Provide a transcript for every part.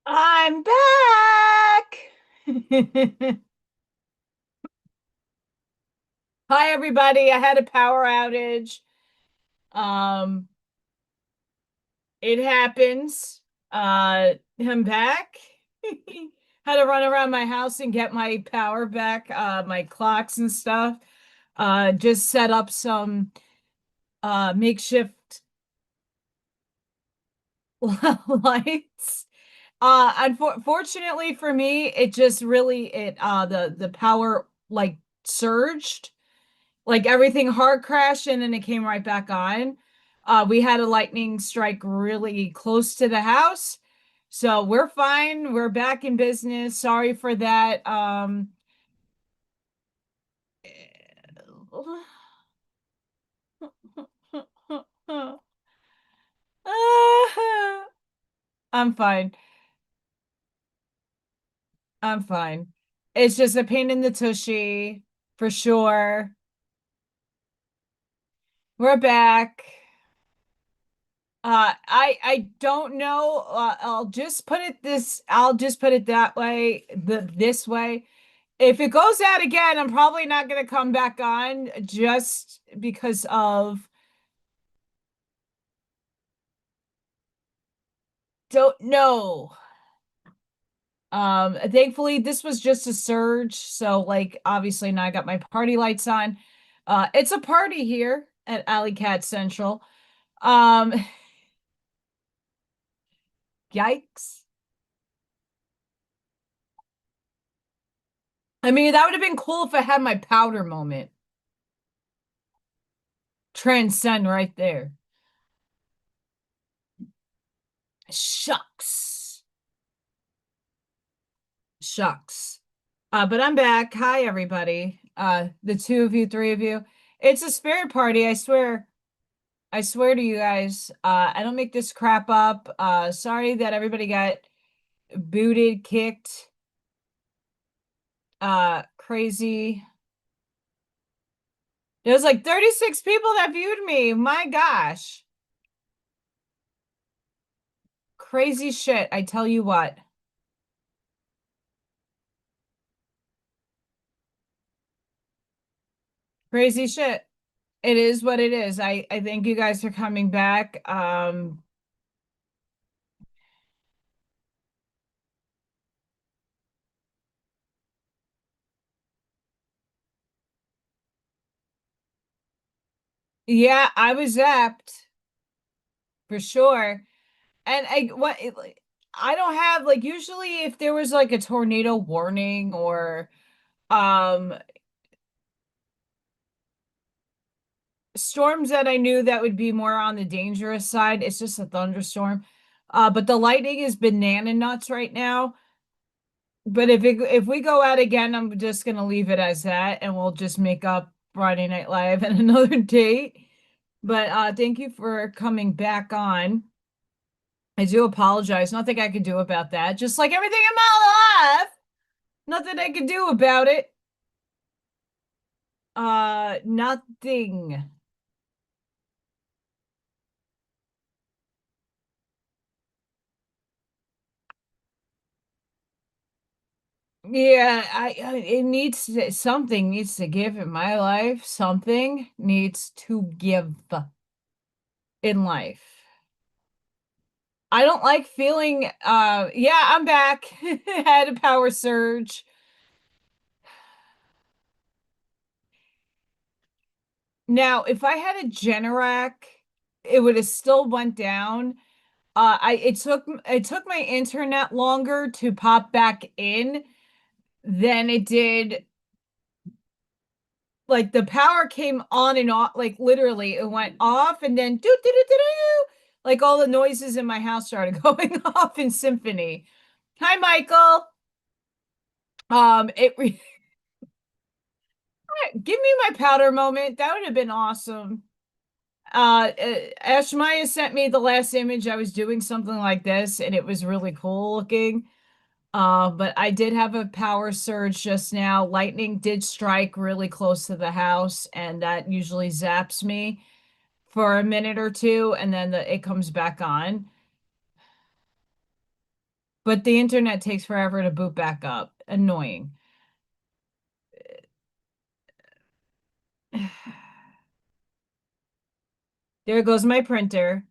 I'm back. Hi, everybody. I had a power outage. Um, it happens. I'm back. Had to run around my house and get my power back, my clocks and stuff. Just set up some makeshift lights. Unfortunately for me, it just really the power like surged. Like everything hard crashed and then it came right back on. We had a lightning strike really close to the house. So we're fine. We're back in business. Sorry for that. I'm fine. I'm fine. It's just a pain in the tushy for sure. We're back. I don't know. I'll just put it that way, this way. If it goes out again, I'm probably not gonna come back on just because of don't know. Thankfully this was just a surge, so like obviously now I got my party lights on. It's a party here at Alley Cat Central. Um, yikes. I mean, that would have been cool if I had my powder moment. Transcend right there. Shucks. Shucks. But I'm back. Hi, everybody. The two of you, three of you. It's a spirit party, I swear. I swear to you guys. I don't make this crap up. Sorry that everybody got booted, kicked, crazy. There was like 36 people that viewed me. My gosh. Crazy shit, I tell you what. Crazy shit. It is what it is. I thank you guys for coming back. Yeah, I was zapped for sure. And I don't have like usually if there was like a tornado warning or um storms that I knew that would be more on the dangerous side, it's just a thunderstorm. But the lightning is banana nuts right now. But if we go out again, I'm just gonna leave it as that and we'll just make up Friday Night Live and another date. But thank you for coming back on. I do apologize. Nothing I could do about that. Just like everything in my life. Nothing I could do about it. Nothing. Yeah, it needs something needs to give in my life. Something needs to give in life. I don't like feeling yeah, I'm back. Had a power surge. Now, if I had a Generac, it would have still went down. I it took my internet longer to pop back in than it did. Like the power came on and off, like literally it went off and then do do do do do, like all the noises in my house started going off in symphony. Hi, Michael. It give me my powder moment. That would have been awesome. Ash Maya sent me the last image. I was doing something like this, and it was really cool looking. But I did have a power surge just now. Lightning did strike really close to the house, and that usually zaps me for a minute or two, and then it comes back on. but the internet takes forever to boot back up. Annoying. There goes my printer.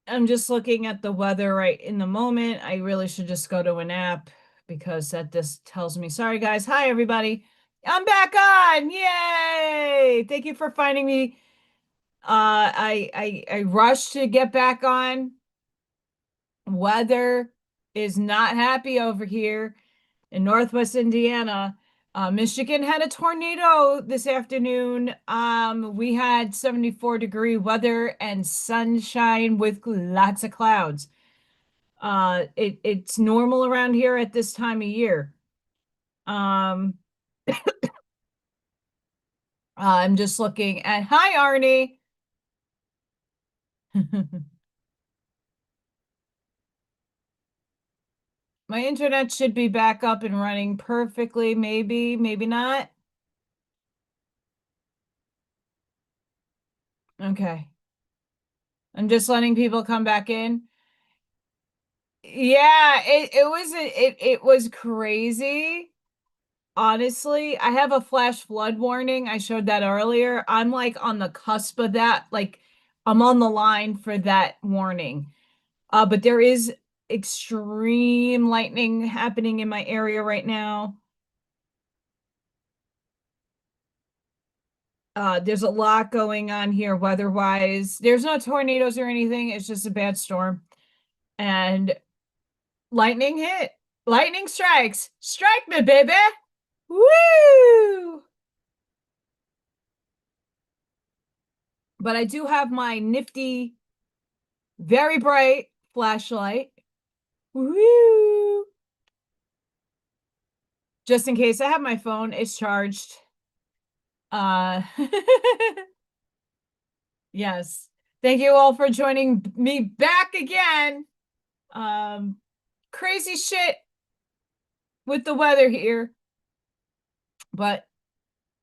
I'm just looking at the weather right in the moment. I really should just go to an app because that just tells me, sorry guys. Hi everybody. I'm back on. Yay! Thank you for finding me. I rushed to get back on. Weather is not happy over here in Northwest Indiana. Michigan had a tornado this afternoon. We had 74-degree weather and sunshine with lots of clouds. It's normal around here at this time of year. Um, I'm just looking at, hi, Arnie. My internet should be back up and running perfectly. Maybe, maybe not. Okay. I'm just letting people come back in. Yeah, it was crazy. Honestly, I have a flash flood warning. I showed that earlier. I'm like on the cusp of that. Like I'm on the line for that warning. But there is extreme lightning happening in my area right now. There's a lot going on here weather-wise. There's no tornadoes or anything. It's just a bad storm. And lightning hit. Lightning strikes. Strike me, baby. Woo! But I do have my nifty, very bright flashlight. Woo! Just in case I have my phone, it's charged. Uh yes. Thank you all for joining me back again. Um Crazy shit with the weather here, but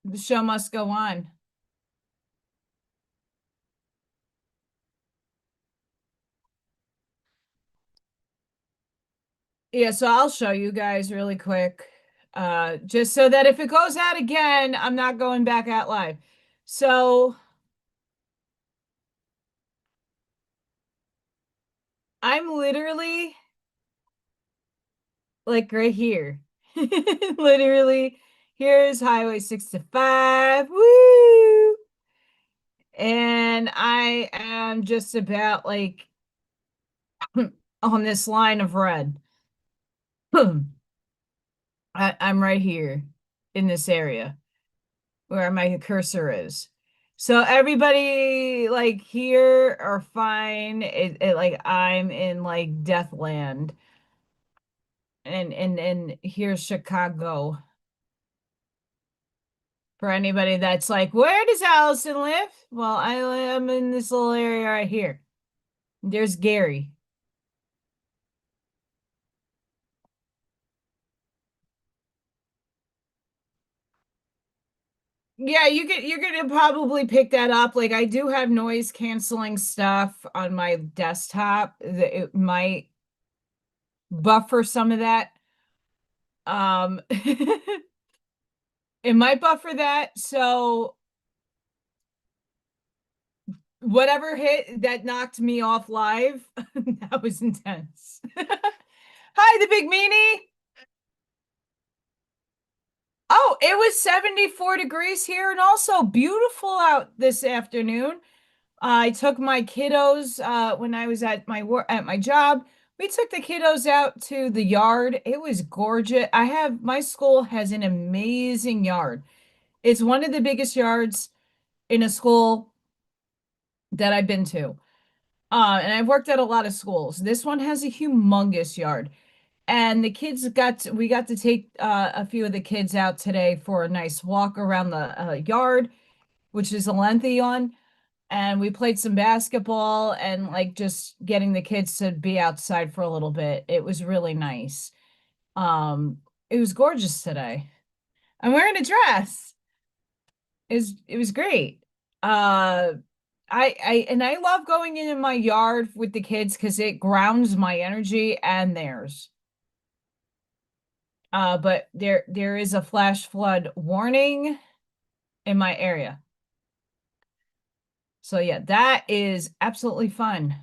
the show must go on. Yeah, so I'll show you guys really quick. Just so that if it goes out again, I'm not going back out live. So I'm literally like right here. Literally, here's Highway 65. Woo! And I am just about like on this line of red. I'm right here in this area where my cursor is. So everybody like here are fine. Like I'm in like Deathland. And here's Chicago. For anybody that's like, where does Allison live? Well, I am in this little area right here. There's Gary. Yeah, you're gonna probably pick that up. Like I do have noise canceling stuff on my desktop that it might buffer some of that. It might buffer that. So whatever hit that knocked me off live, that was intense. Hi, the big meanie. Oh, it was 74 degrees here and also beautiful out this afternoon. I took my kiddos when I was at my job. We took the kiddos out to the yard. It was gorgeous. My school has an amazing yard. It's one of the biggest yards in a school that I've been to. And I've worked at a lot of schools. This one has a humongous yard. And we got to take a few of the kids out today for a nice walk around the yard, which is a lengthy one. And we played some basketball and like just getting the kids to be outside for a little bit. It was really nice. It was gorgeous today. I'm wearing a dress. It was great. Uh, I love going into my yard with the kids because it grounds my energy and theirs. But there is a flash flood warning in my area. So yeah, that is absolutely fun.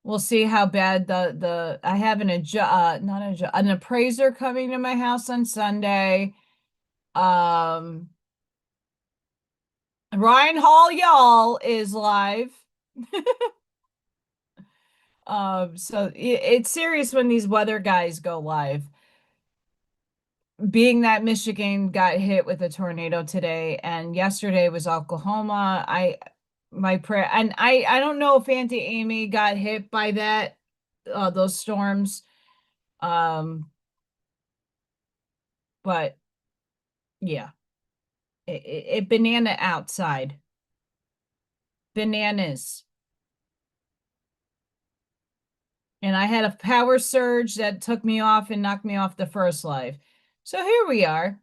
We'll see how bad the I have not an appraiser coming to my house on Sunday. Um, Ryan Hall y'all is live. So it's serious when these weather guys go live. Being that Michigan got hit with a tornado today and yesterday was Oklahoma, my prayer and I don't know if Auntie Amy got hit by that those storms. Um, but yeah, it banana outside. Bananas. And I had a power surge that took me off and knocked me off the first live. So here we are.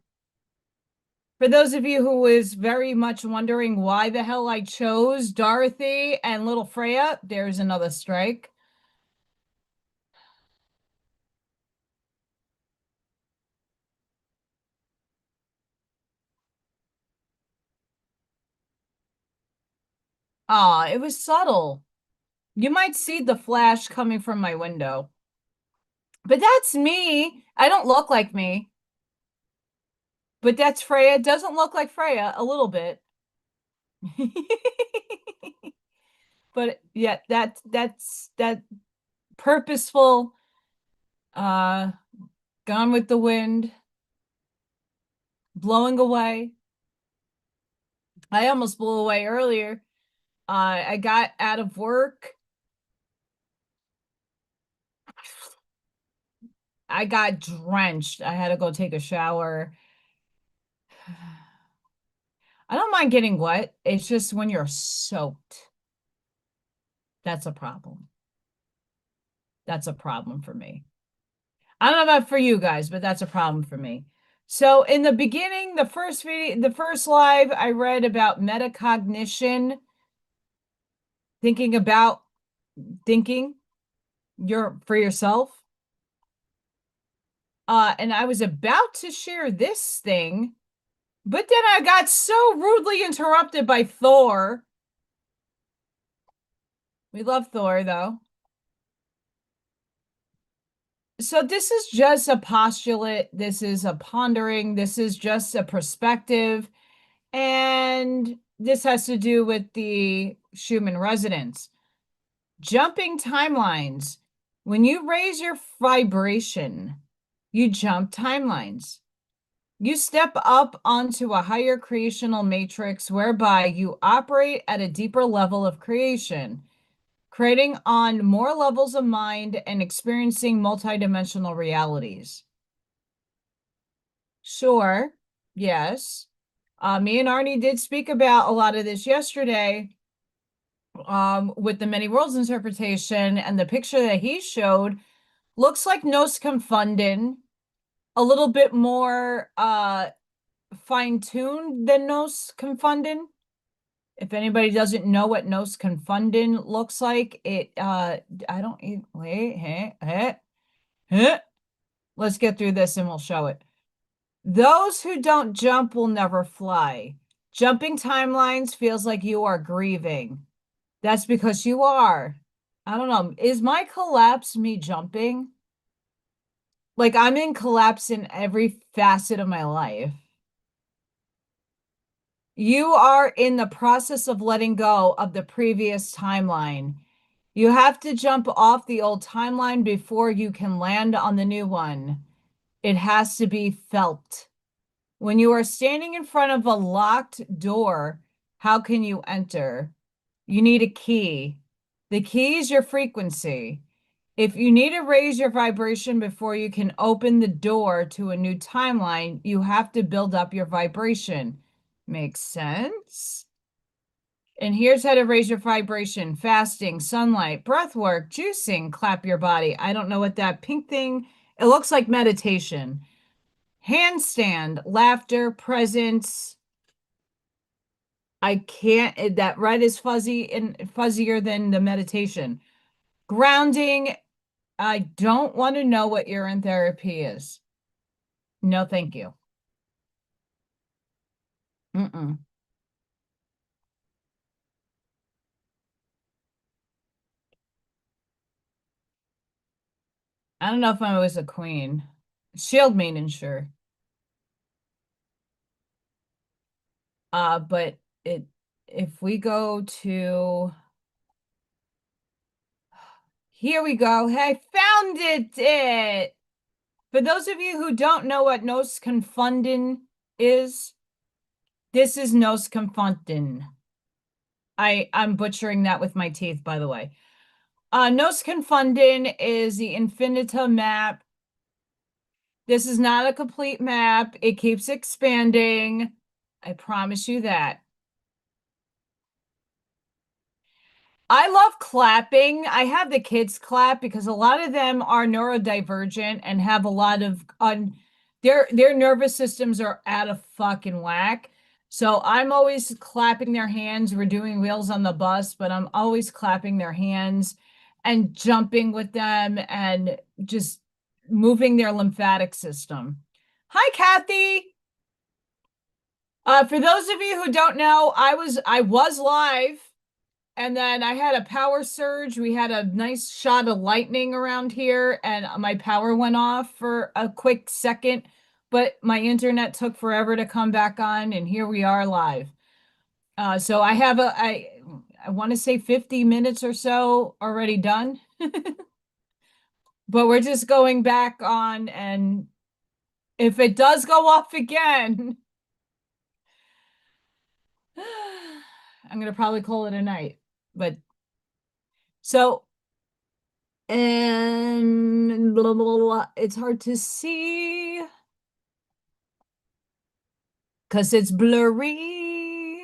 For those of you who is very much wondering why the hell I chose Dorothy and little Freya, there's another strike. Ah, it was subtle. You might see the flash coming from my window. But that's me. I don't look like me. But that's Freya. It doesn't look like Freya a little bit. But yeah, that's that purposeful uh gone with the wind, blowing away. I almost blew away earlier. I got out of work. I got drenched. I had to go take a shower. I don't mind getting wet. It's just when you're soaked, that's a problem. That's a problem for me. I don't know about for you guys, but that's a problem for me. So in the beginning, the first live, I read about metacognition, thinking about thinking for yourself. And I was about to share this thing, but then I got so rudely interrupted by Thor. We love Thor, though. So this is just a postulate. This is a pondering. This is just a perspective. And this has to do with the Schumann resonance. Jumping timelines. When you raise your vibration, you jump timelines. You step up onto a higher creational matrix whereby you operate at a deeper level of creation, creating on more levels of mind and experiencing multidimensional realities. Sure, yes. Me and Arnie did speak about a lot of this yesterday with the many worlds interpretation, and the picture that he showed looks like nos confunden, a little bit more fine-tuned than nos confunden. If anybody doesn't know what nos confunden looks like, I don't even wait, let's get through this and we'll show it. Those who don't jump will never fly. Jumping timelines feels like you are grieving. That's because you are. I don't know. Is my collapse me jumping? Like I'm in collapse in every facet of my life. You are in the process of letting go of the previous timeline. You have to jump off the old timeline before you can land on the new one. It has to be felt. When you are standing in front of a locked door, how can you enter? You need a key. The key is your frequency. If you need to raise your vibration before you can open the door to a new timeline, you have to build up your vibration. Makes sense? And here's how to raise your vibration: fasting, sunlight, breath work, juicing, clap your body. I don't know what that pink thing, it looks like meditation. Handstand, laughter, presence, I can't, that red is fuzzy and fuzzier than the meditation. Grounding, I don't want to know what urine therapy is. No, thank you. Mm-mm. I don't know if I was a queen. Shield meaning sure. But it if we go to here we go. Hey, found it. For those of you who don't know what nos confunden is, this is nos confunden. I'm butchering that with my teeth, by the way. Nos confunden is the infinita map. This is not a complete map. It keeps expanding. I promise you that. I love clapping. I have the kids clap because a lot of them are neurodivergent and have a lot of their nervous systems are out of fucking whack. So I'm always clapping their hands. We're doing Wheels on the Bus, but I'm always clapping their hands and jumping with them and just moving their lymphatic system. Hi, Kathy. For those of you who don't know, I was live. And then I had a power surge. We had a nice shot of lightning around here, and my power went off for a quick second, but my internet took forever to come back on, and here we are live. So I have I want to say 50 minutes or so already done, but we're just going back on, and if it does go off again, I'm gonna probably call it a night. But so and blah, blah, blah. It's hard to see because it's blurry.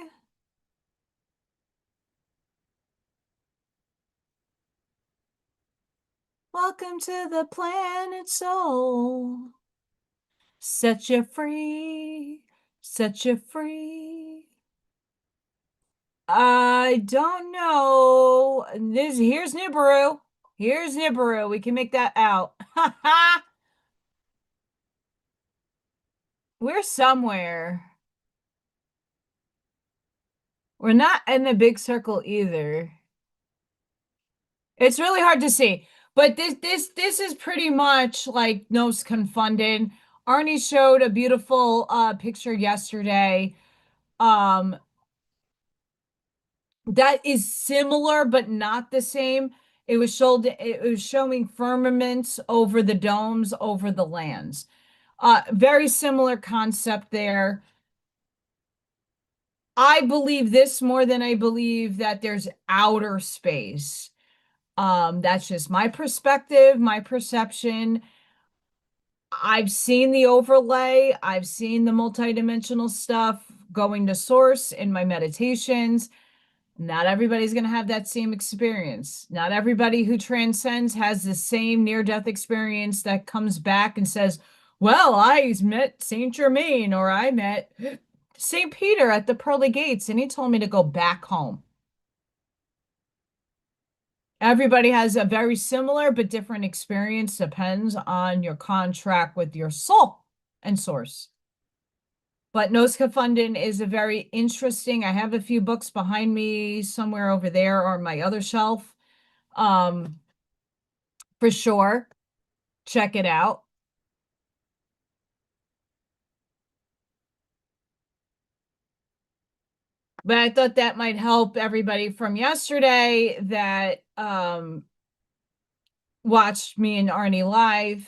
Welcome to the planet soul. Set you free, set you free. I don't know. Here's Nibiru. Here's Nibiru. We can make that out. We're somewhere. We're not in the big circle either. It's really hard to see. But this is pretty much like Nos Confunded. Arnie showed a beautiful picture yesterday. Um that is similar but not the same. It was showing firmaments over the domes over the lands. Very similar concept there. I believe this more than I believe that there's outer space. That's just my perspective, my perception. I've seen the overlay, I've seen the multidimensional stuff going to source in my meditations. Not everybody's going to have that same experience. Not everybody who transcends has the same near-death experience that comes back and says, well, I met Saint Germain or I met Saint Peter at the pearly gates and he told me to go back home. Everybody has a very similar but different experience, depends on your contract with your soul and source. But Noska Fundin is a very interesting. I have a few books behind me somewhere over there or my other shelf. Um, for sure. Check it out. But I thought that might help everybody from yesterday that watched me and Arnie live.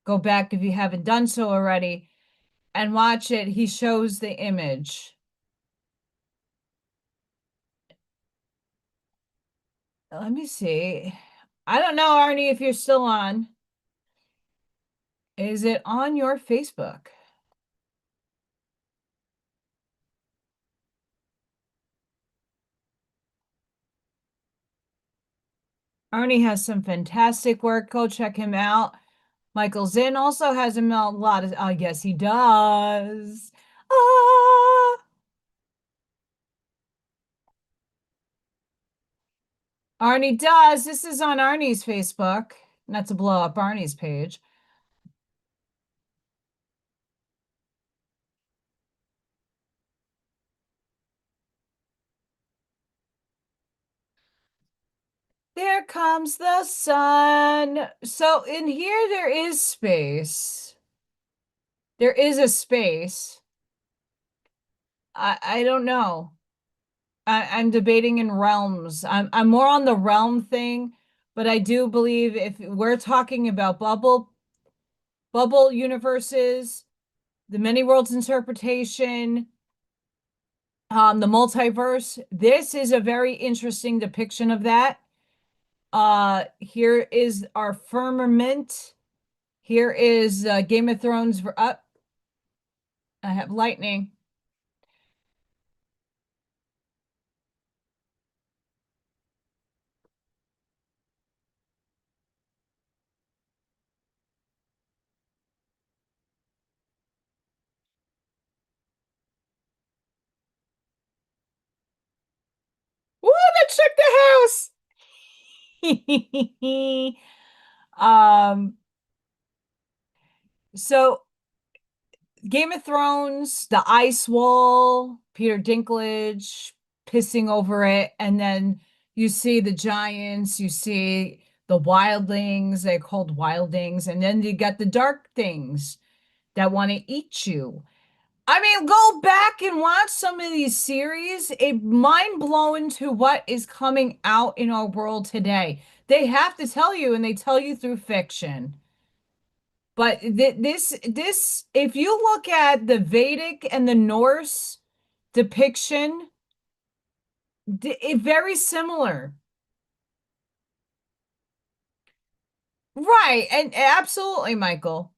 Go back if you haven't done so already and watch it. He shows the image. Let me see. I don't know, Arnie, if you're still on. Is it on your Facebook? Arnie has some fantastic work. Go check him out. Michael Zinn also has a lot of, I guess he does. Ah! Arnie does. This is on Arnie's Facebook. Not to blow up Arnie's page. There comes the sun. So in here, there is space. There is a space. I don't know. I'm debating in realms. I'm more on the realm thing, but I do believe if we're talking about bubble universes, the many worlds interpretation, the multiverse, this is a very interesting depiction of that. Here is our firmament. Here is Game of Thrones for up. I have lightning. Woo, that shook the house. So Game of Thrones, the ice wall, Peter Dinklage pissing over it, and then you see the giants, you see the wildlings, they're called wildlings, and then you got the dark things that want to eat you. I mean, go back and watch some of these series. It mind blowing to what is coming out in our world today. They have to tell you, and they tell you through fiction. But this, if you look at the Vedic and the Norse depiction, it very similar. Right, and absolutely, Michael.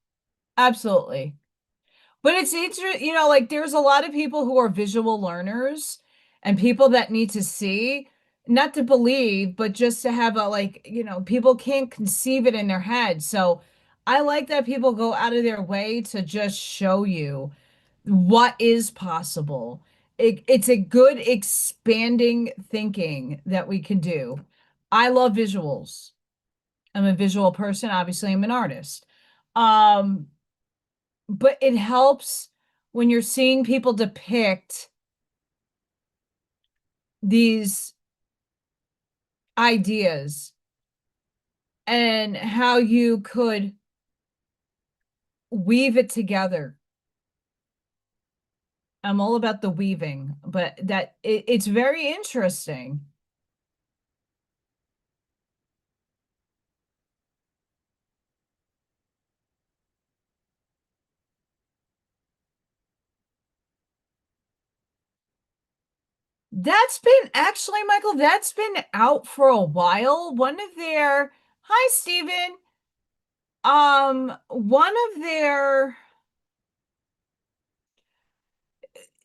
Absolutely. But it's interesting, like there's a lot of people who are visual learners and people that need to see, not to believe, but just to have a people can't conceive it in their head. So I like that people go out of their way to just show you what is possible. It's a good expanding thinking that we can do. I love visuals. I'm a visual person. Obviously, I'm an artist. Um, but it helps when you're seeing people depict these ideas and how you could weave it together. I'm all about the weaving, but it's very interesting. That's been actually, Michael, that's been out for a while. One of their, hi, Stephen. One of their,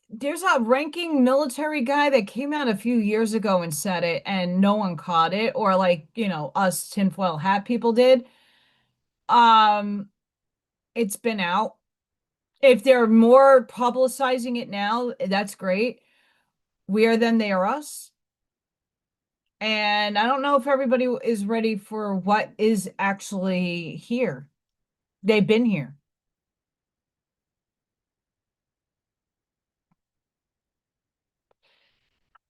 there's a ranking military guy that came out a few years ago and said it, and no one caught it, or like, us tinfoil hat people did. Um, it's been out. If they're more publicizing it now, that's great. We are them, they are us. And I don't know if everybody is ready for what is actually here. They've been here.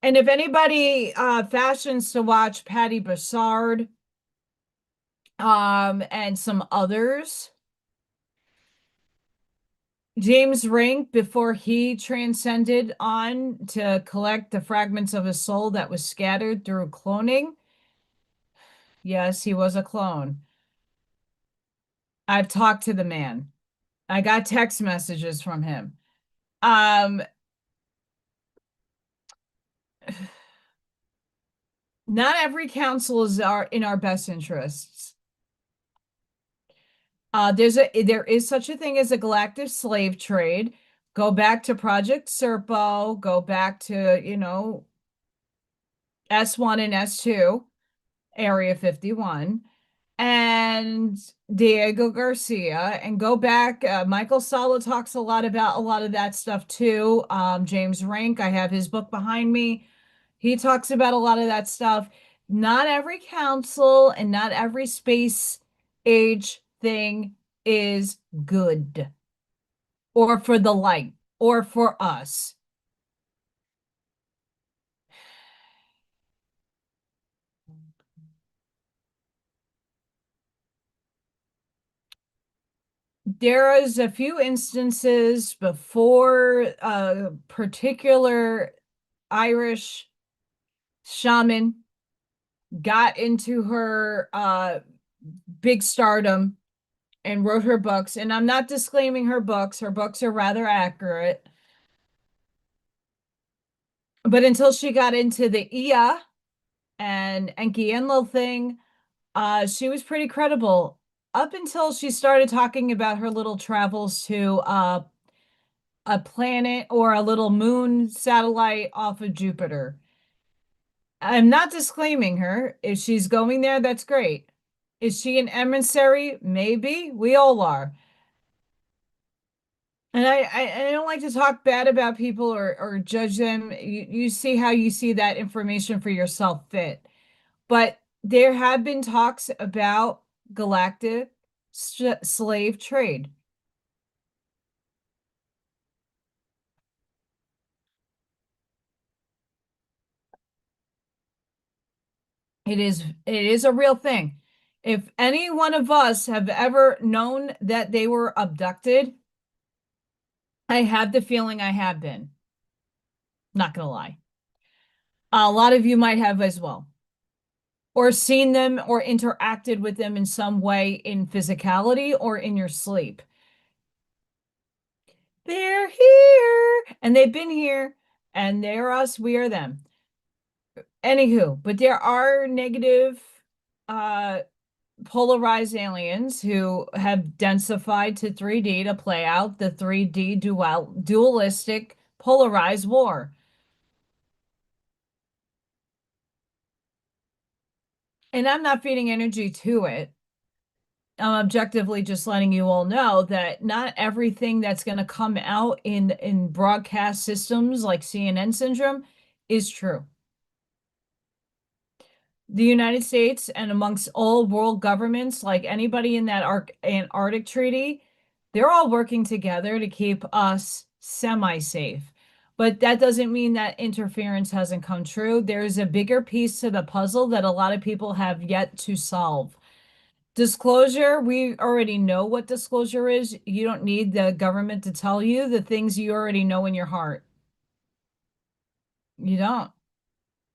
And if anybody fashions to watch Patty Bessard and some others, James Rink, before he transcended on to collect the fragments of his soul that was scattered through cloning, yes, he was a clone. I've talked to the man. I got text messages from him. Um, not every counsel is in our best interests. There is such a thing as a galactic slave trade. Go back to Project Serpo, go back to, S1 and S2, Area 51, and Diego Garcia, and go back. Michael Sala talks a lot about a lot of that stuff too. James Rank, I have his book behind me. He talks about a lot of that stuff. Not every council and not every space age thing is good or for the light or for us. There is a few instances before a particular Irish shaman got into her big stardom and wrote her books. And I'm not disclaiming her books. Her books are rather accurate. But until she got into the Ia and Enki Enlil thing, she was pretty credible up until she started talking about her little travels to a planet or a little moon satellite off of Jupiter. I'm not disclaiming her. If she's going there, that's great. Is she an emissary? Maybe. We all are. And I don't like to talk bad about people or judge them. You see how you see that information for yourself fit. But there have been talks about galactic slave trade. It is a real thing. If any one of us have ever known that they were abducted, I have the feeling I have been. Not gonna lie. A lot of you might have as well, or seen them or interacted with them in some way in physicality or in your sleep. They're here and they've been here and they're us, we are them. Anywho, but there are negative uh polarized aliens who have densified to 3D to play out the 3D dualistic polarized war. And I'm not feeding energy to it. I'm objectively just letting you all know that not everything that's going to come out in broadcast systems like CNN syndrome is true. The United States and amongst all world governments, like anybody in that Antarctic Treaty, they're all working together to keep us semi-safe. But that doesn't mean that interference hasn't come true. There's a bigger piece to the puzzle that a lot of people have yet to solve. Disclosure, we already know what disclosure is. You don't need the government to tell you the things you already know in your heart. You don't.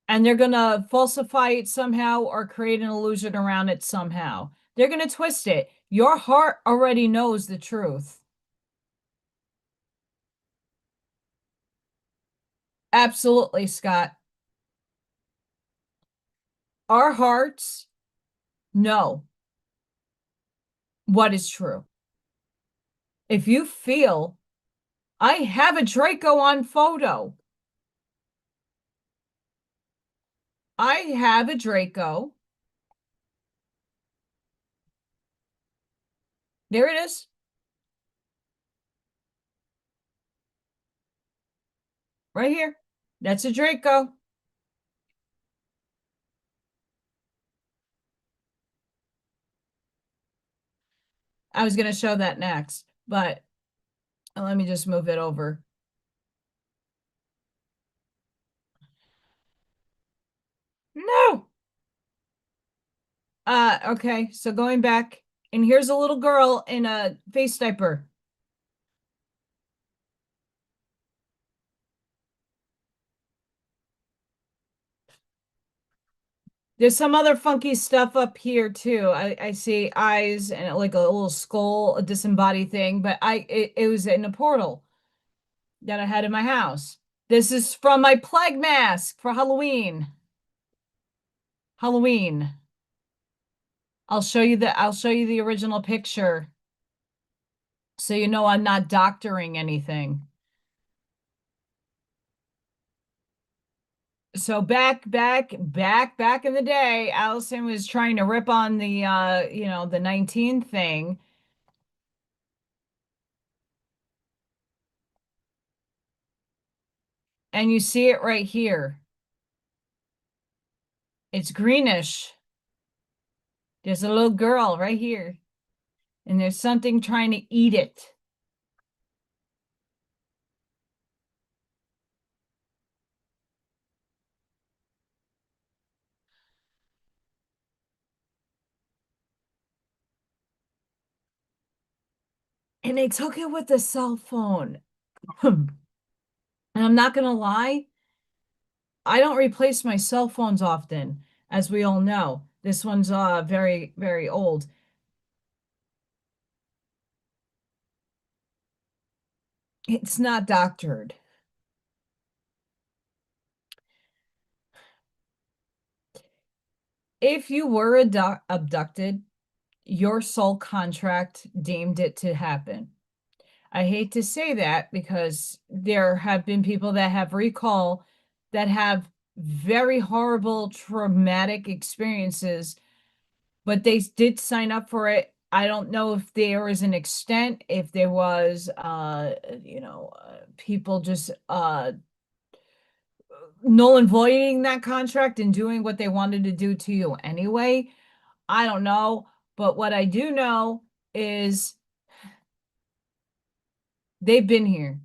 And they're going to falsify it somehow or create an illusion around it somehow. They're going to twist it. Your heart already knows the truth. Absolutely, Scott. Our hearts know what is true. If you feel, I have a Draco on photo. I have a Draco. There it is. Right here. That's a Draco. I was going to show that next, but let me just move it over. No. Okay, so going back, and here's a little girl in a face diaper. There's some other funky stuff up here too. I see eyes and like a little skull, a disembodied thing, but it was in a portal that I had in my house. This is from my plague mask for Halloween. Halloween. I'll show you the original picture so you know I'm not doctoring anything. So back in the day, Allison was trying to rip on the 19 thing. And you see it right here. It's greenish. There's a little girl right here, and there's something trying to eat it. And they took it with the cell phone. And I'm not gonna lie, I don't replace my cell phones often, as we all know. This one's very, very old. It's not doctored. If you were abducted, your soul contract deemed it to happen. I hate to say that because there have been people that have recall that have very horrible traumatic experiences, but they did sign up for it. I don't know if there was an extent, if there was people just null and voiding that contract and doing what they wanted to do to you anyway. I don't know, but what I do know is they've been here.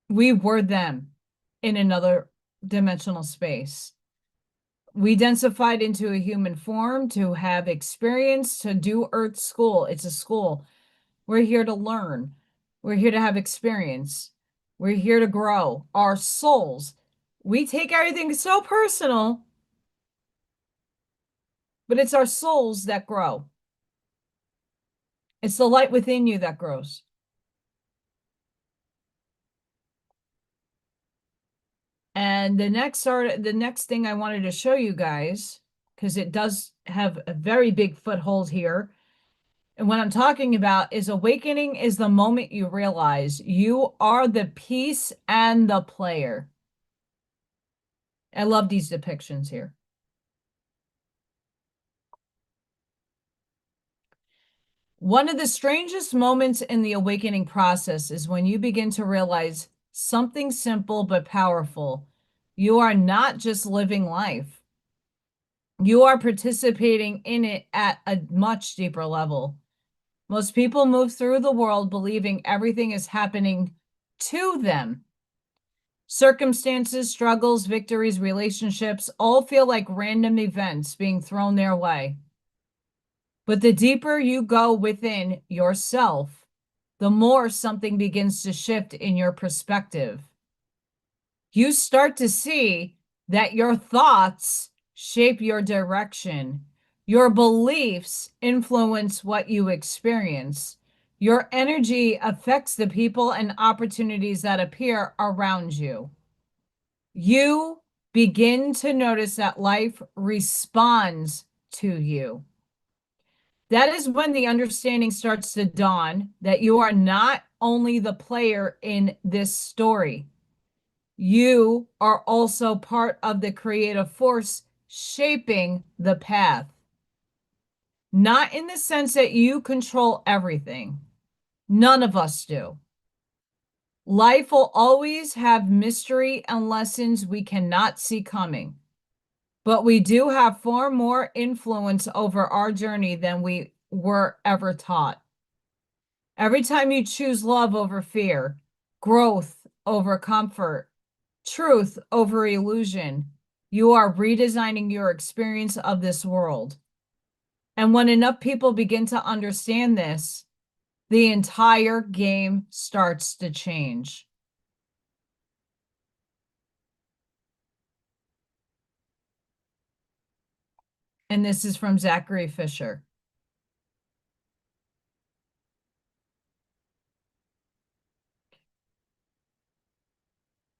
We were them in another dimensional space. We densified into a human form to have experience, to do Earth school. It's a school. We're here to learn. We're here to have experience. We're here to grow our souls. We take everything so personal, but it's our souls that grow. It's the light within you that grows. And the next thing I wanted to show you guys, because it does have a very big foothold here. And what I'm talking about is awakening is the moment you realize you are the piece and the player. I love these depictions here. One of the strangest moments in the awakening process is when you begin to realize something simple but powerful. You are not just living life. You are participating in it at a much deeper level. Most people move through the world believing everything is happening to them. Circumstances, struggles, victories, relationships all feel like random events being thrown their way. But the deeper you go within yourself, the more something begins to shift in your perspective. You start to see that your thoughts shape your direction. Your beliefs influence what you experience. Your energy affects the people and opportunities that appear around you. You begin to notice that life responds to you. That is when the understanding starts to dawn that you are not only the player in this story, you are also part of the creative force shaping the path. Not in the sense that you control everything. None of us do. Life will always have mystery and lessons we cannot see coming. But we do have far more influence over our journey than we were ever taught. Every time you choose love over fear, growth over comfort, truth over illusion, you are redesigning your experience of this world. And when enough people begin to understand this, the entire game starts to change. And this is from Zachary Fisher.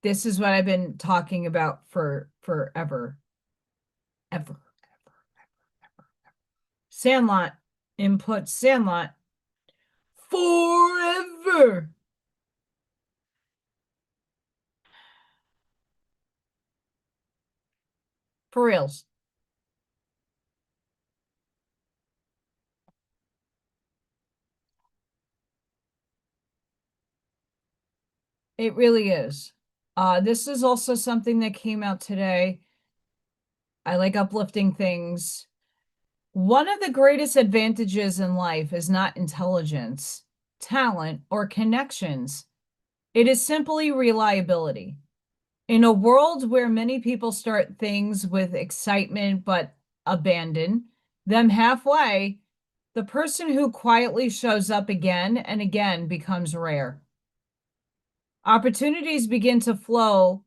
This is what I've been talking about for forever. Ever. Sandlot input Sandlot forever. For reals. It really is. This is also something that came out today. I like uplifting things. One of the greatest advantages in life is not intelligence, talent, or connections. It is simply reliability. In a world where many people start things with excitement but abandon them halfway, the person who quietly shows up again and again becomes rare. Opportunities begin to flow.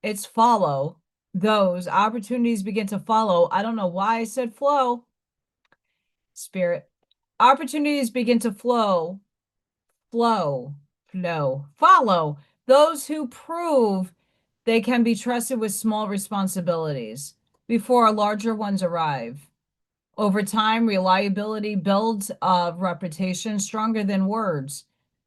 It's follow. Those opportunities begin to follow. I don't know why I said flow. Spirit. Opportunities begin to follow those who prove they can be trusted with small responsibilities before larger ones arrive. Over time, reliability builds a reputation stronger than words.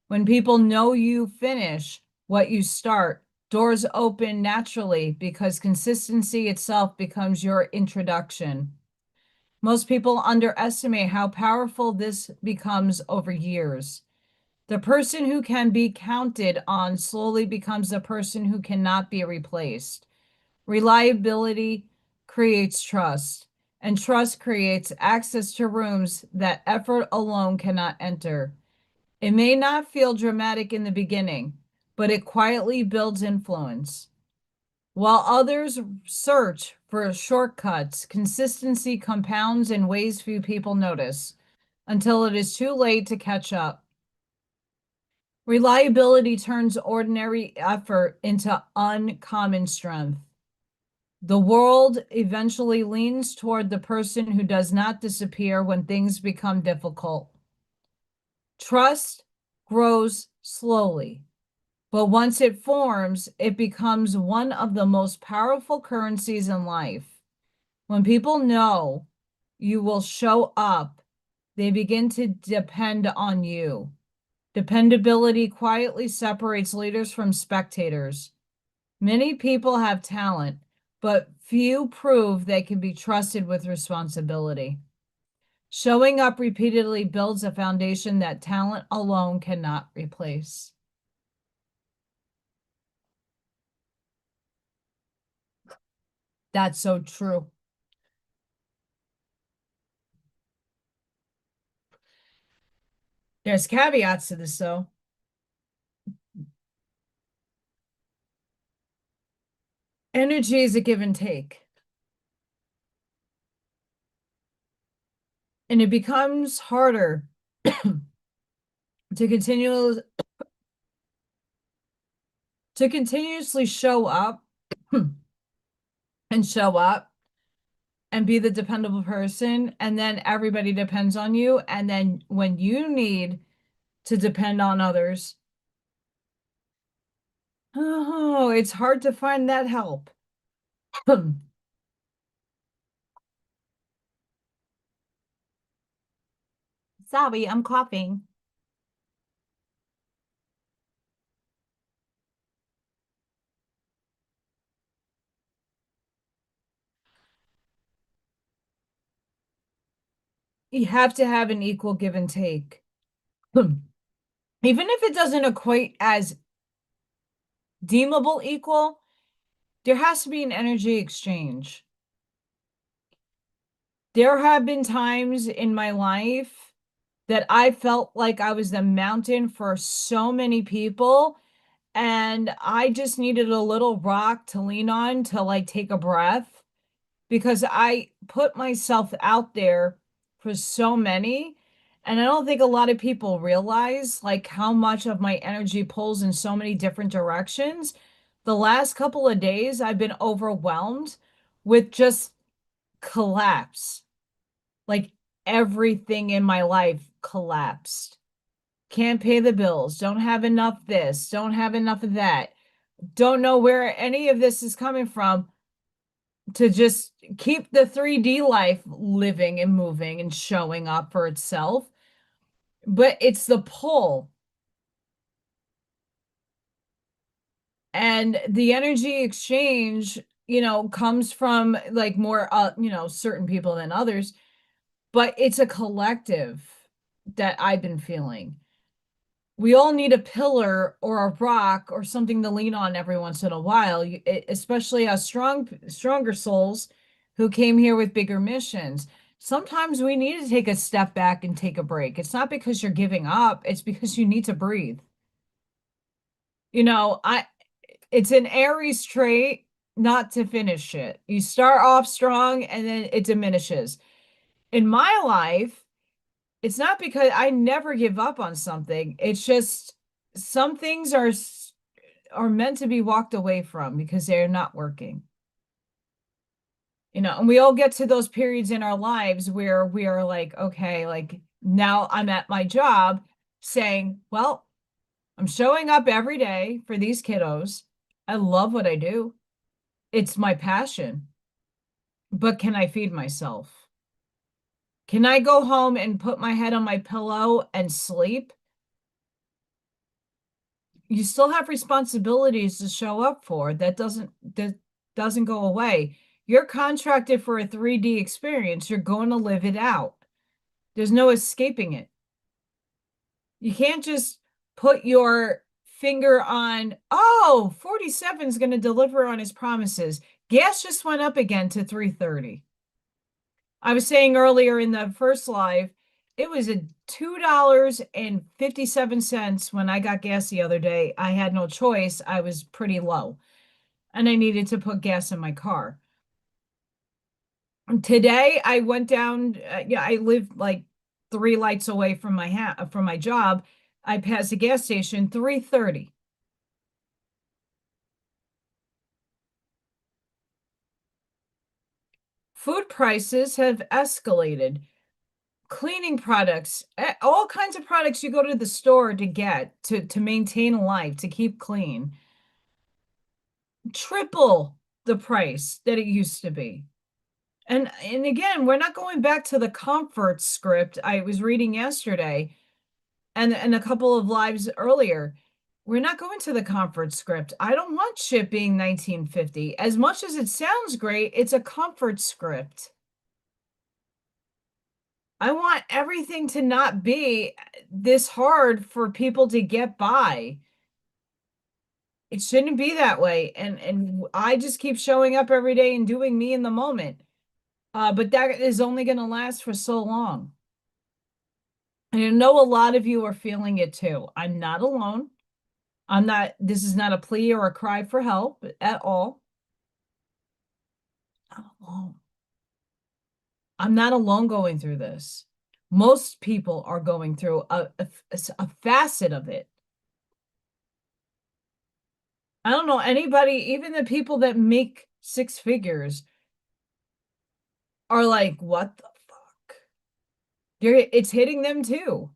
When people know you finish what you start, doors open naturally because consistency itself becomes your introduction. Most people underestimate how powerful this becomes over years. The person who can be counted on slowly becomes the person who cannot be replaced. Reliability creates trust, and trust creates access to rooms that effort alone cannot enter. It may not feel dramatic in the beginning, but it quietly builds influence. While others search for shortcuts, consistency compounds in ways few people notice until it is too late to catch up. Reliability turns ordinary effort into uncommon strength. The world eventually leans toward the person who does not disappear when things become difficult. Trust grows slowly, but once it forms, it becomes one of the most powerful currencies in life. When people know you will show up, they begin to depend on you. Dependability quietly separates leaders from spectators. Many people have talent, but few prove they can be trusted with responsibility. Showing up repeatedly builds a foundation that talent alone cannot replace. That's so true. There's caveats to this, though. Energy is a give and take. And it becomes harder to continuously show up and show up and be the dependable person, and then everybody depends on you, and then when you need to depend on others, oh, it's hard to find that help. Sorry, I'm coughing. You have to have an equal give and take. Even if it doesn't equate as deemable equal, there has to be an energy exchange. There have been times in my life that I felt like I was the mountain for so many people, and I just needed a little rock to lean on to like take a breath because I put myself out there for so many. And I don't think a lot of people realize like how much of my energy pulls in so many different directions. The last couple of days, I've been overwhelmed with just collapse. Like everything in my life collapsed. Can't pay the bills, don't have enough this, don't have enough of that. Don't know where any of this is coming from to just keep the 3D life living and moving and showing up for itself. But it's the pull and the energy exchange, comes from like more, certain people than others, but it's a collective that I've been feeling. we all need a pillar or a rock or something to lean on every once in a while, especially us stronger souls who came here with bigger missions. Sometimes we need to take a step back and take a break. It's not because you're giving up, it's because you need to breathe. You know, it's an Aries trait not to finish it. You start off strong and then it diminishes. In my life, it's not because I never give up on something. It's just some things are meant to be walked away from because they're not working. You know, and we all get to those periods in our lives where we are like, okay, like now I'm at my job saying, well, I'm showing up every day for these kiddos. I love what I do. It's my passion. But can I feed myself? Can I go home and put my head on my pillow and sleep? You still have responsibilities to show up for. That doesn't go away. You're contracted for a 3D experience. You're going to live it out. There's no escaping it. You can't just put your finger on, oh, 47 is going to deliver on his promises. Gas just went up again to 330. I was saying earlier in the first live, it was a $2.57 when I got gas the other day. I had no choice. I was pretty low and I needed to put gas in my car. Today I went down, yeah, I live like 3 lights away from my job. I passed a gas station, 330. Food prices have escalated. Cleaning products, all kinds of products you go to the store to get to maintain life, to keep clean, triple the price that it used to be. And again, we're not going back to the comfort script I was reading yesterday and a couple of lives earlier. We're not going to the comfort script. I don't want shit being 1950. As much as it sounds great, it's a comfort script. I want everything to not be this hard for people to get by. It shouldn't be that way. And I just keep showing up every day and doing me in the moment. But that is only going to last for so long. And I know a lot of you are feeling it too. I'm not alone. This is not a plea or a cry for help at all. I'm alone. I'm not alone going through this. Most people are going through a facet of it. I don't know anybody, even the people that make six figures are like, what the fuck? It's hitting them too.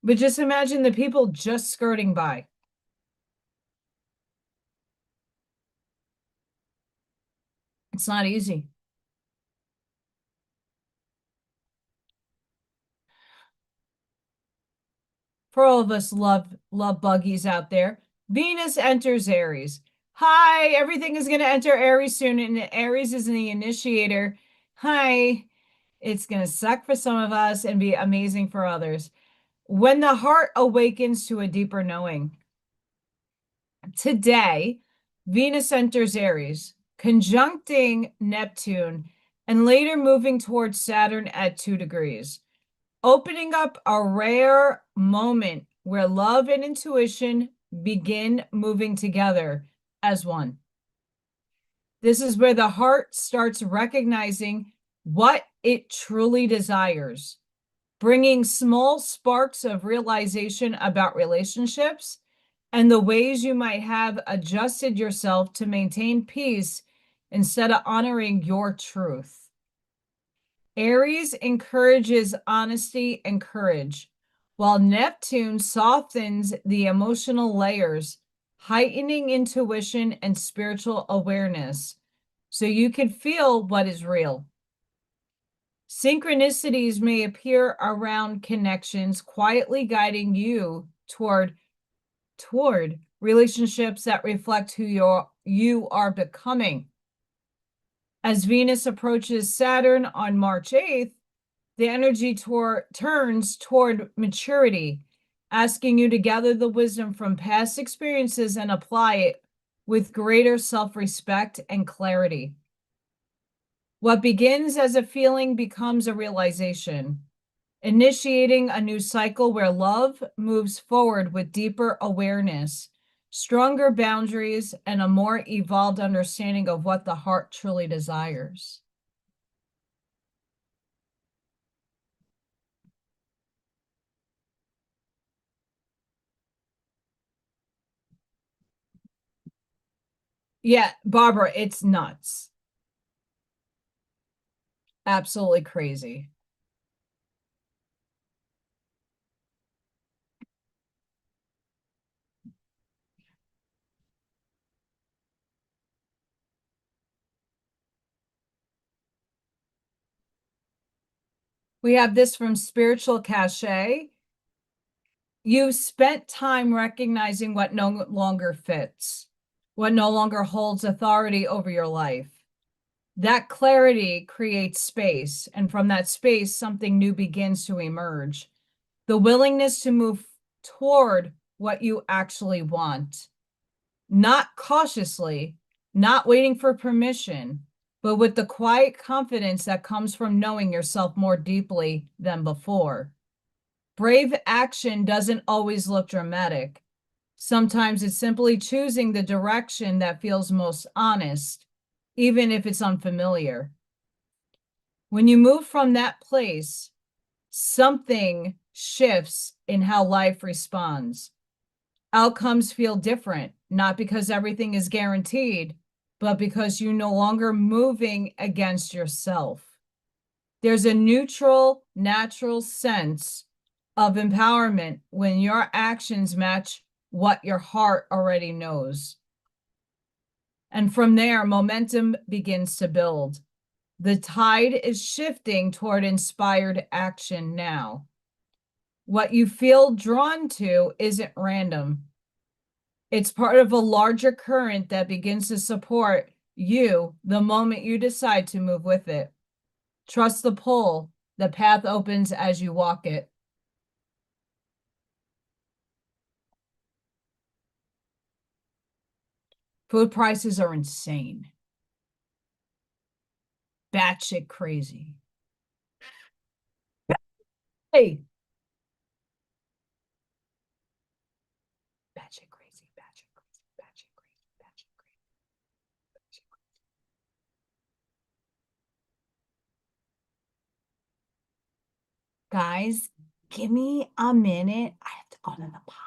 But just imagine the people just skirting by. It's not easy. For all of us love buggies out there, Venus enters Aries. Hi, everything is going to enter Aries soon, and Aries is the initiator. Hi, it's going to suck for some of us and be amazing for others. When the heart awakens to a deeper knowing. Today, Venus enters Aries, conjuncting Neptune, and later moving towards Saturn at 2 degrees, opening up a rare moment where love and intuition begin moving together as one. This is where the heart starts recognizing what it truly desires, bringing small sparks of realization about relationships and the ways you might have adjusted yourself to maintain peace instead of honoring your truth. Aries encourages honesty and courage, while Neptune softens the emotional layers, heightening intuition and spiritual awareness so you can feel what is real. Synchronicities may appear around connections, quietly guiding you toward relationships that reflect who you are becoming. As Venus approaches Saturn on March 8th, the energy turns toward maturity, asking you to gather the wisdom from past experiences and apply it with greater self-respect and clarity. What begins as a feeling becomes a realization, initiating a new cycle where love moves forward with deeper awareness, stronger boundaries, and a more evolved understanding of what the heart truly desires. Yeah, Barbara, it's nuts. Absolutely crazy. We have this from Spiritual Cachet. You spent time recognizing what no longer fits, what no longer holds authority over your life. That clarity creates space, and from that space, something new begins to emerge. The willingness to move toward what you actually want, not cautiously, not waiting for permission, but with the quiet confidence that comes from knowing yourself more deeply than before. Brave action doesn't always look dramatic. Sometimes it's simply choosing the direction that feels most honest, even if it's unfamiliar. When you move from that place, something shifts in how life responds. Outcomes feel different, not because everything is guaranteed, but because you're no longer moving against yourself. There's a neutral, natural sense of empowerment when your actions match what your heart already knows. And from there, momentum begins to build. The tide is shifting toward inspired action now. What you feel drawn to isn't random. It's part of a larger current that begins to support you the moment you decide to move with it. Trust the pull. The path opens as you walk it. Food prices are insane. Batshit crazy. Hey, batshit crazy, batshit crazy, batshit crazy, batshit crazy, batshit crazy. Guys, give me a minute. I have to go to the pot.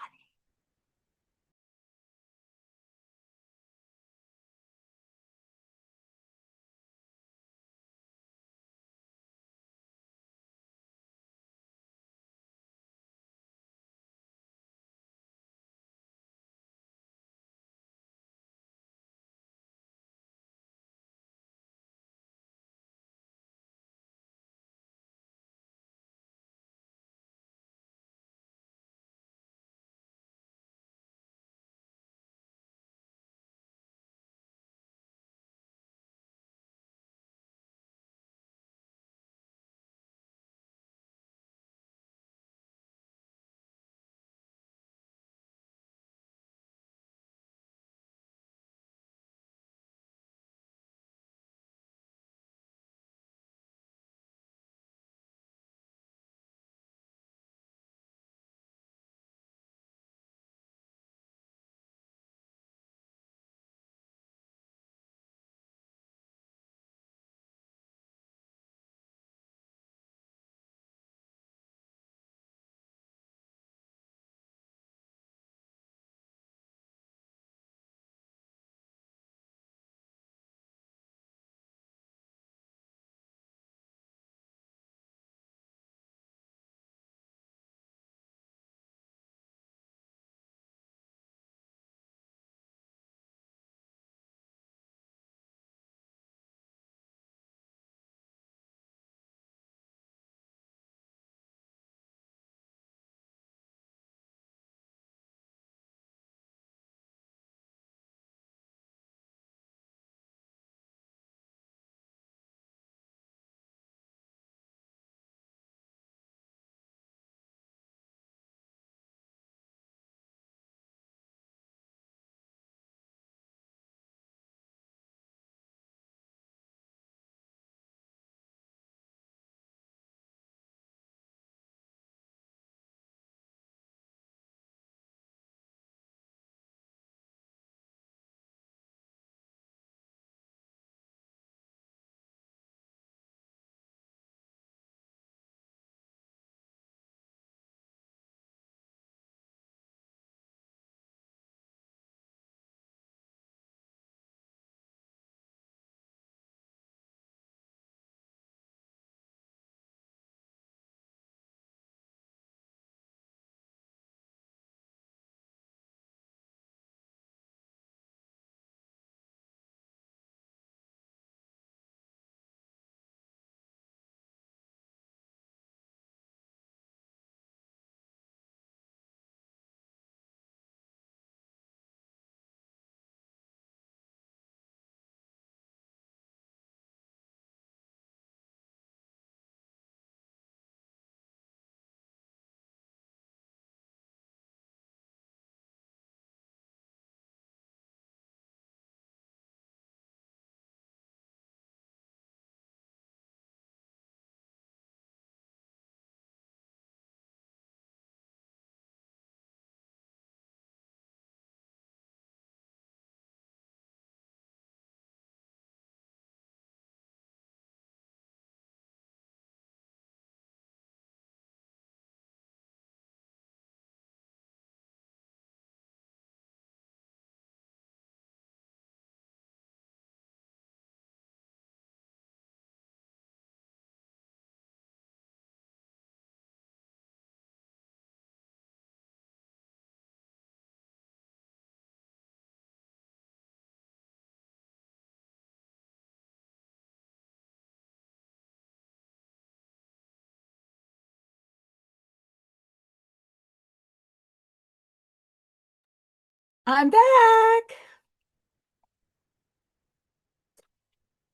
I'm back.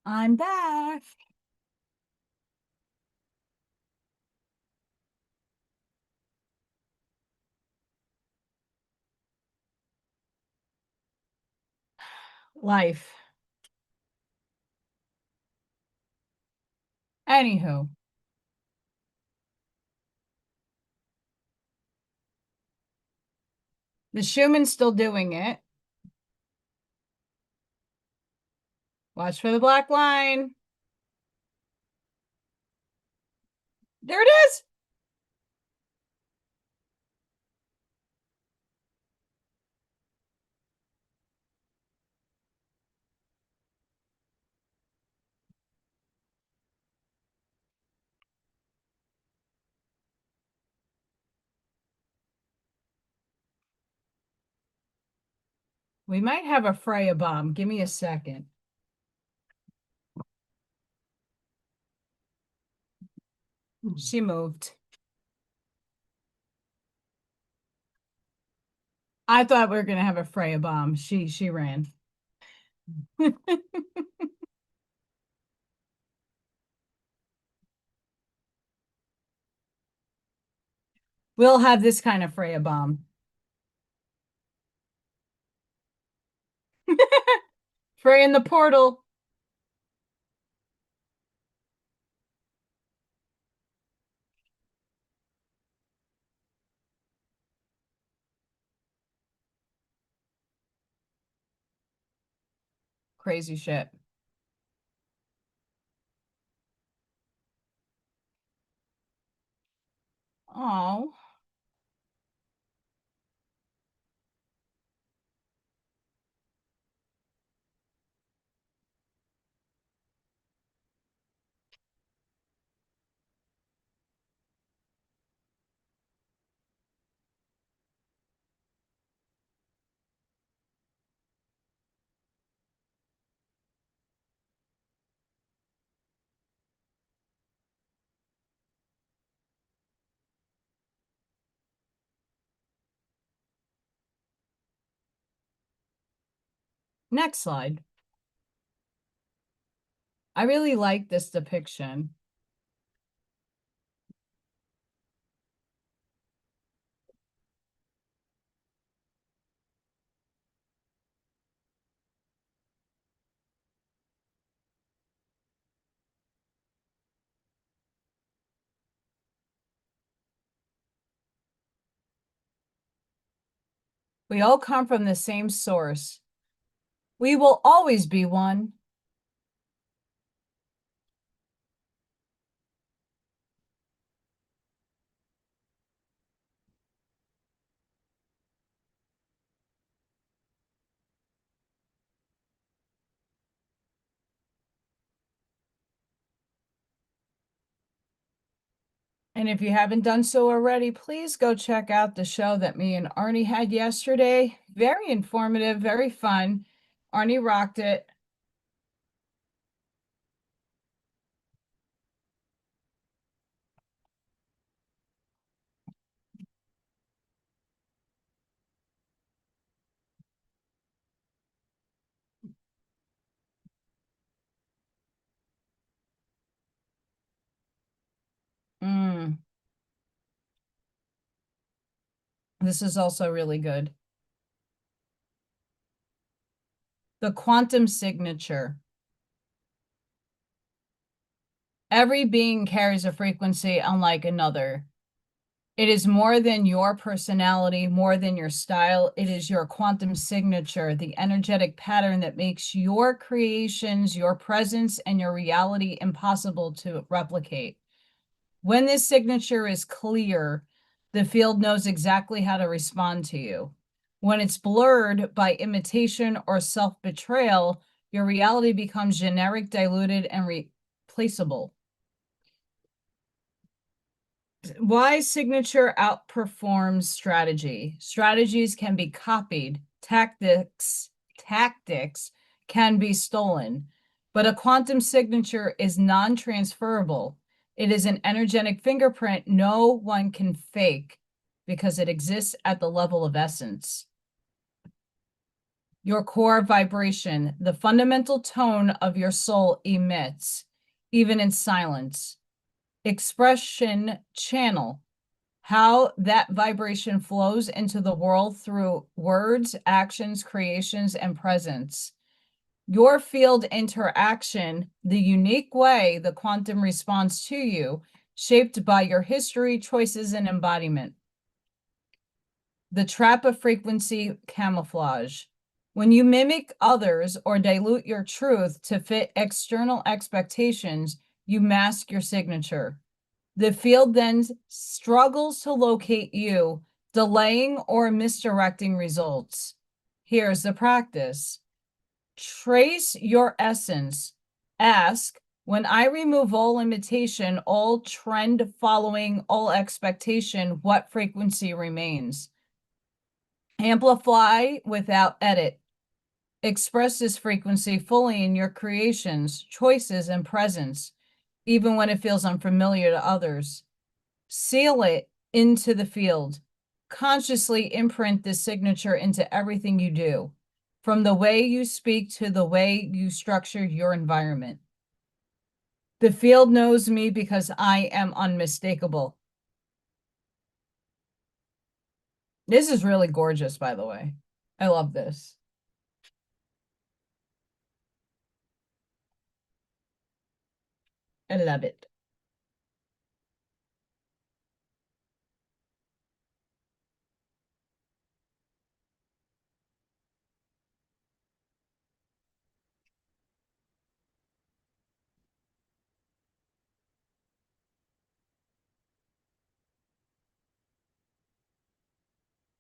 I'm back. Life. Anywho, the Schumann's still doing it. Watch for the black line. There it is. We might have a Freya bomb. Give me a second. She moved. I thought we were gonna have a Freya bomb. She ran. We'll have this kind of Freya bomb. Freya in the portal. Crazy shit. Oh. Next slide. I really like this depiction. We all come from the same source. We will always be one. And if you haven't done so already, please go check out the show that me and Arnie had yesterday. Very informative, very fun. Arnie rocked it. This is also really good. The quantum signature. Every being carries a frequency unlike another. It is more than your personality, more than your style. It is your quantum signature, the energetic pattern that makes your creations, your presence, and your reality impossible to replicate. When this signature is clear, the field knows exactly how to respond to you. When it's blurred by imitation or self-betrayal, your reality becomes generic, diluted, and replaceable. Why signature outperforms strategy? Strategies can be copied. Tactics can be stolen. But a quantum signature is non-transferable. It is an energetic fingerprint no one can fake because it exists at the level of essence. your core vibration, the fundamental tone of your soul emits, even in silence. Expression channel, how that vibration flows into the world through words, actions, creations, and presence. Your field interaction, the unique way the quantum responds to you, shaped by your history, choices, and embodiment. The trap of frequency camouflage. When you mimic others or dilute your truth to fit external expectations, you mask your signature. The field then struggles to locate you, delaying or misdirecting results. Here's the practice. Trace your essence. Ask, when I remove all imitation, all trend following, all expectation, what frequency remains? Amplify without edit. Express this frequency fully in your creations, choices, and presence, even when it feels unfamiliar to others. Seal it into the field. Consciously imprint this signature into everything you do, from the way you speak to the way you structure your environment. The field knows me because I am unmistakable. This is really gorgeous, by the way. I love this. I love it.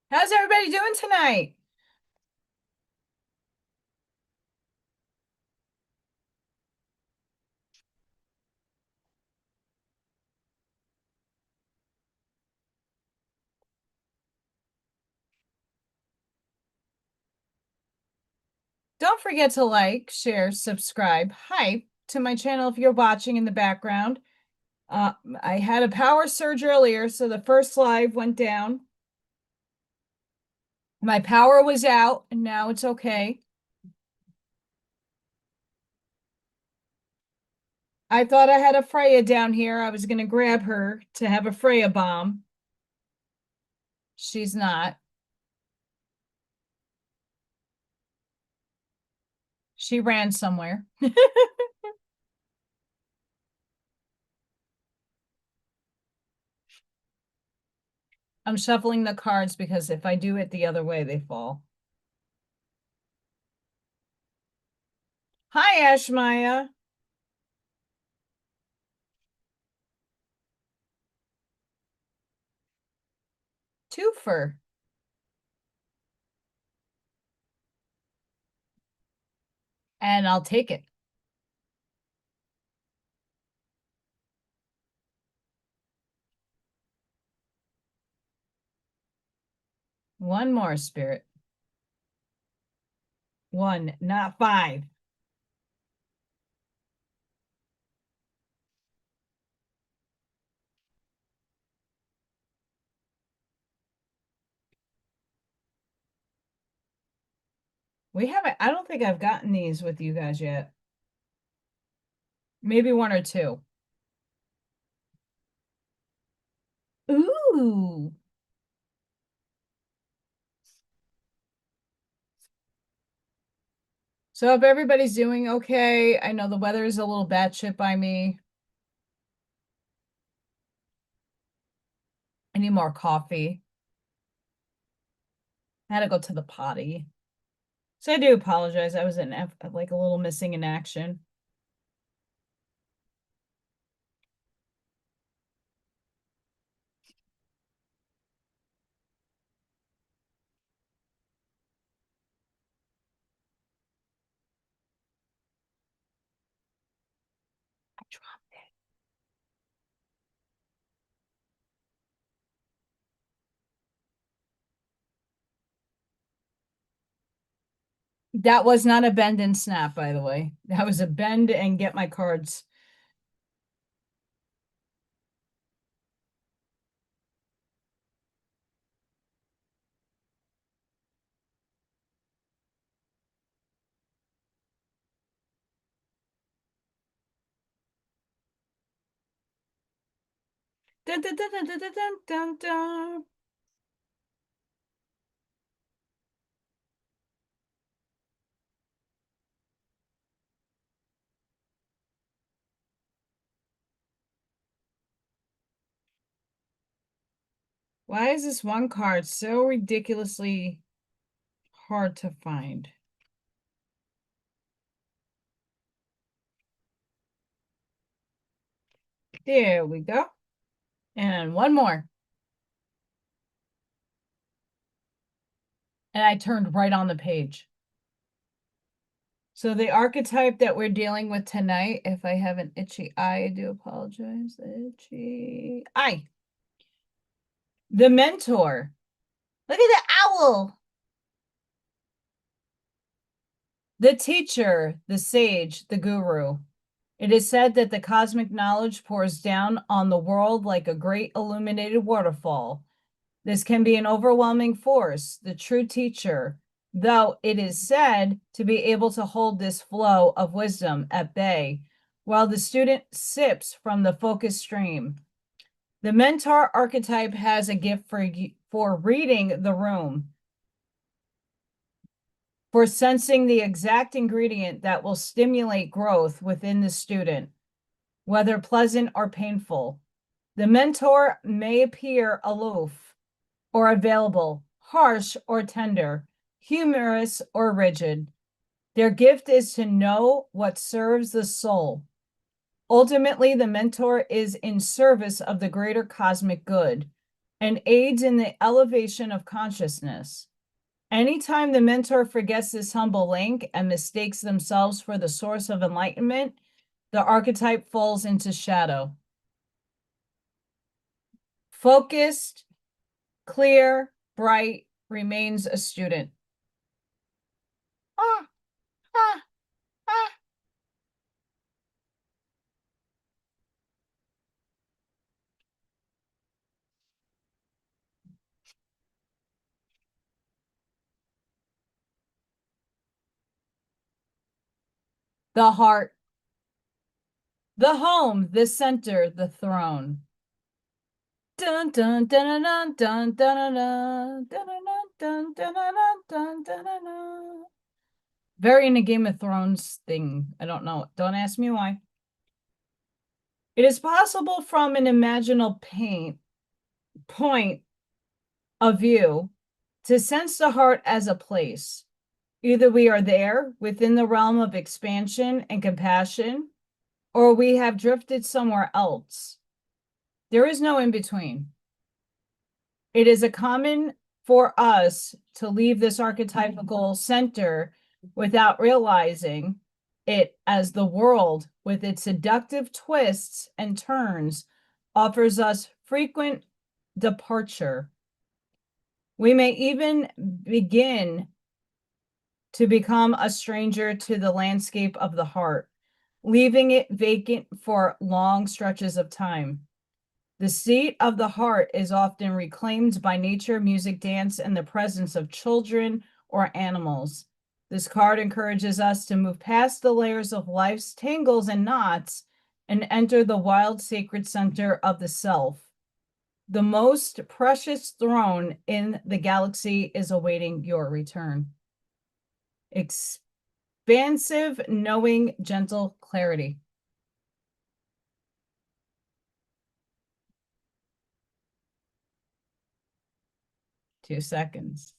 How's everybody doing tonight? Don't forget to like, share, subscribe, hype to my channel if you're watching in the background. I had a power surge earlier, so the first live went down. My power was out, and now it's okay. I thought I had a Freya down here. I was going to grab her to have a Freya bomb. She's not. She ran somewhere. I'm shuffling the cards because if I do it the other way, they fall. Hi, Ashmaya. Twofer. And I'll take it. One more, Spirit. One, not five. We haven't, I don't think I've gotten these with you guys yet. Maybe one or two. Ooh. So if everybody's doing okay, I know the weather is a little batshit by me. I need more coffee. I had to go to the potty. So I do apologize. I was like a little missing in action. I dropped it. That was not a bend and snap, by the way. That was a bend and get my cards. Dun, dun, dun, dun, dun, dun, dun, dun, dun. Why is this one card so ridiculously hard to find? There we go. And one more. And I turned right on the page. So the archetype that we're dealing with tonight, if I have an itchy eye, I do apologize. Itchy eye. The mentor. Look at the owl. The teacher, the sage, the guru. It is said that the cosmic knowledge pours down on the world like a great illuminated waterfall. This can be an overwhelming force, the true teacher, though it is said to be able to hold this flow of wisdom at bay while the student sips from the focused stream. The mentor archetype has a gift for reading the room, for sensing the exact ingredient that will stimulate growth within the student, whether pleasant or painful. The mentor may appear aloof or available, harsh or tender, humorous or rigid. Their gift is to know what serves the soul. Ultimately, the mentor is in service of the greater cosmic good and aids in the elevation of consciousness. Anytime the mentor forgets this humble link and mistakes themselves for the source of enlightenment, the archetype falls into shadow. Focused, clear, bright, remains a student. Ah, ah, ah. The heart, the home, the center, the throne. Dun dun dun dun dun dun dun dun dun dun dun dun dun. Very in a Game of Thrones thing. I don't know. Don't ask me why. It is possible from an imaginal point of view to sense the heart as a place. Either we are there within the realm of expansion and compassion, or we have drifted somewhere else. There is no in between. It is a common for us to leave this archetypical center without realizing it, as the world, with its seductive twists and turns, offers us frequent departure. We may even begin to become a stranger to the landscape of the heart, leaving it vacant for long stretches of time. The seat of the heart is often reclaimed by nature, music, dance, and the presence of children or animals. This card encourages us to move past the layers of life's tangles and knots and enter the wild, sacred center of the self. The most precious throne in the galaxy is awaiting your return. Expansive, knowing, gentle clarity. 2 seconds.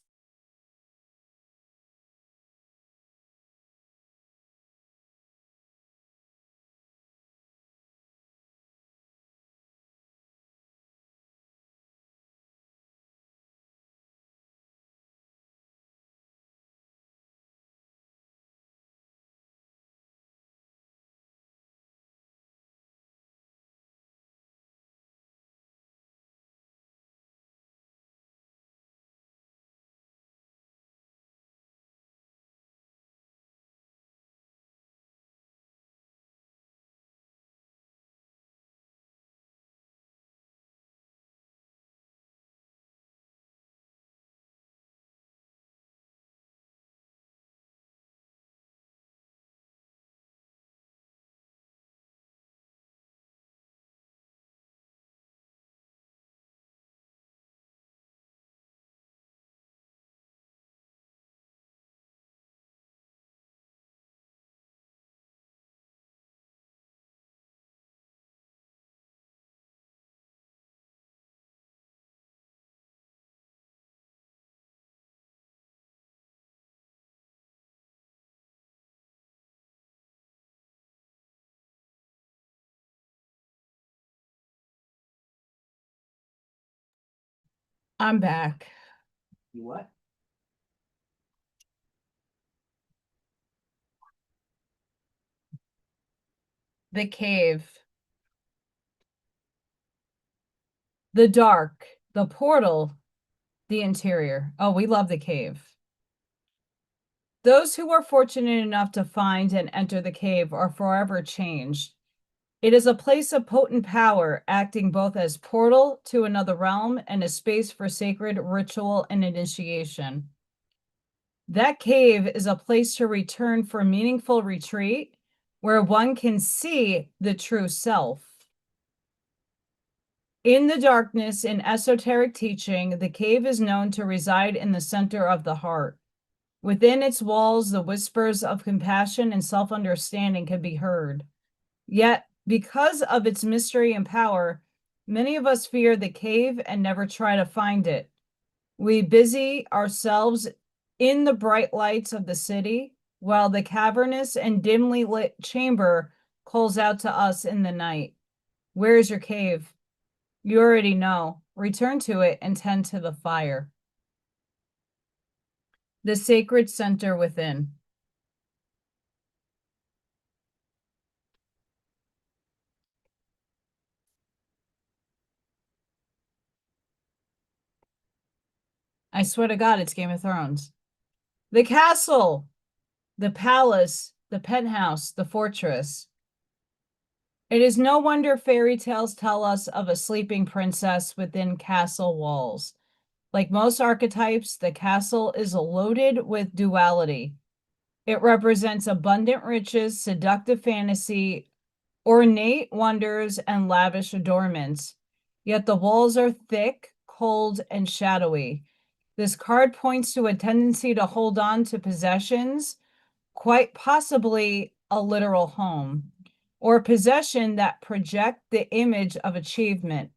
I'm back. You what? The cave. The dark. The portal. The interior. Oh, we love the cave. Those who are fortunate enough to find and enter the cave are forever changed. It is a place of potent power, acting both as portal to another realm and a space for sacred ritual and initiation. That cave is a place to return for meaningful retreat where one can see the true self. In the darkness, in esoteric teaching, the cave is known to reside in the center of the heart. Within its walls, the whispers of compassion and self-understanding can be heard. Yet, because of its mystery and power, many of us fear the cave and never try to find it. We busy ourselves in the bright lights of the city, while the cavernous and dimly lit chamber calls out to us in the night. Where is your cave? You already know. Return to it and tend to the fire. The sacred center within. I swear to God, it's Game of Thrones. The castle, the palace, the penthouse, the fortress. It is no wonder fairy tales tell us of a sleeping princess within castle walls. Like most archetypes, the castle is loaded with duality. It represents abundant riches, seductive fantasy, ornate wonders, and lavish adornments. Yet the walls are thick, cold, and shadowy. This card points to a tendency to hold on to possessions, quite possibly a literal home, or possession that project the image of achievement.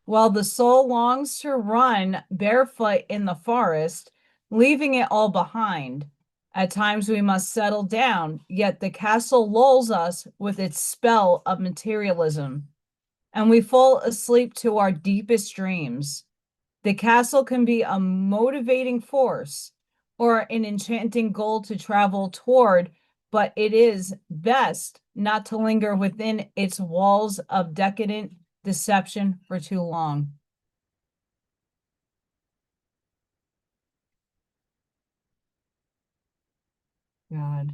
While the soul longs to run barefoot in the forest, leaving it all behind. At times we must settle down, yet the castle lulls us with its spell of materialism, and we fall asleep to our deepest dreams. The castle can be a motivating force or an enchanting goal to travel toward, but it is best not to linger within its walls of decadent deception for too long. God.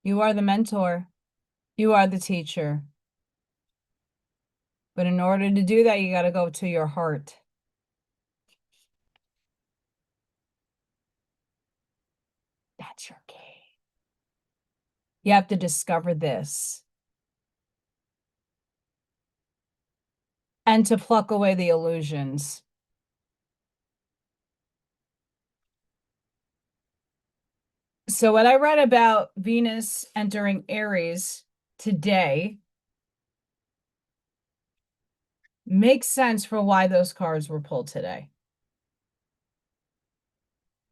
You are the mentor. You are the teacher. But in order to do that, you got to go to your heart. That's your key. You have to discover this. And to pluck away the illusions. So what I read about Venus entering Aries today makes sense for why those cards were pulled today.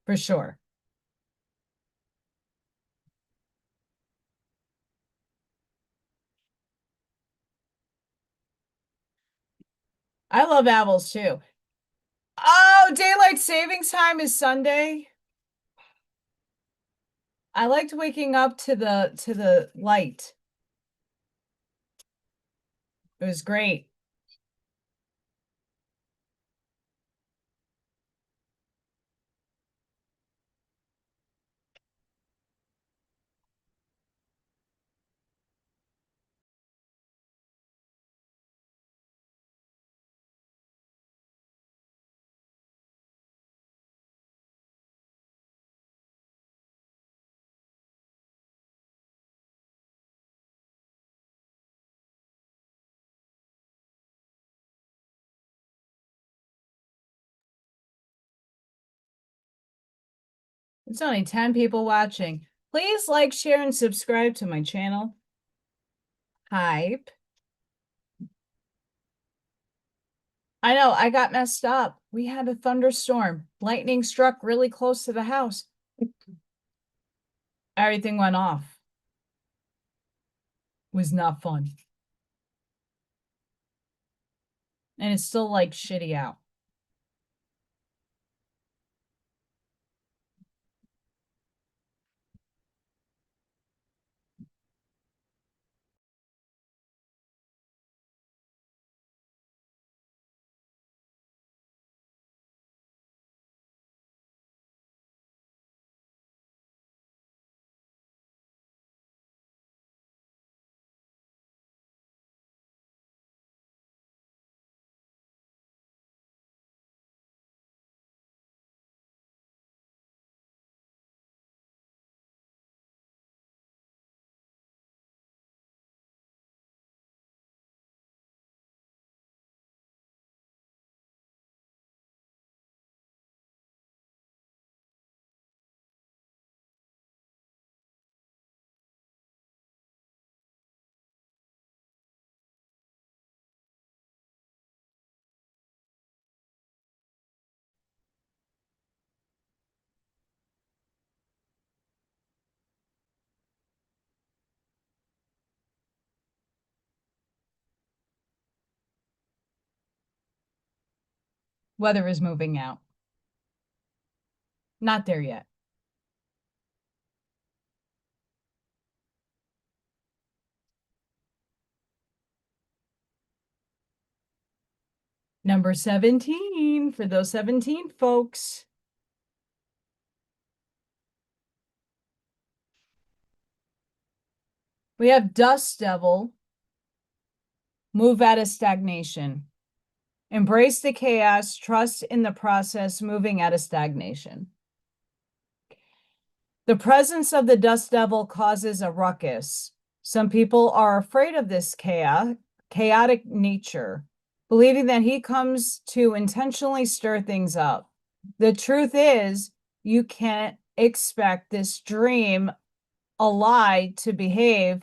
For sure. I love owls too. Oh, daylight savings time is Sunday. I liked waking up to the light. It was great. It's only 10 people watching. Please like, share, and subscribe to my channel. Hype. I know, I got messed up. We had a thunderstorm. Lightning struck really close to the house. Everything went off. Was not fun. And it's still like shitty out. Weather is moving out. Not there yet. Number 17 for those 17 folks. We have Dust Devil. Move out of stagnation. Embrace the chaos, trust in the process, moving out of stagnation. The presence of the Dust Devil causes a ruckus. Some people are afraid of this chaotic nature, believing that he comes to intentionally stir things up. The truth is, you can't expect this dream, a lie, to behave,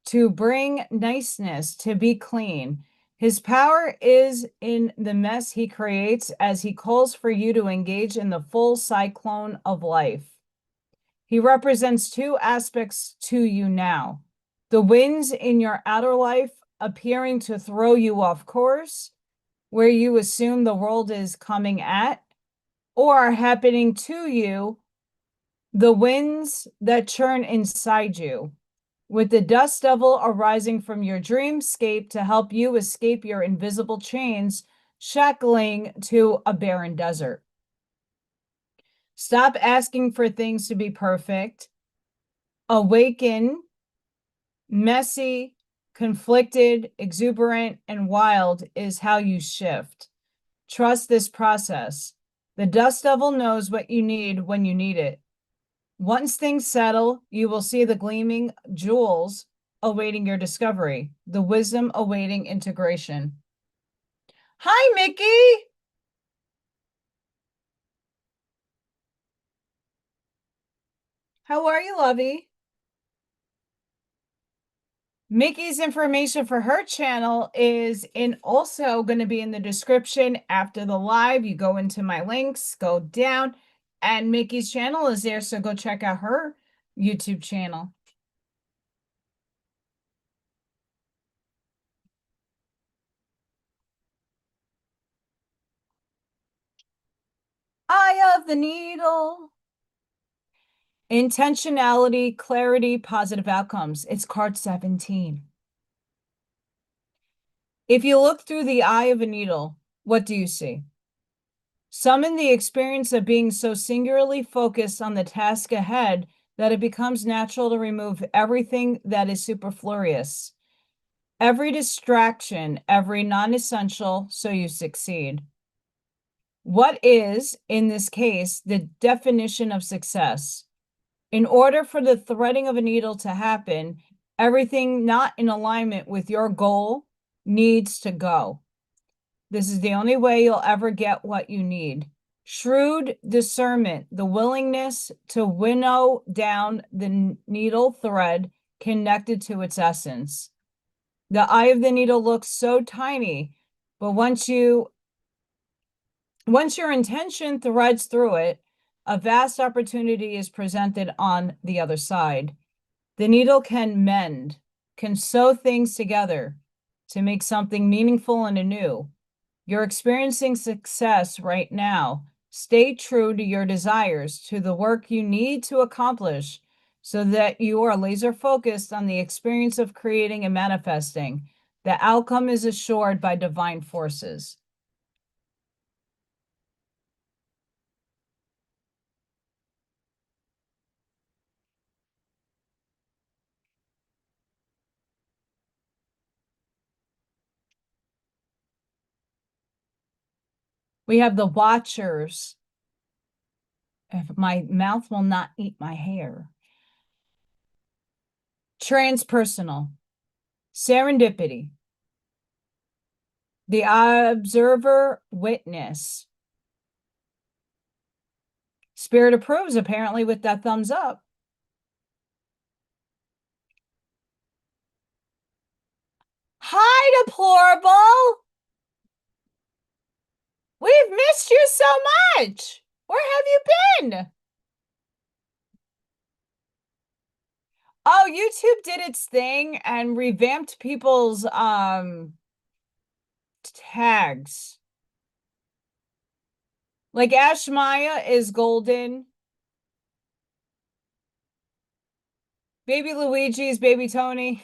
to bring niceness, to be clean. His power is in the mess he creates as he calls for you to engage in the full cyclone of life. He represents two aspects to you now. The winds in your outer life appearing to throw you off course, where you assume the world is coming at, or are happening to you, the winds that churn inside you, with the Dust Devil arising from your dreamscape to help you escape your invisible chains, shackling to a barren desert. Stop asking for things to be perfect. Awaken, messy, conflicted, exuberant, and wild is how you shift. Trust this process. The Dust Devil knows what you need when you need it. Once things settle, you will see the gleaming jewels awaiting your discovery, the wisdom awaiting integration. Hi, Mickie. How are you, lovey? Mickey's information for her channel is also going to be in the description after the live. You go into my links, go down, and Mickey's channel is there, so go check out her YouTube channel. Eye of the Needle. Intentionality, clarity, positive outcomes. It's card 17. If you look through the eye of a needle, what do you see? Summon the experience of being so singularly focused on the task ahead that it becomes natural to remove everything that is superfluous, every distraction, every non-essential, so you succeed. What is, in this case, the definition of success? In order for the threading of a needle to happen, everything not in alignment with your goal needs to go. This is the only way you'll ever get what you need. Shrewd discernment, the willingness to winnow down the needle thread connected to its essence. The eye of the needle looks so tiny, but once you Once your intention threads through it, a vast opportunity is presented on the other side. The needle can mend, can sew things together to make something meaningful and anew. You're experiencing success right now. Stay true to your desires, to the work you need to accomplish, so that you are laser focused on the experience of creating and manifesting. The outcome is assured by divine forces. We have the watchers. If my mouth will not eat my hair. Transpersonal. Serendipity. The observer witness. Spirit approves, apparently, with that thumbs up. Hi, Deplorable. We've missed you so much. Where have you been? Oh, YouTube did its thing and revamped people's tags. Like Ash Maya is golden. Baby Luigi is Baby Tony.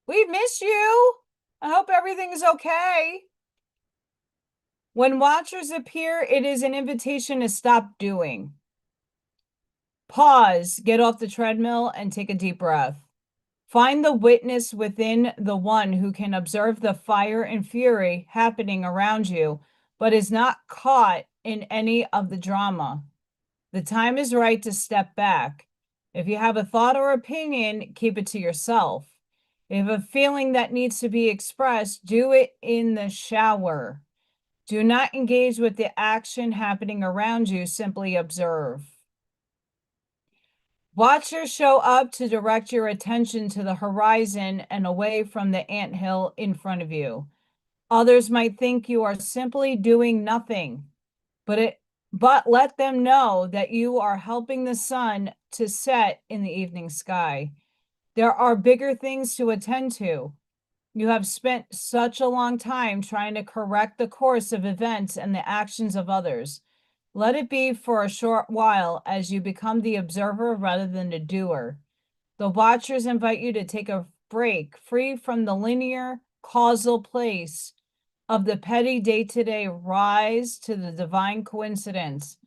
We've missed you. I hope everything is okay. When watchers appear, it is an invitation to stop doing. Pause, get off the treadmill, and take a deep breath. Find the witness within the one who can observe the fire and fury happening around you, but is not caught in any of the drama. The time is right to step back. If you have a thought or opinion, keep it to yourself. If you have a feeling that needs to be expressed, do it in the shower. Do not engage with the action happening around you, simply observe. Watchers show up to direct your attention to the horizon and away from the anthill in front of you. Others might think you are simply doing nothing, but let them know that you are helping the sun to set in the evening sky. There are bigger things to attend to. You have spent such a long time trying to correct the course of events and the actions of others. Let it be for a short while as you become the observer rather than the doer. The watchers invite you to take a break free from the linear causal place of the petty day-to-day rise to the divine coincidence,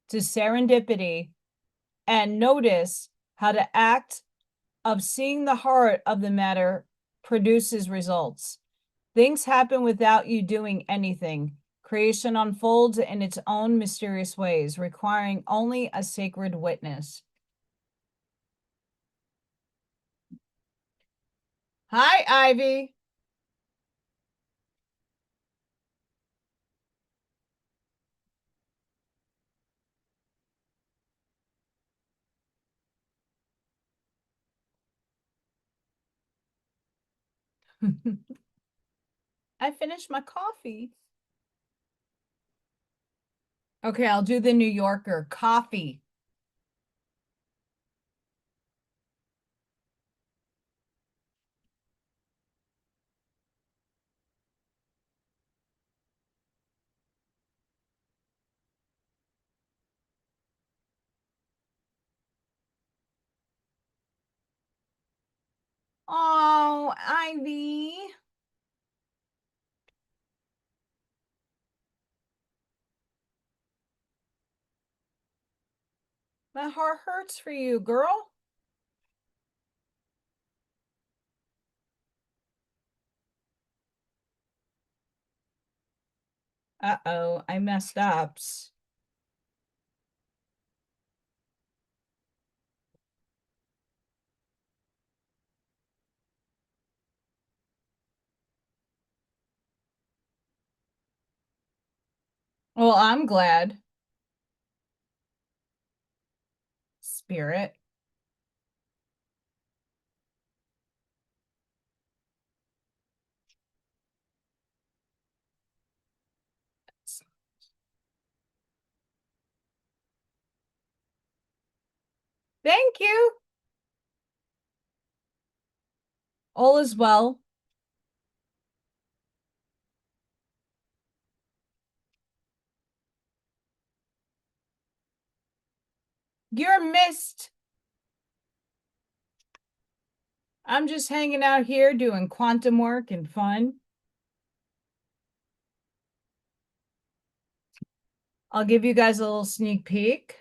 to serendipity, and notice how the act of seeing the heart of the matter produces results. Things happen without you doing anything. Creation unfolds in its own mysterious ways, requiring only a sacred witness. Hi, Ivy. I finished my coffee. Okay, I'll do the New Yorker coffee. Oh, Ivy. My heart hurts for you, girl. Uh-oh, I messed up. Well, I'm glad. Spirit. Thank you. All is well. You're missed. I'm just hanging out here doing quantum work and fun. I'll give you guys a little sneak peek.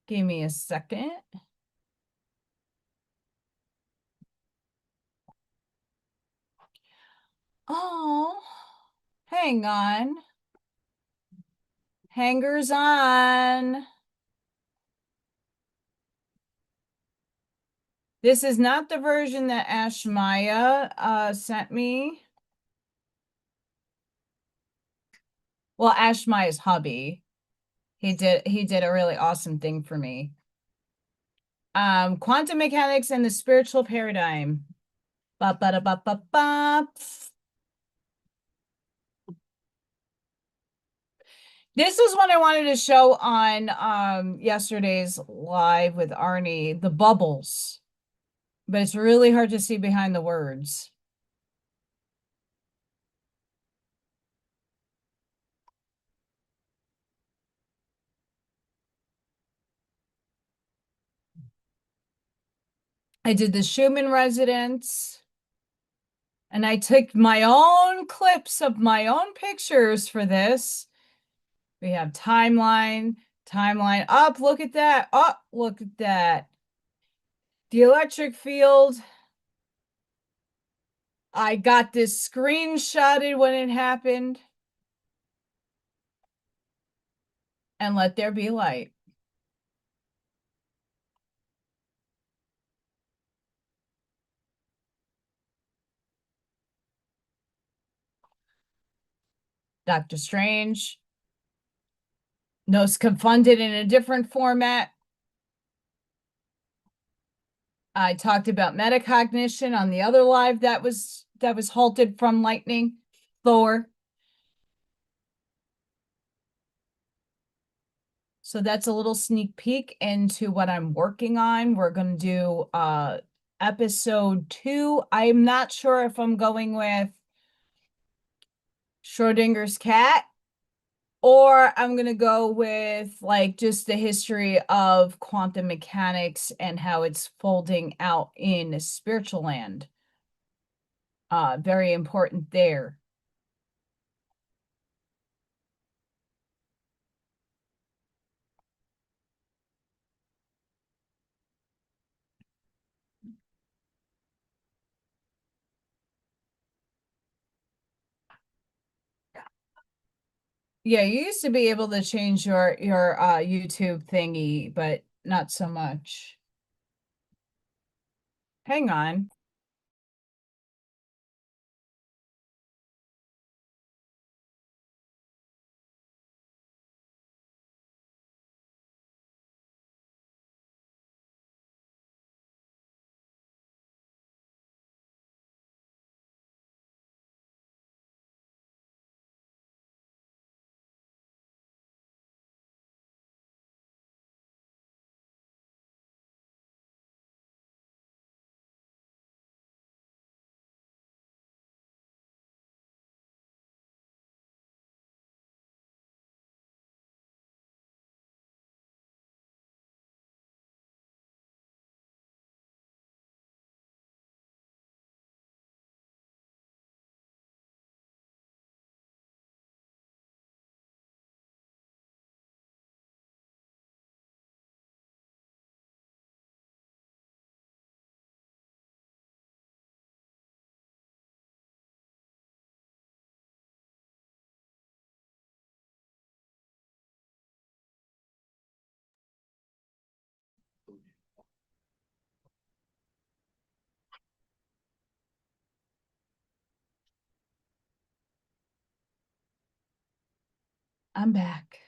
Give me a second. Oh, hang on. Hangers on. This is not the version that Ash Maya sent me. Well, Ash Maya's hubby. He did a really awesome thing for me. Quantum mechanics and the spiritual paradigm. Ba ba da ba ba ba. This is what I wanted to show on yesterday's live with Arnie, the bubbles. But it's really hard to see behind the words. I did the Schumann resonance. And I took my own clips of my own pictures for this. We have timeline up. Look at that. Oh, look at that. The electric field. I got this screenshotted when it happened. And let there be light. Doctor Strange. Nos Confunded in a different format. I talked about metacognition on the other live that was halted from lightning. Thor. So that's a little sneak peek into what I'm working on. We're going to do episode 2. I'm not sure if I'm going with Schrodinger's cat or I'm going to go with like just the history of quantum mechanics and how it's folding out in spiritual land. Very important there. Yeah, you used to be able to change your YouTube thingy, but not so much. Hang on. I'm back.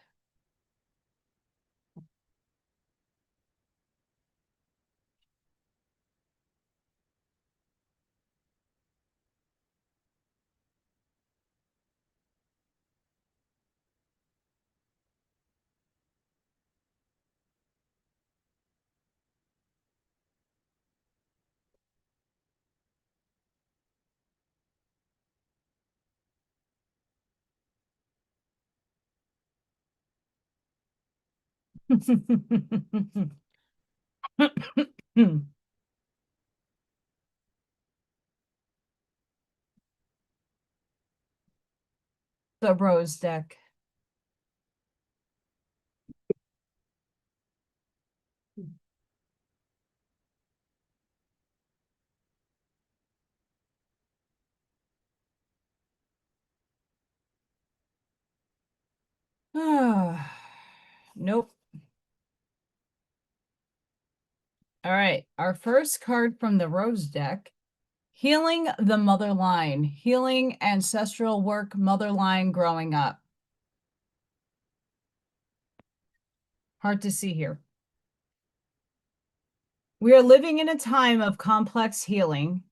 The rose deck. Nope. All right. Our first card from the rose deck. Healing the mother line. Healing ancestral work, mother line growing up. Hard to see here. We are living in a time of complex healing,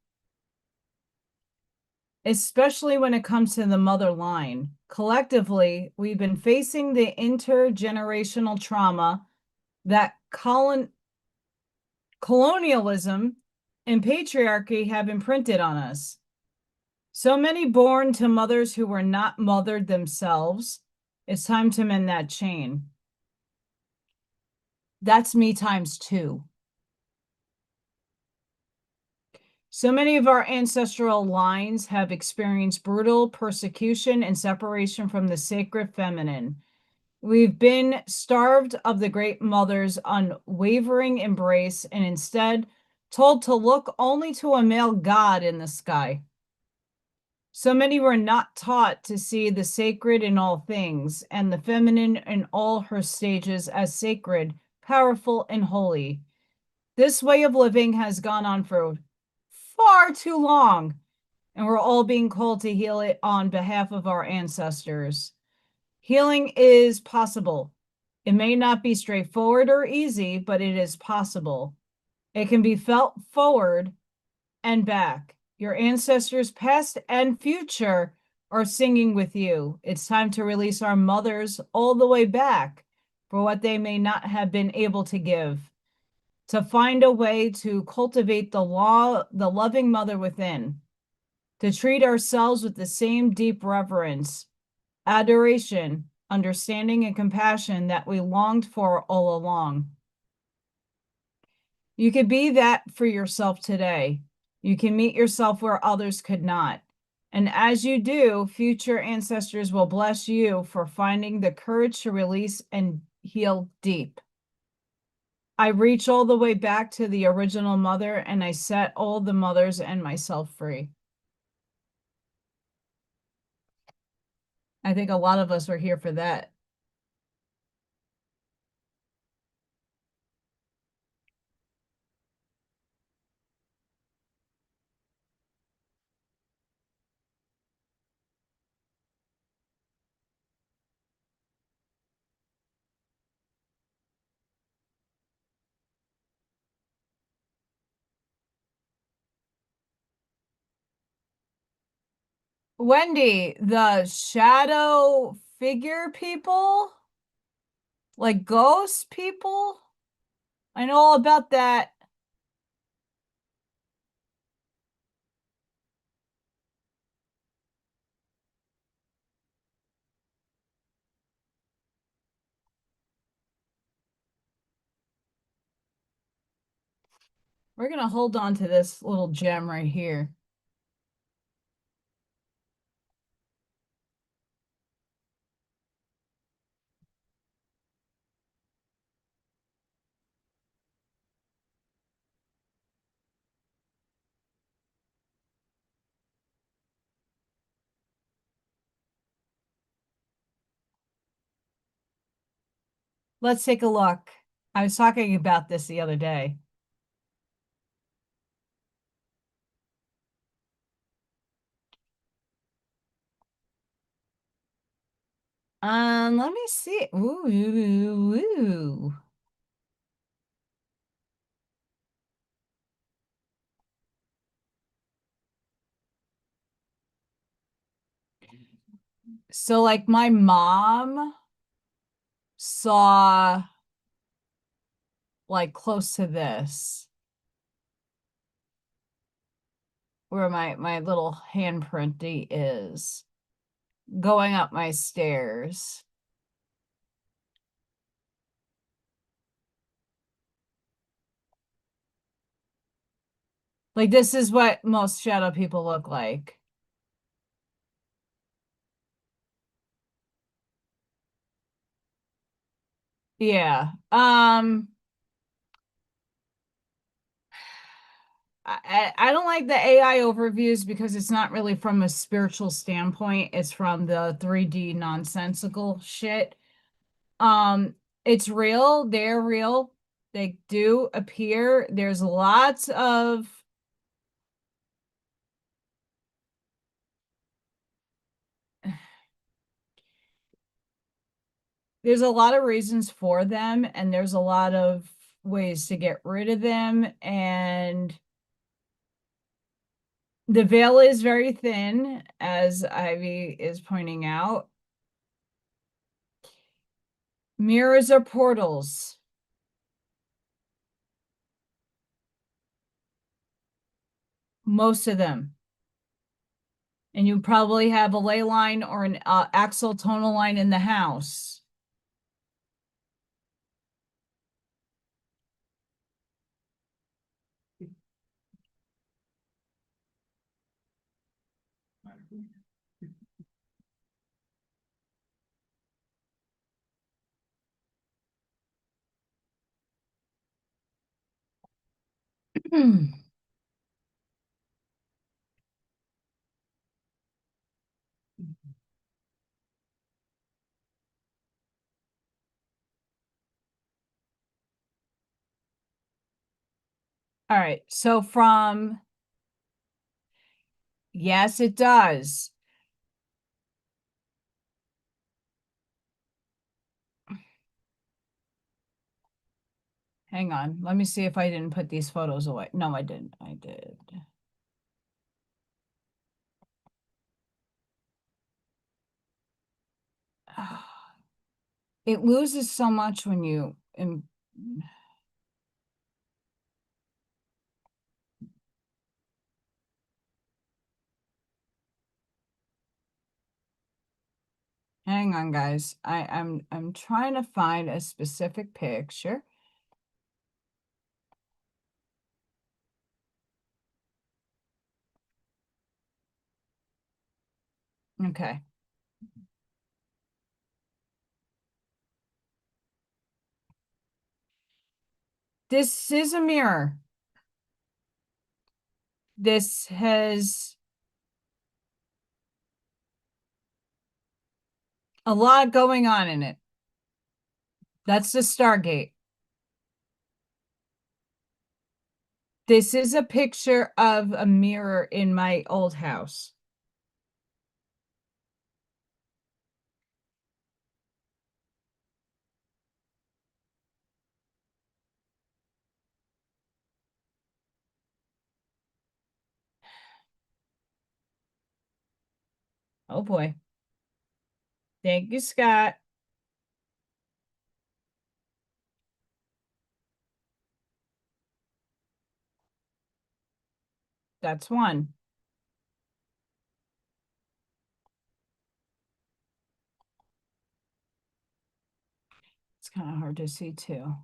especially when it comes to the mother line. Collectively, we've been facing the intergenerational trauma that colonialism and patriarchy have imprinted on us. So many born to mothers who were not mothered themselves. It's time to mend that chain. That's me times 2. So many of our ancestral lines have experienced brutal persecution and separation from the sacred feminine. We've been starved of the great mother's unwavering embrace and instead told to look only to a male god in the sky. So many were not taught to see the sacred in all things and the feminine in all her stages as sacred, powerful, and holy. This way of living has gone on for far too long, and we're all being called to heal it on behalf of our ancestors. Healing is possible. It may not be straightforward or easy, but it is possible. It can be felt forward and back. Your ancestors, past and future, are singing with you. It's time to release our mothers all the way back for what they may not have been able to give. To find a way to cultivate the loving mother within, to treat ourselves with the same deep reverence, adoration, understanding, and compassion that we longed for all along. You could be that for yourself today. You can meet yourself where others could not. And as you do, future ancestors will bless you for finding the courage to release and heal deep. I reach all the way back to the original mother and I set all the mothers and myself free. I think a lot of us are here for that. Wendy, the shadow figure people, like ghost people, I know all about that. We're going to hold on to this little gem right here. Let's take a look. I was talking about this the other day. Let me see. Ooh, ooh, ooh. So like my mom saw like close to this where my little handprinty is going up my stairs. Like this is what most shadow people look like. Yeah. I don't like the AI overviews because it's not really from a spiritual standpoint. It's from the 3D nonsensical shit. Um, it's real. They're real. They do appear. There's a lot of reasons for them, and there's a lot of ways to get rid of them. And the veil is very thin, as Ivy is pointing out. Mirrors are portals. Most of them. And you probably have a ley line or an axial tonal line in the house. All right. So from, yes, it does. Hang on. Let me see if I didn't put these photos away. No, I didn't. I did. It loses so much when you, hang on, guys. I'm trying to find a specific picture. Okay. This is a mirror. This has a lot going on in it. That's the Stargate. This is a picture of a mirror in my old house. Oh boy. Thank you, Scott. That's one. It's kind of hard to see too.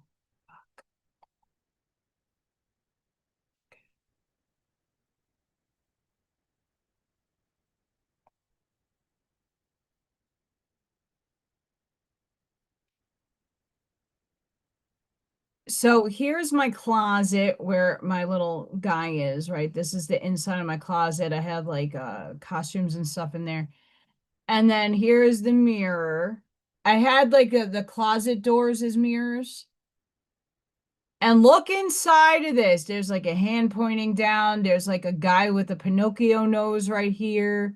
So here's my closet where my little guy is, right? This is the inside of my closet. I have like costumes and stuff in there. And then here's the mirror. I had like the closet doors as mirrors. And look inside of this. There's like a hand pointing down. There's like a guy with a Pinocchio nose right here.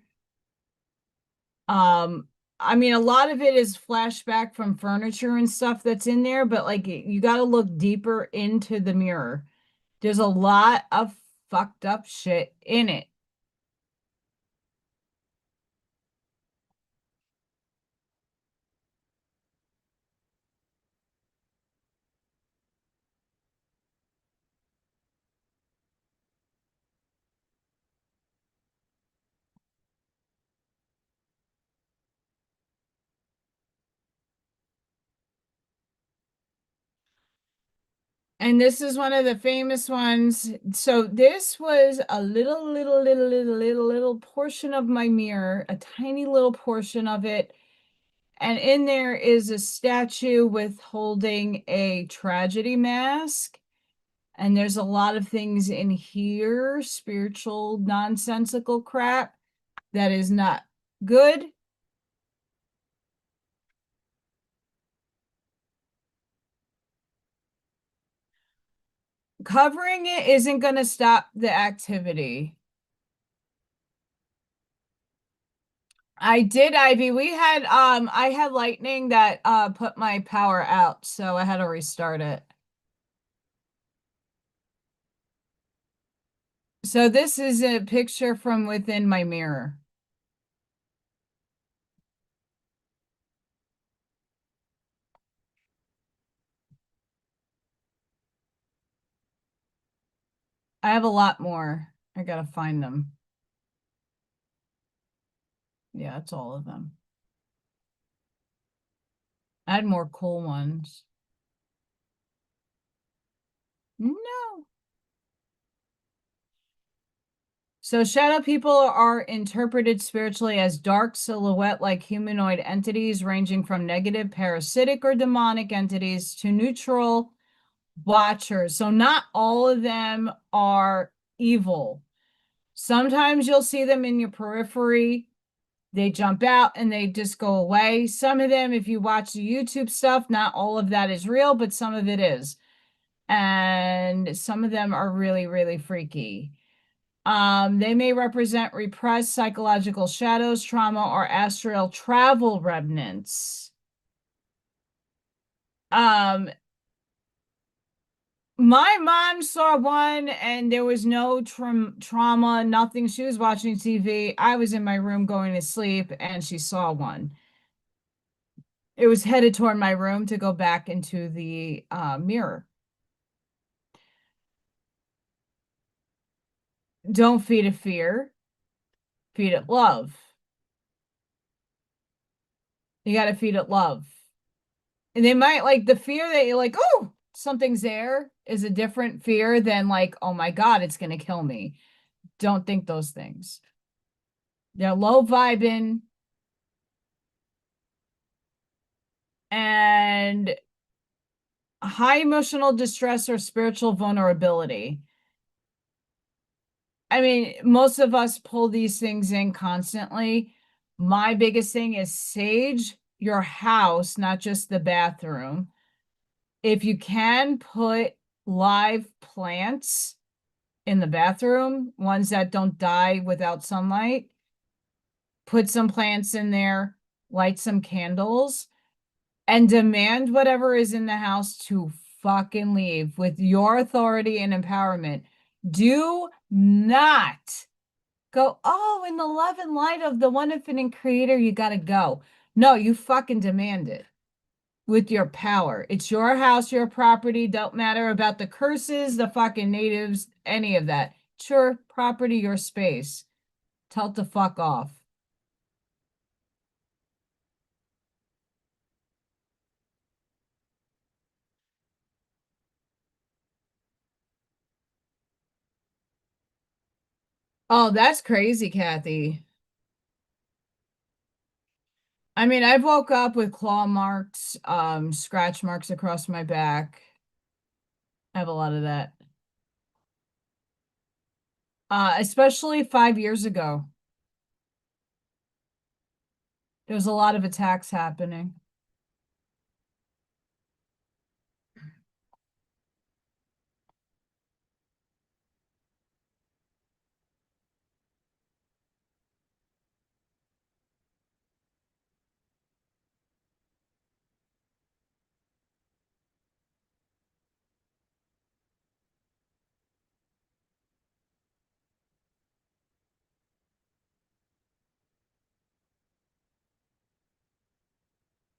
Um, I mean, a lot of it is flashback from furniture and stuff that's in there, but like you got to look deeper into the mirror. There's a lot of fucked up shit in it. And this is one of the famous ones. So this was a little portion of my mirror, a tiny little portion of it. And in there is a statue with holding a tragedy mask. And there's a lot of things in here, spiritual, nonsensical crap that is not good. Covering it isn't going to stop the activity. I did, Ivy. I had lightning that put my power out, so I had to restart it. So this is a picture from within my mirror. I have a lot more. I gotta find them. Yeah, it's all of them. I had more cool ones. No. So shadow people are interpreted spiritually as dark silhouette-like humanoid entities ranging from negative, parasitic, or demonic entities to neutral watchers. So not all of them are evil. Sometimes you'll see them in your periphery. They jump out and they just go away. Some of them, if you watch the YouTube stuff, not all of that is real, but some of it is. And some of them are really, really freaky. They may represent repressed psychological shadows, trauma, or astral travel remnants. Um, my mom saw one and there was no trauma, nothing. She was watching TV. I was in my room going to sleep and she saw one. It was headed toward my room to go back into the mirror. Don't feed it fear, feed it love. You got to feed it love. And they might like the fear that you're like, oh, something's there is a different fear than like, oh my God, it's going to kill me. Don't think those things. They're low vibing and high emotional distress or spiritual vulnerability. I mean, most of us pull these things in constantly. My biggest thing is sage your house, not just the bathroom. If you can, put live plants in the bathroom, ones that don't die without sunlight. Put some plants in there, light some candles, and demand whatever is in the house to fucking leave with your authority and empowerment. Do not go, oh, in the love and light of the one infinite creator, you got to go. No, you fucking demand it with your power. It's your house, your property. Don't matter about the curses, the fucking natives, any of that. It's your property, your space. Tell it to fuck off. Oh, that's crazy, Kathy. I mean, I've woke up with claw marks, scratch marks across my back. I have a lot of that. Especially 5 years ago. There was a lot of attacks happening.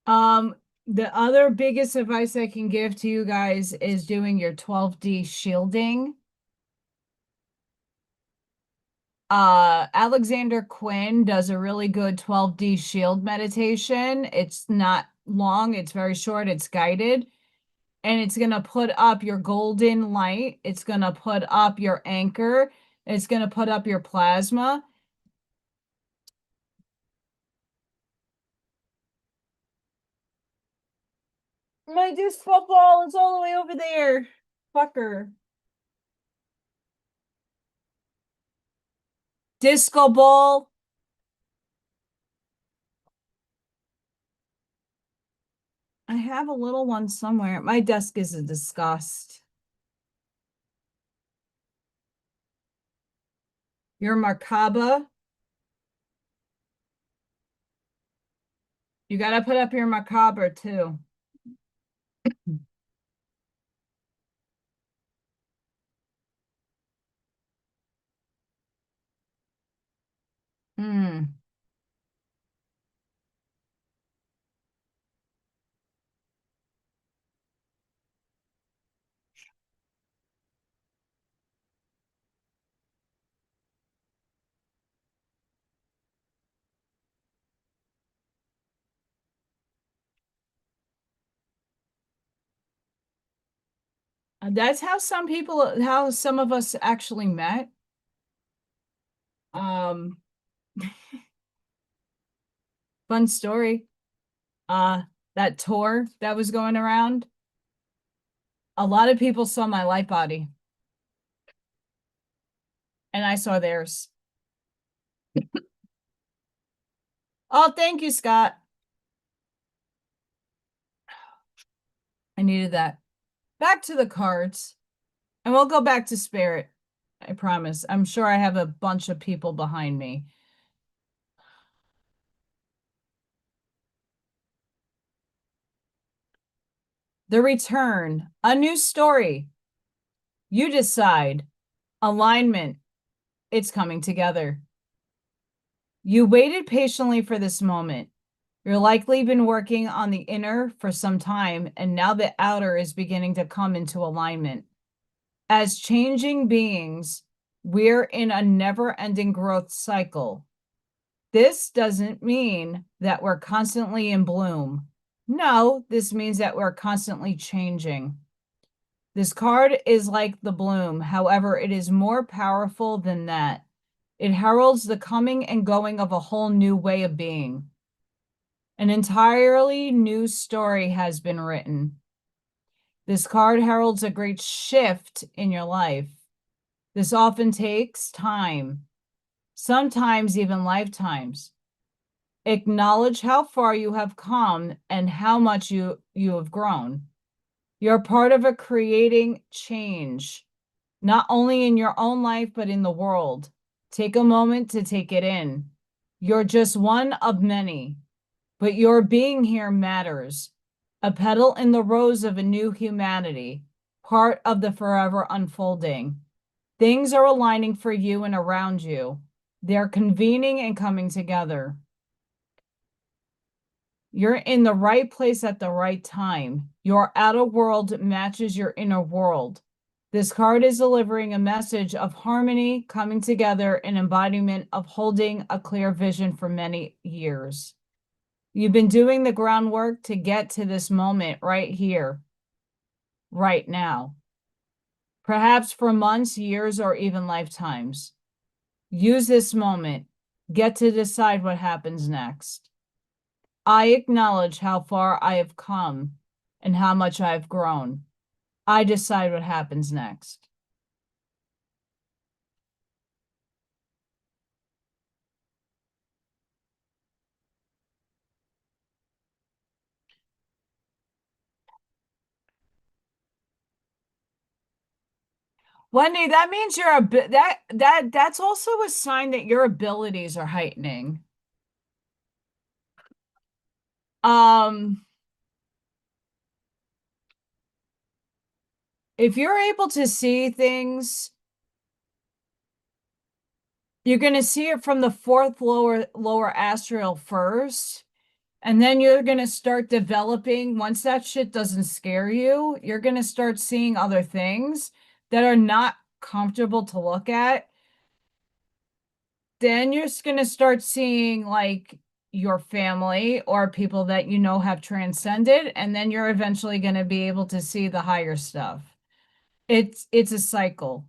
Um, the other biggest advice I can give to you guys is doing your 12D shielding. Alexander Quinn does a really good 12D shield meditation. It's not long, it's very short, it's guided. and it's going to put up your golden light. It's going to put up your anchor. It's going to put up your plasma. My disco ball is all the way over there. Fucker. Disco ball. I have a little one somewhere. My desk is a disgust. Your Merkaba. You got to put up your Merkaba too. Hmm. That's how some of us actually met. Um, Fun story. Uh, that tour that was going around, a lot of people saw my light body, and I saw theirs. Oh, thank you, Scott. I needed that. Back to the cards, and we'll go back to spirit. I promise. I'm sure I have a bunch of people behind me. The return, a new story. You decide. Alignment. It's coming together. You waited patiently for this moment. You're likely been working on the inner for some time, and now the outer is beginning to come into alignment. As changing beings, we're in a never-ending growth cycle. This doesn't mean that we're constantly in bloom. No, this means that we're constantly changing. This card is like the bloom. However, it is more powerful than that. It heralds the coming and going of a whole new way of being. An entirely new story has been written. This card heralds a great shift in your life. This often takes time, sometimes even lifetimes. Acknowledge how far you have come and how much you have grown. You're part of a creating change, not only in your own life, but in the world. Take a moment to take it in. You're just one of many, but your being here matters. A petal in the rose of a new humanity, part of the forever unfolding. Things are aligning for you and around you. They're convening and coming together. You're in the right place at the right time. Your outer world matches your inner world. This card is delivering a message of harmony, coming together, an embodiment of holding a clear vision for many years. You've been doing the groundwork to get to this moment right here, right now. Perhaps for months, years, or even lifetimes. Use this moment. Get to decide what happens next. I acknowledge how far I have come and how much I've grown. I decide what happens next. Wendy, that means you're a bit that's also a sign that your abilities are heightening. Um, if you're able to see things, you're going to see it from the fourth lower astral first, and then you're going to start developing. Once that shit doesn't scare you, you're going to start seeing other things that are not comfortable to look at. Then you're just going to start seeing like your family or people that you know have transcended, and then you're eventually going to be able to see the higher stuff. It's a cycle.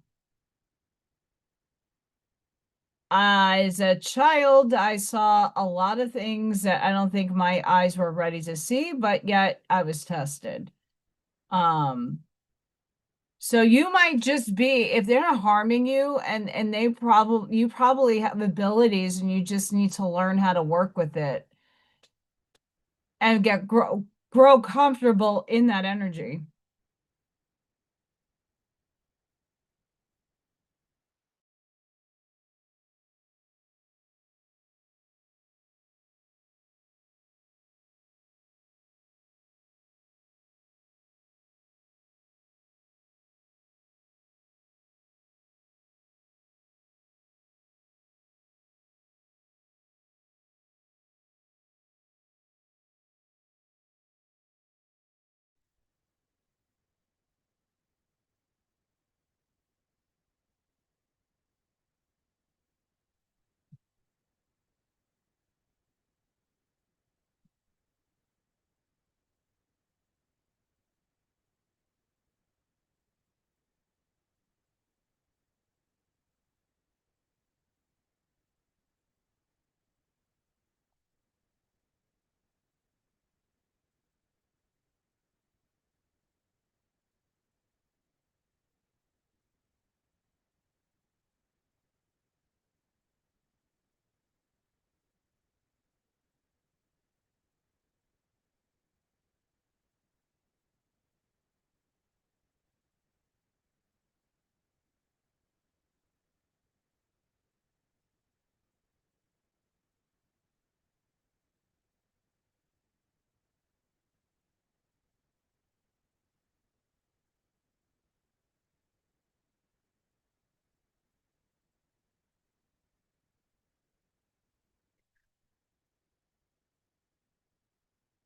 As a child, I saw a lot of things that I don't think my eyes were ready to see, but yet I was tested. Um, so you might just be, if they're not harming you and you probably have abilities and you just need to learn how to work with it and grow comfortable in that energy.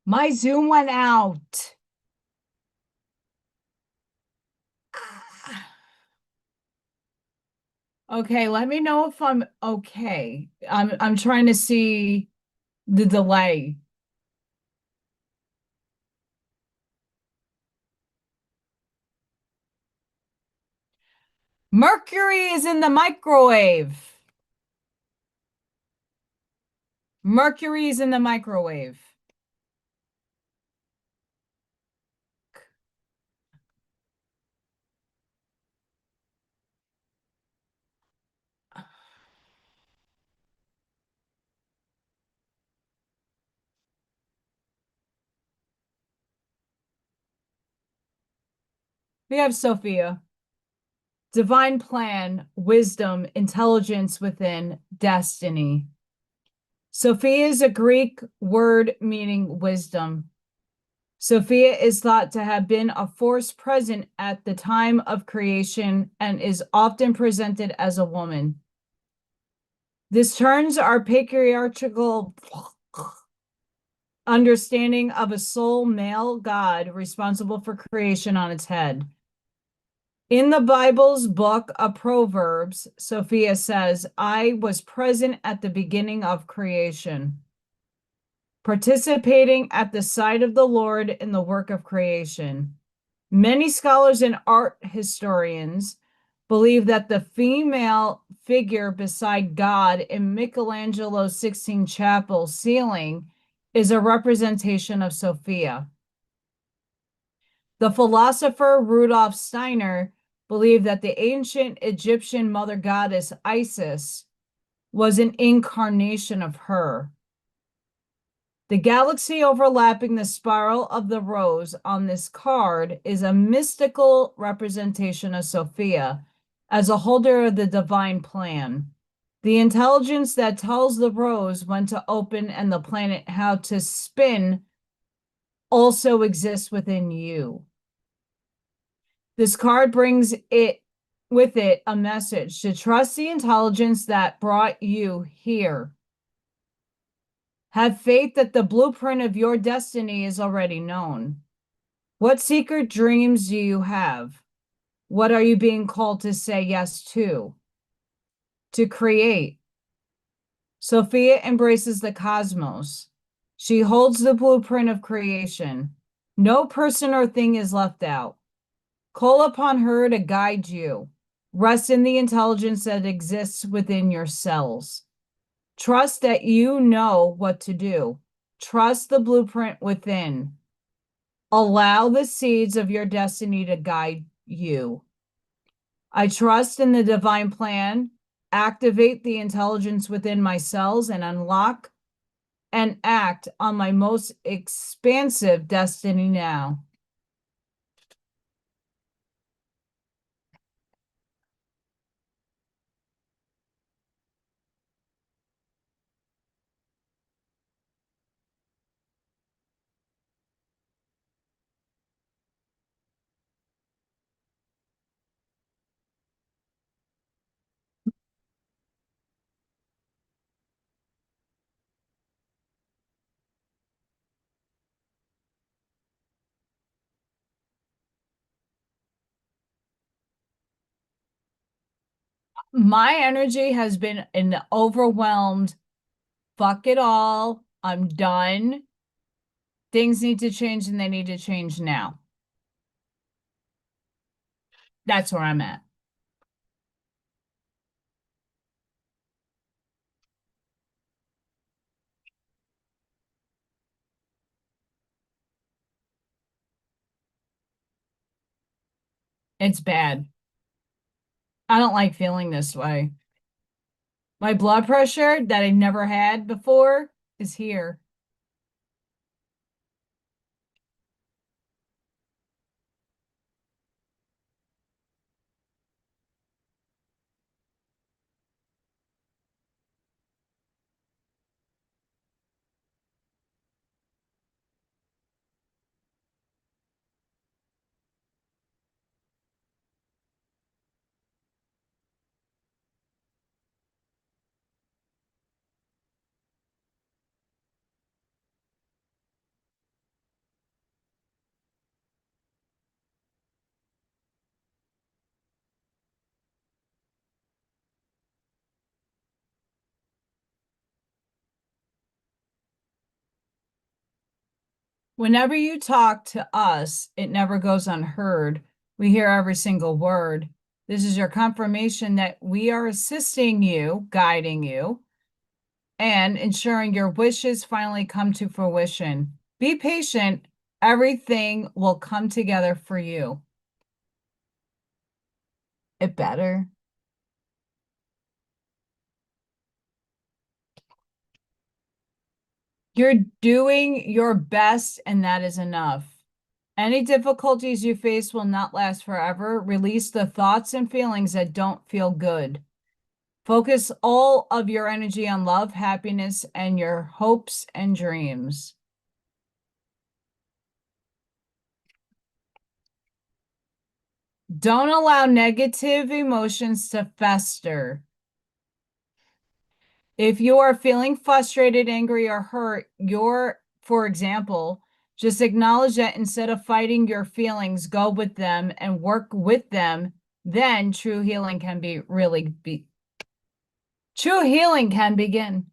My Zoom went out. Okay, let me know if I'm okay. I'm trying to see the delay. Mercury is in the microwave. Mercury is in the microwave. We have Sophia. Divine plan, wisdom, intelligence within, destiny. Sophia is a Greek word meaning wisdom. Sophia is thought to have been a force present at the time of creation and is often presented as a woman. This turns our patriarchal understanding of a sole male god responsible for creation on its head. In the Bible's book of Proverbs, Sophia says, I was present at the beginning of creation, participating at the side of the Lord in the work of creation. Many scholars and art historians believe that the female figure beside God in Michelangelo's Sistine Chapel ceiling is a representation of Sophia. The philosopher Rudolf Steiner believed that the ancient Egyptian mother goddess Isis was an incarnation of her. The galaxy overlapping the spiral of the rose on this card is a mystical representation of Sophia as a holder of the divine plan. The intelligence that tells the rose when to open and the planet how to spin also exists within you. This card brings it with it a message to trust the intelligence that brought you here. Have faith that the blueprint of your destiny is already known. What secret dreams do you have? What are you being called to say yes to create? Sophia embraces the cosmos. She holds the blueprint of creation. No person or thing is left out. Call upon her to guide you. Rest in the intelligence that exists within your cells. Trust that you know what to do. Trust the blueprint within. Allow the seeds of your destiny to guide you. I trust in the divine plan. Activate the intelligence within my cells and unlock and act on my most expansive destiny now. My energy has been an overwhelmed, fuck it all, I'm done. Things need to change and they need to change now. That's where I'm at. It's bad. I don't like feeling this way. My blood pressure that I never had before is here. Whenever you talk to us, it never goes unheard. We hear every single word. This is your confirmation that we are assisting you, guiding you, and ensuring your wishes finally come to fruition. Be patient. Everything will come together for you. It better. You're doing your best, and that is enough. Any difficulties you face will not last forever. Release the thoughts and feelings that don't feel good. Focus all of your energy on love, happiness, and your hopes and dreams. Don't allow negative emotions to fester. If you are feeling frustrated, angry, or hurt, for example, just acknowledge that instead of fighting your feelings, go with them and work with them. Then true healing can true healing can begin.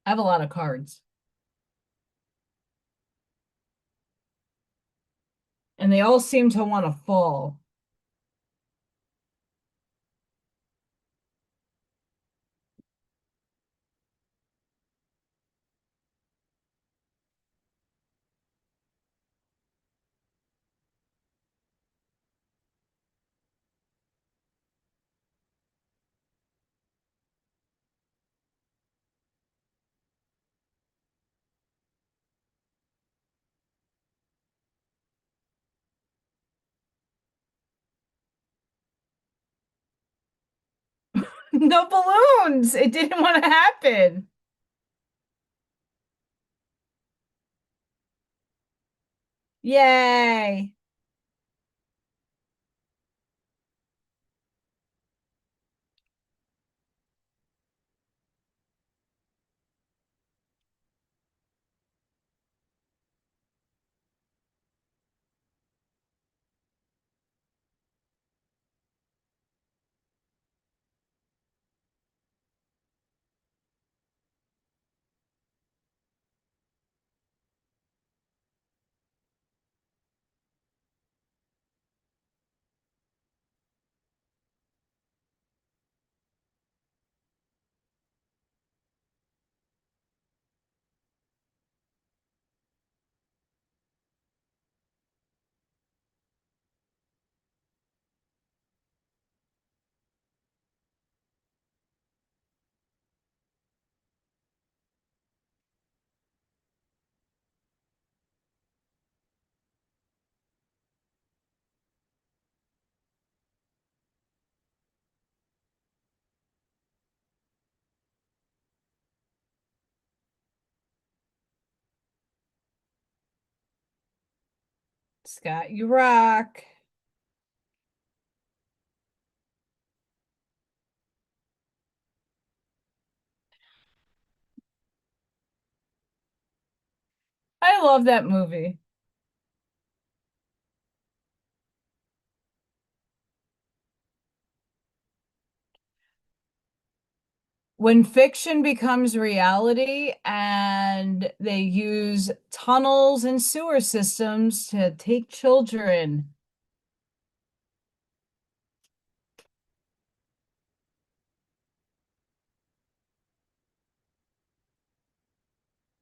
I have a lot of cards, and they all seem to want to fall. No balloons. It didn't want to happen. Yay. Scott, you rock. I love that movie. When fiction becomes reality and they use tunnels and sewer systems to take children.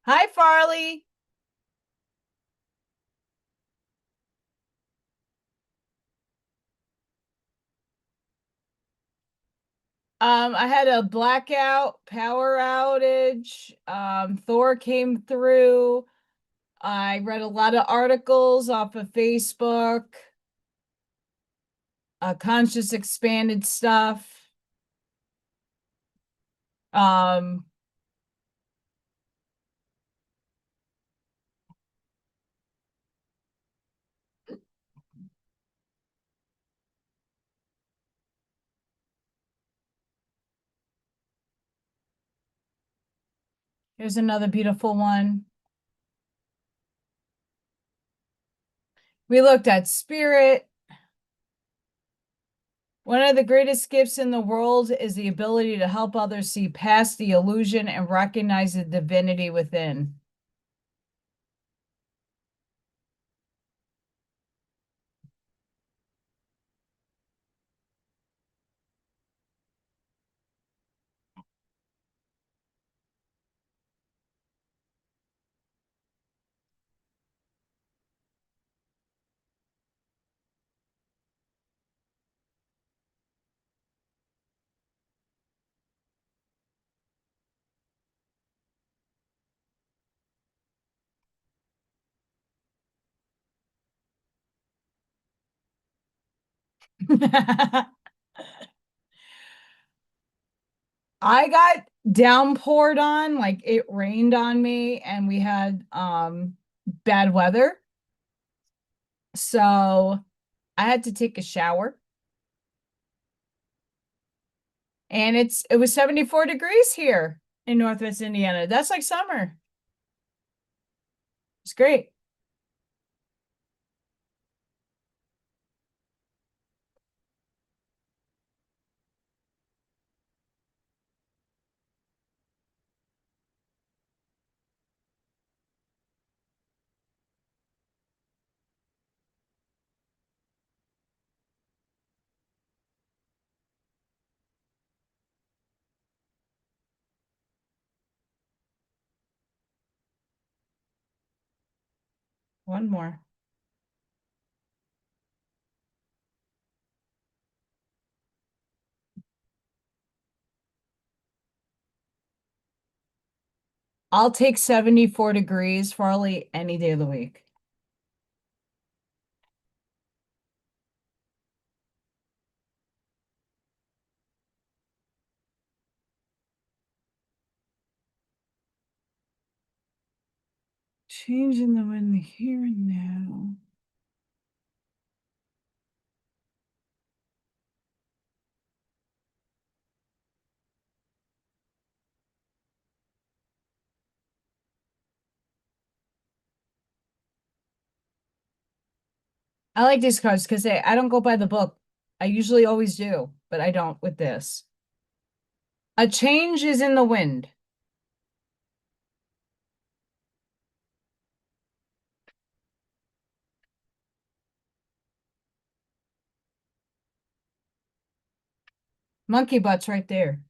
Hi, Farley. I had a blackout power outage. Thor came through. I read a lot of articles off of Facebook, conscious expanded stuff. Um, Here's another beautiful one. We looked at spirit. One of the greatest gifts in the world is the ability to help others see past the illusion and recognize the divinity within. I got downpoured on, like it rained on me, and we had bad weather. So I had to take a shower. And it was 74 degrees here in Northwest Indiana. That's like summer. It's great. One more. I'll take 74 degrees, Farley, any day of the week. Changing them in the here and now. I like these cards because I don't go by the book. I usually always do, but I don't with this. A change is in the wind. Monkey butts right there.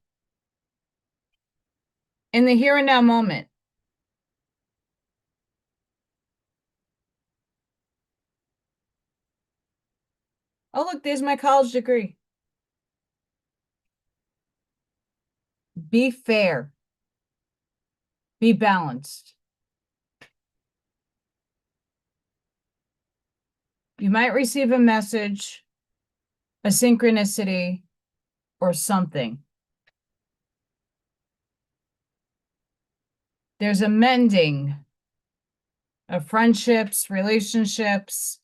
In the here and now moment. Oh, look, there's my college degree. Be fair. Be balanced. You might receive a message, a synchronicity, or something. There's a mending of friendships, relationships,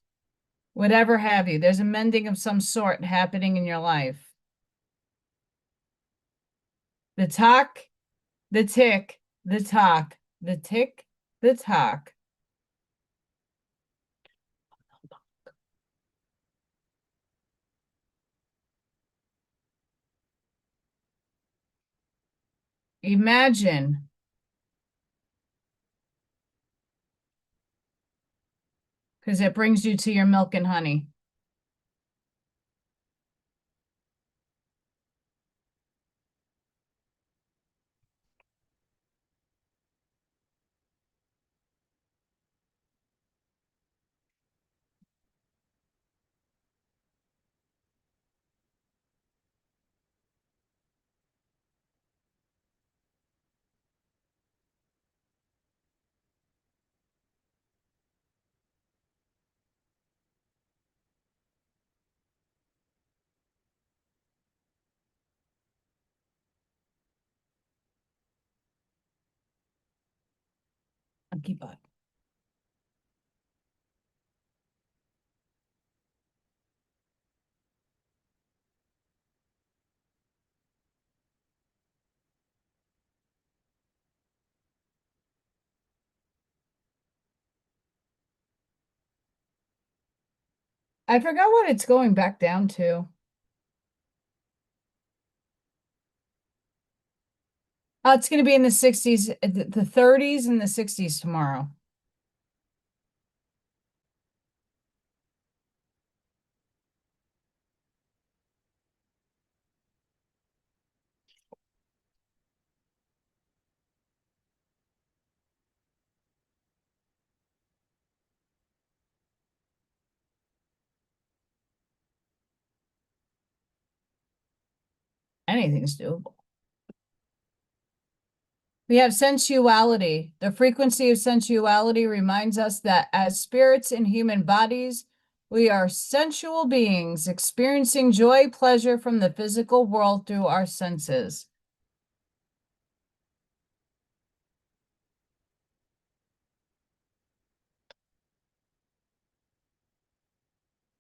whatever have you. There's a mending of some sort happening in your life. The talk, the tick, the talk, the tick, the talk. Imagine because it brings you to your milk and honey. Monkey butt. I forgot what it's going back down to. Oh, it's going to be in the 60s, the 30s and the 60s tomorrow. Anything's doable. We have sensuality. The frequency of sensuality reminds us that as spirits in human bodies, we are sensual beings experiencing joy, pleasure from the physical world through our senses.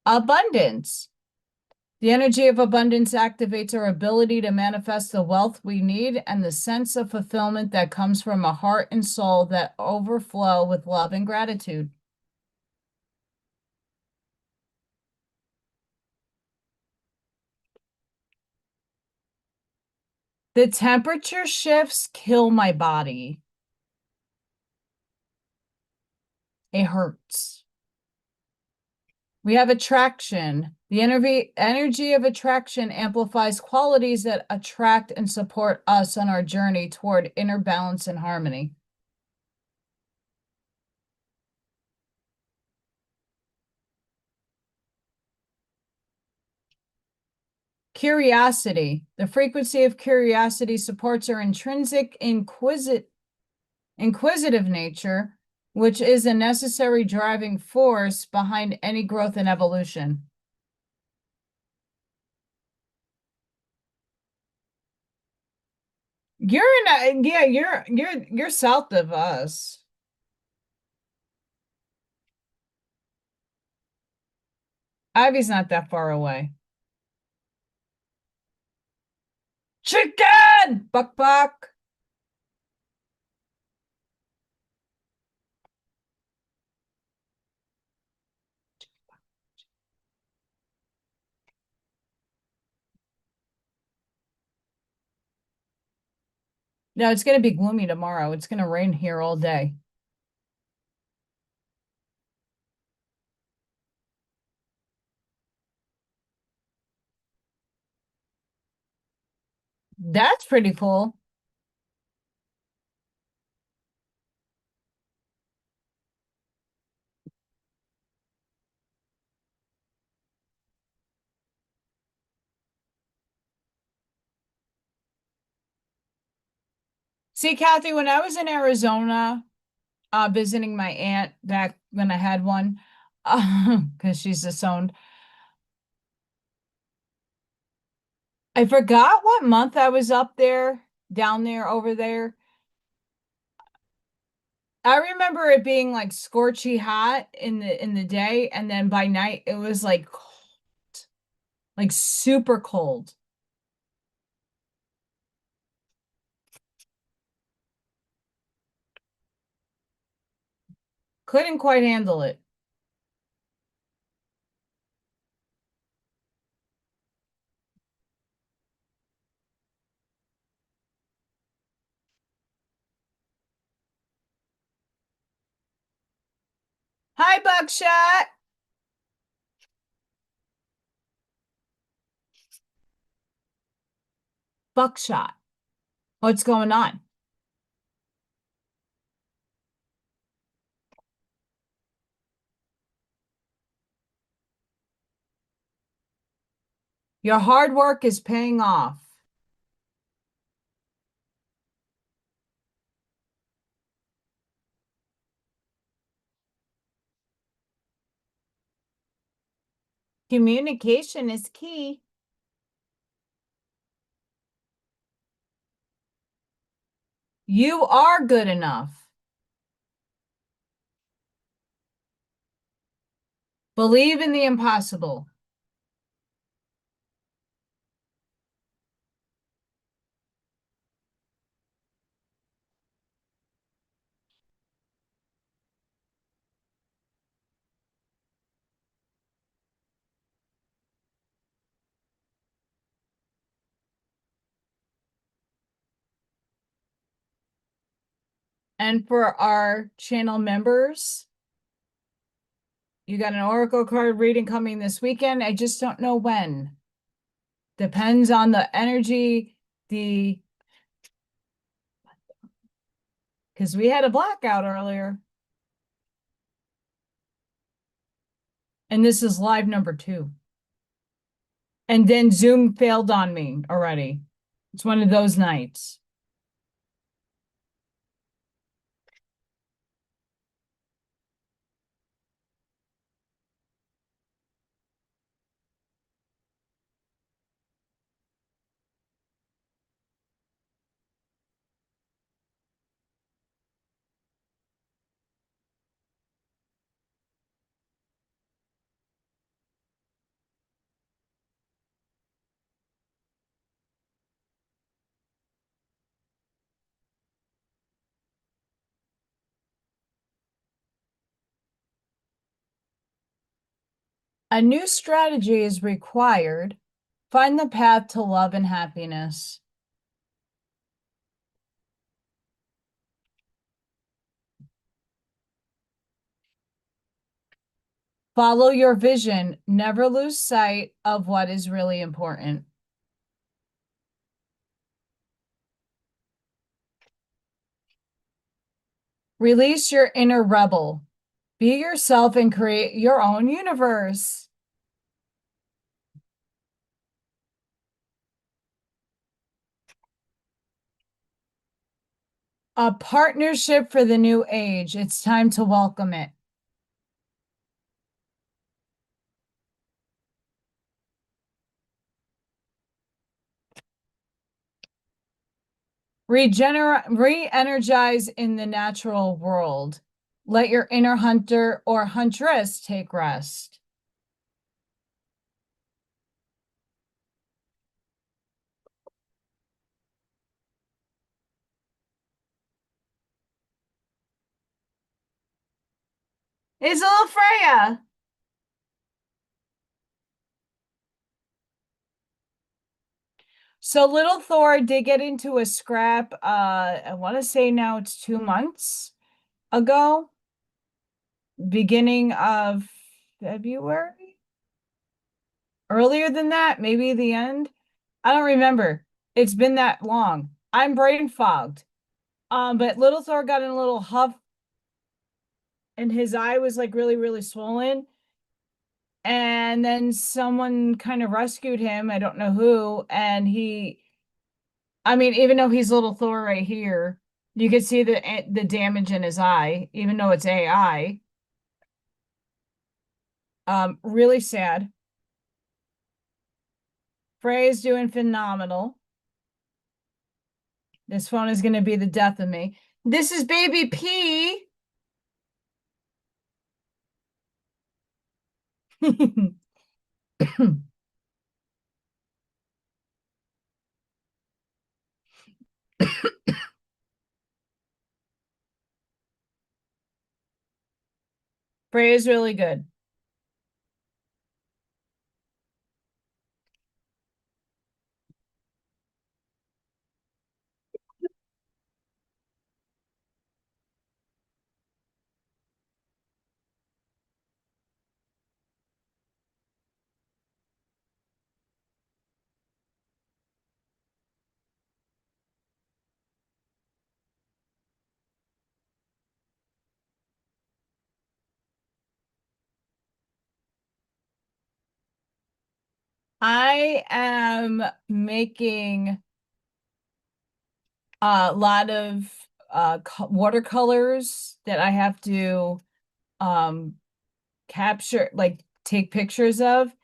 Abundance. The energy of abundance activates our ability to manifest the wealth we need and the sense of fulfillment that comes from a heart and soul that overflow with love and gratitude. The temperature shifts kill my body. It hurts. We have attraction. The energy of attraction amplifies qualities that attract and support us on our journey toward inner balance and harmony. Curiosity. The frequency of curiosity supports our intrinsic inquisitive nature, which is a necessary driving force behind any growth and evolution. You're in yeah, you're south of us. Ivy's not that far away. Chicken! Buck buck. No, it's gonna be gloomy tomorrow. It's gonna rain here all day. That's pretty cool. See, Kathy, when I was in Arizona, visiting my aunt back when I had one, because she's disowned. I forgot what month I was up there, down there, over there. I remember it being like scorchy hot in the day, and then by night it was like cold, like super cold. Couldn't quite handle it. Hi, Buckshot. Buckshot. What's going on? Your hard work is paying off. Communication is key. You are good enough. Believe in the impossible. And for our channel members, you got an Oracle card reading coming this weekend. I just don't know when. Depends on the energy, because we had a blackout earlier. And this is live number 2. And then Zoom failed on me already. It's one of those nights. A new strategy is required. Find the path to love and happiness. Follow your vision. Never lose sight of what is really important. Release your inner rebel. Be yourself and create your own universe. A partnership for the new age. It's time to welcome it. Re-energize in the natural world. Let your inner hunter or huntress take rest. It's a little Freya. So little Thor did get into a scrap, I want to say now it's 2 months ago, beginning of February. Earlier than that, maybe the end. I don't remember. It's been that long. I'm brain fogged. But little Thor got in a little huff and his eye was like really, really swollen. And then someone kind of rescued him. I don't know who. And I mean, even though he's little Thor right here, you could see the damage in his eye, even though it's AI. Really sad. Frey's doing phenomenal. This phone is going to be the death of me. This is baby P. Frey is really good. I am making a lot of watercolors that I have to um capture, like take pictures of.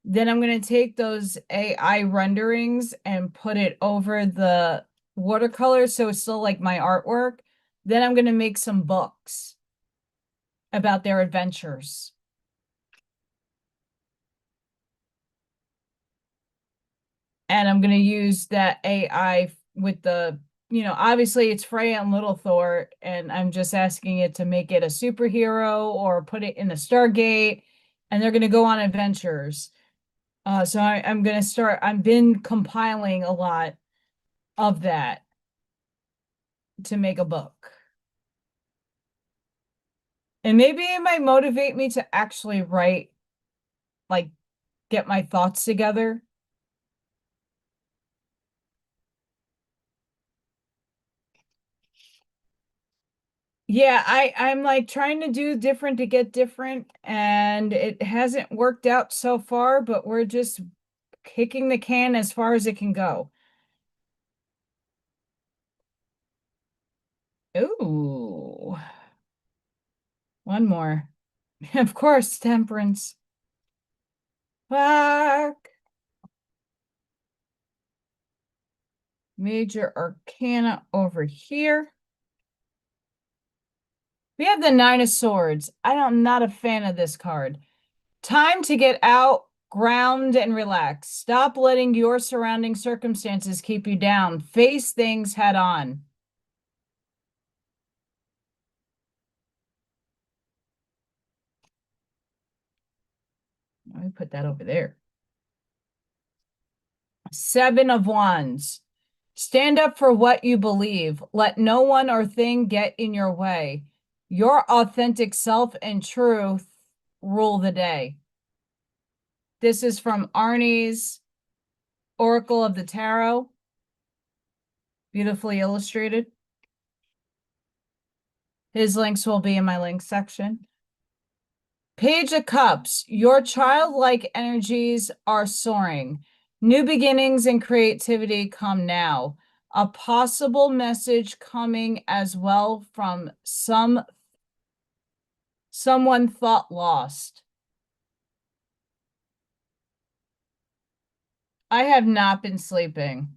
Then I'm going to take those AI renderings and put it over the watercolors so it's still like my artwork. Then I'm going to make some books about their adventures. And I'm going to use that AI with obviously it's Freya and Little Thor, and I'm just asking it to make it a superhero or put it in the Stargate, and they're going to go on adventures. So I'm going to start, I've been compiling a lot of that to make a book. And maybe it might motivate me to actually write, like, get my thoughts together. Yeah, I'm like trying to do different to get different, and it hasn't worked out so far, but we're just kicking the can as far as it can go. Ooh, one more. Of course, temperance. Fuck. Major Arcana over here. We have the Nine of Swords. I'm not a fan of this card. Time to get out, ground, and relax. Stop letting your surrounding circumstances keep you down. Face things head on. Let me put that over there. Seven of Wands. Stand up for what you believe. Let no one or thing get in your way. Your authentic self and truth rule the day. This is from Arnie's Oracle of the Tarot. Beautifully illustrated. His links will be in my links section. Page of Cups. Your childlike energies are soaring. New beginnings and creativity come now. A possible message coming as well from someone thought lost. I have not been sleeping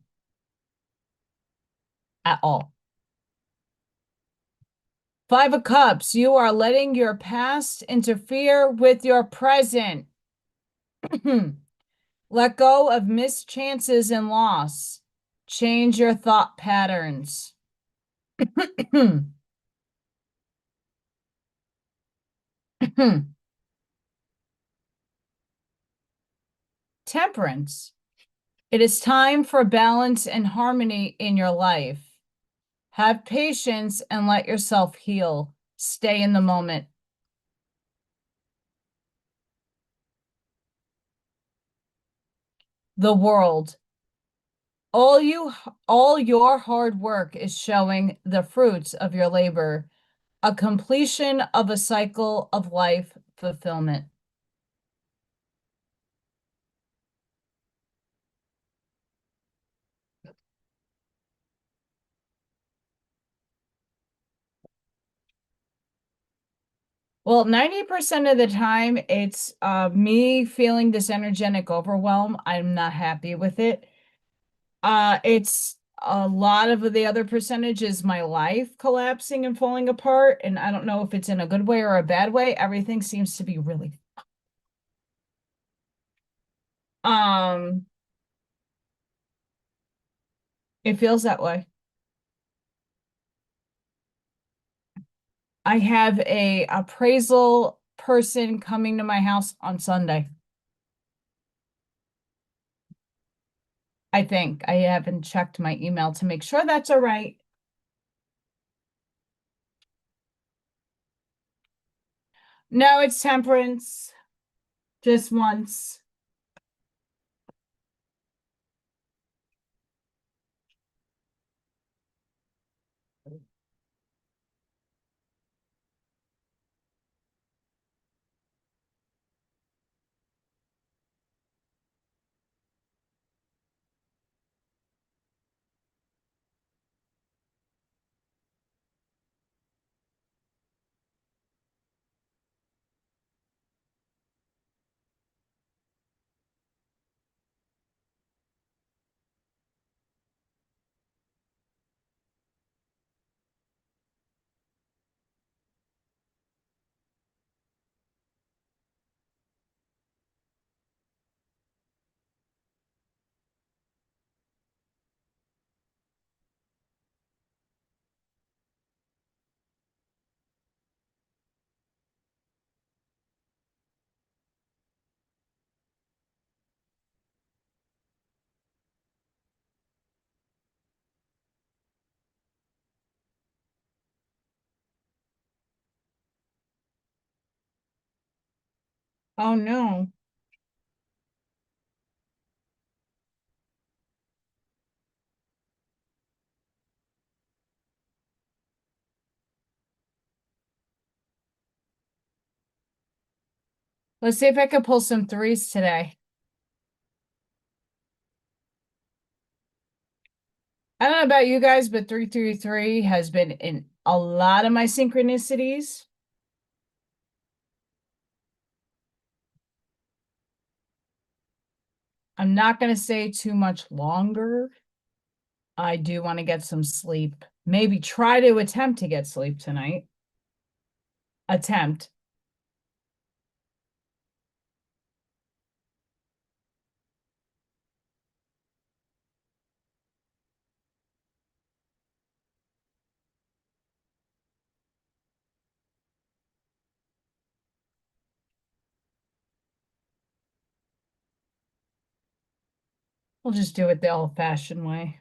at all. Five of Cups. You are letting your past interfere with your present. Let go of missed chances and loss. Change your thought patterns. Hmm. Temperance. It is time for balance and harmony in your life. Have patience and let yourself heal. Stay in the moment. The world. All you all your hard work is showing the fruits of your labor, a completion of a cycle of life fulfillment. Well, 90% of the time it's me feeling this energetic overwhelm. I'm not happy with it. It's a lot of the other percentage is my life collapsing and falling apart, and I don't know if it's in a good way or a bad way. Everything seems to be really um it feels that way. I have a appraisal person coming to my house on Sunday. I think. I haven't checked my email to make sure that's all right. No, it's temperance. Just once. Oh no. Let's see if I can pull some threes today. I don't know about you guys, but 333 has been in a lot of my synchronicities. I'm not going to say too much longer. I do want to get some sleep. Maybe try to attempt to get sleep tonight. Attempt. We'll just do it the old-fashioned way.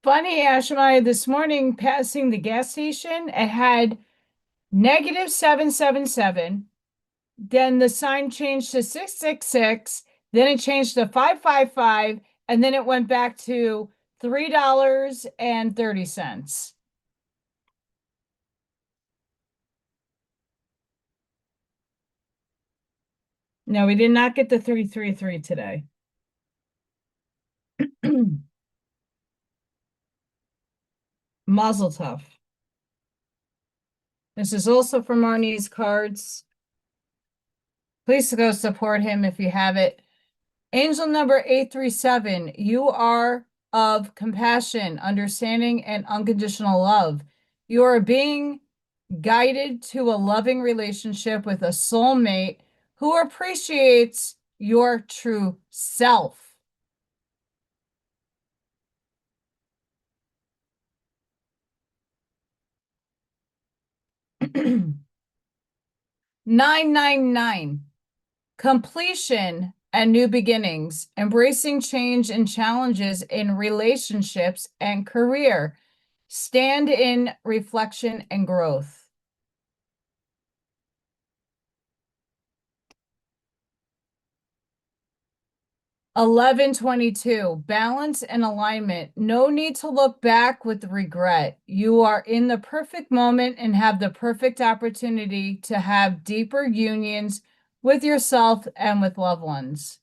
Funny, Ashmai, this morning passing the gas station, it had -777. Then the sign changed to 666. Then it changed to 555. And then it went back to $3.30. No, we did not get the 333 today. Mazel tov. This is also from Arnie's cards. Please go support him if you have it. Angel number 837, you are of compassion, understanding, and unconditional love. You are being guided to a loving relationship with a soulmate who appreciates your true self. Nine, nine, nine. Completion and new beginnings, embracing change and challenges in relationships and career. Stand in reflection and growth. 1122, balance and alignment. No need to look back with regret. You are in the perfect moment and have the perfect opportunity to have deeper unions with yourself and with loved ones.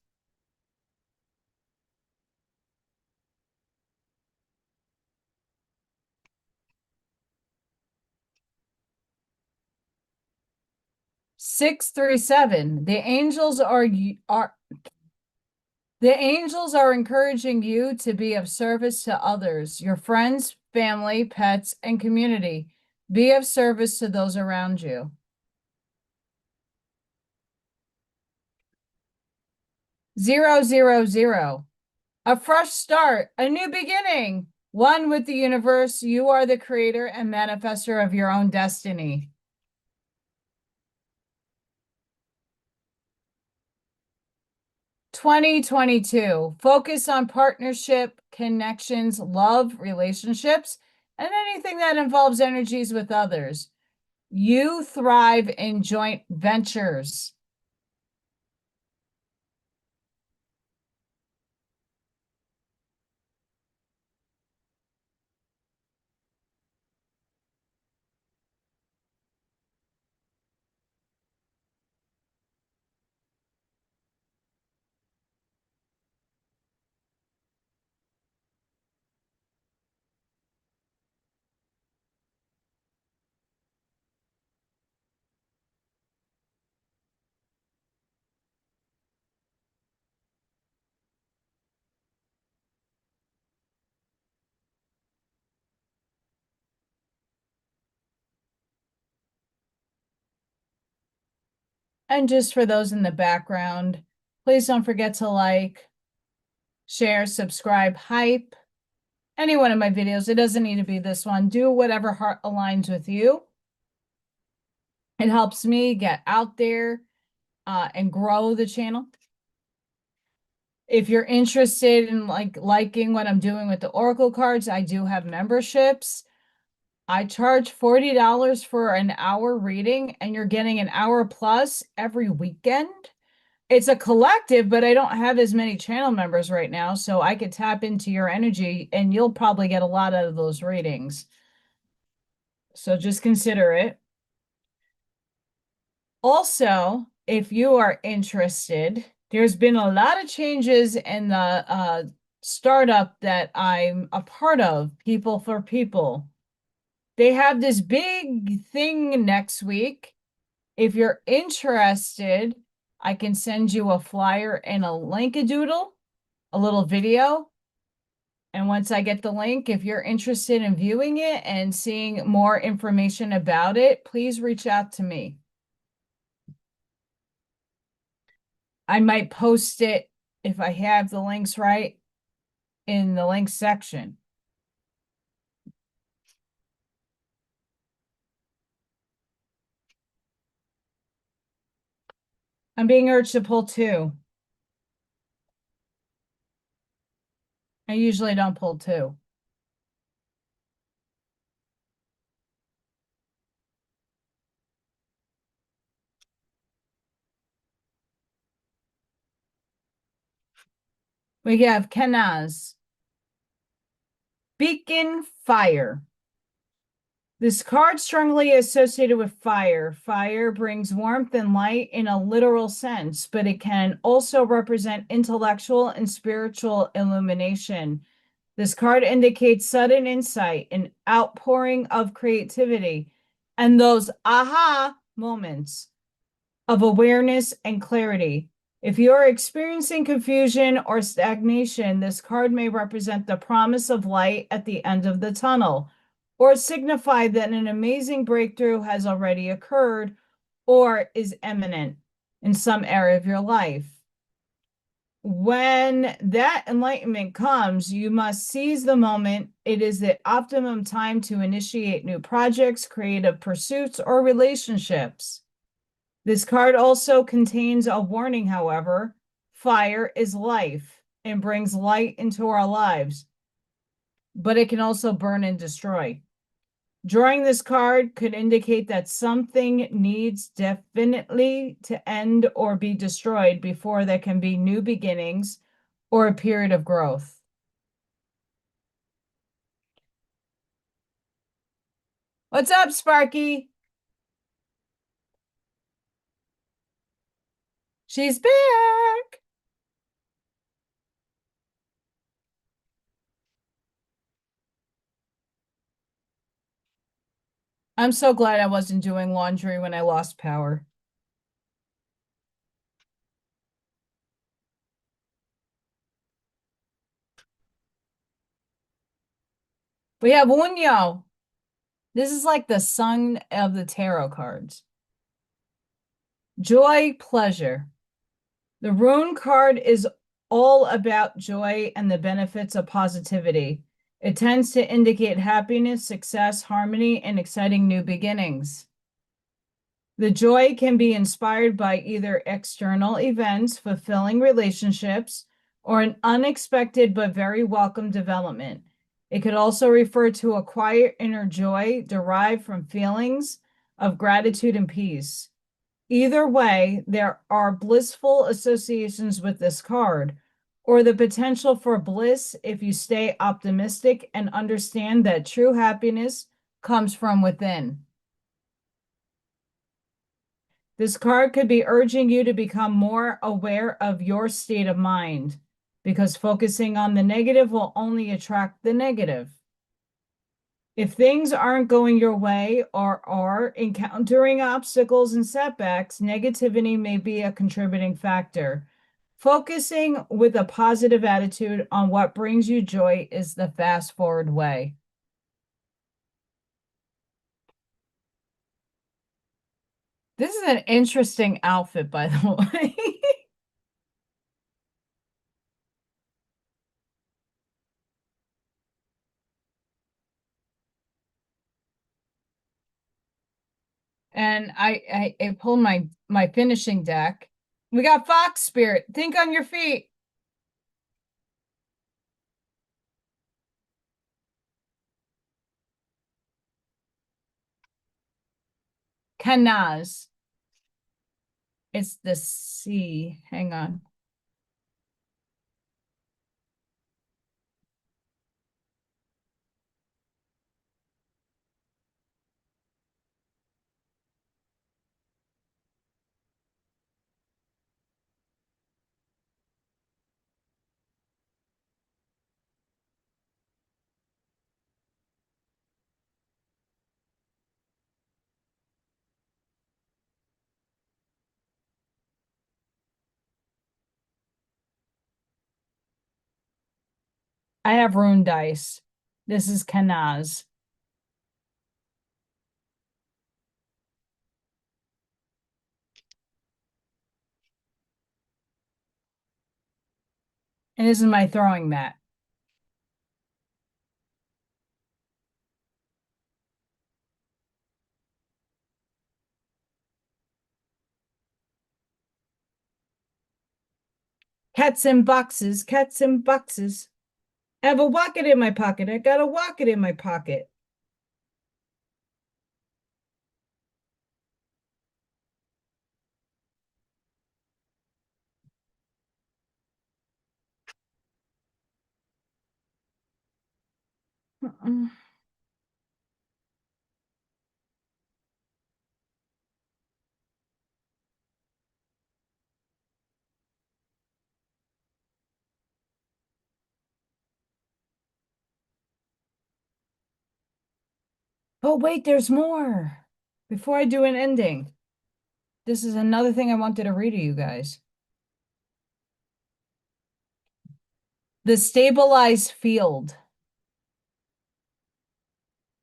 Six, three, seven. The angels are encouraging you to be of service to others, your friends, family, pets, and community. Be of service to those around you. 000. A fresh start, a new beginning. One with the universe. You are the creator and manifester of your own destiny. 2022. Focus on partnership, connections, love, relationships, and anything that involves energies with others. You thrive in joint ventures. And just for those in the background, please don't forget to like, share, subscribe, hype any one of my videos. It doesn't need to be this one. Do whatever heart aligns with you. It helps me get out there and grow the channel. If you're interested in liking what I'm doing with the Oracle cards, I do have memberships. I charge $40 for an hour reading, and you're getting an hour plus every weekend. It's a collective, but I don't have as many channel members right now, so I could tap into your energy, and you'll probably get a lot out of those readings. So just consider it. Also, if you are interested, there's been a lot of changes in the startup that I'm a part of, People for People. They have this big thing next week. If you're interested, I can send you a flyer and a link-a-doodle, a little video. And once I get the link, if you're interested in viewing it and seeing more information about it, please reach out to me. I might post it if I have the links right in the links section. I'm being urged to pull two. I usually don't pull two. We have Kenaz. Beacon Fire. This card strongly associated with fire. Fire brings warmth and light in a literal sense, but it can also represent intellectual and spiritual illumination. This card indicates sudden insight, an outpouring of creativity, and those aha moments of awareness and clarity. If you are experiencing confusion or stagnation, this card may represent the promise of light at the end of the tunnel, or signify that an amazing breakthrough has already occurred or is imminent in some area of your life. When that enlightenment comes, you must seize the moment. It is the optimum time to initiate new projects, creative pursuits, or relationships. This card also contains a warning, however. Fire is life and brings light into our lives, but it can also burn and destroy. Drawing this card could indicate that something needs definitely to end or be destroyed before there can be new beginnings or a period of growth. What's up, Sparky? She's back. I'm so glad I wasn't doing laundry when I lost power. We have Unyo. This is like the son of the tarot cards. Joy, pleasure. The rune card is all about joy and the benefits of positivity. It tends to indicate happiness, success, harmony, and exciting new beginnings. The joy can be inspired by either external events, fulfilling relationships, or an unexpected but very welcome development. It could also refer to a quiet inner joy derived from feelings of gratitude and peace. Either way, there are blissful associations with this card, or the potential for bliss if you stay optimistic and understand that true happiness comes from within. This card could be urging you to become more aware of your state of mind, because focusing on the negative will only attract the negative. If things aren't going your way or are encountering obstacles and setbacks, negativity may be a contributing factor. Focusing with a positive attitude on what brings you joy is the fast forward way. This is an interesting outfit, by the way. And I pulled my finishing deck. We got Fox Spirit. Think on your feet. Canaz. It's the C. Hang on. I have rune dice. This is Canaz. And this is my throwing mat. Cats in boxes, cats in boxes. I have a rocket in my pocket. I got a rocket in my pocket. Oh, wait, there's more. Before I do an ending, this is another thing I wanted to read to you guys. The stabilized field.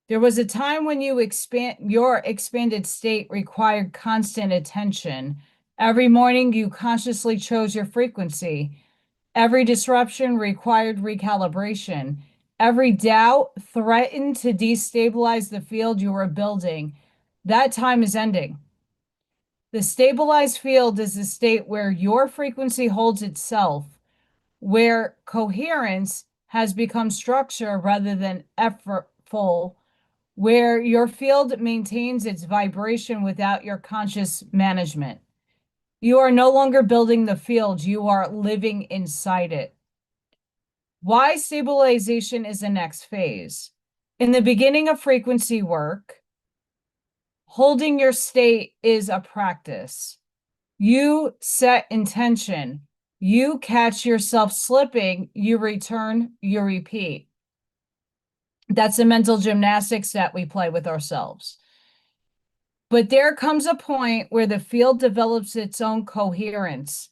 There was a time when your expanded state required constant attention. Every morning you consciously chose your frequency. Every disruption required recalibration. Every doubt threatened to destabilize the field you were building. That time is ending. The stabilized field is the state where your frequency holds itself, where coherence has become structure rather than effortful, where your field maintains its vibration without your conscious management. You are no longer building the field, you are living inside it. Why stabilization is the next phase. In the beginning of frequency work, holding your state is a practice. You set intention. You catch yourself slipping, you return, you repeat. That's the mental gymnastics that we play with ourselves. But there comes a point where the field develops its own coherence,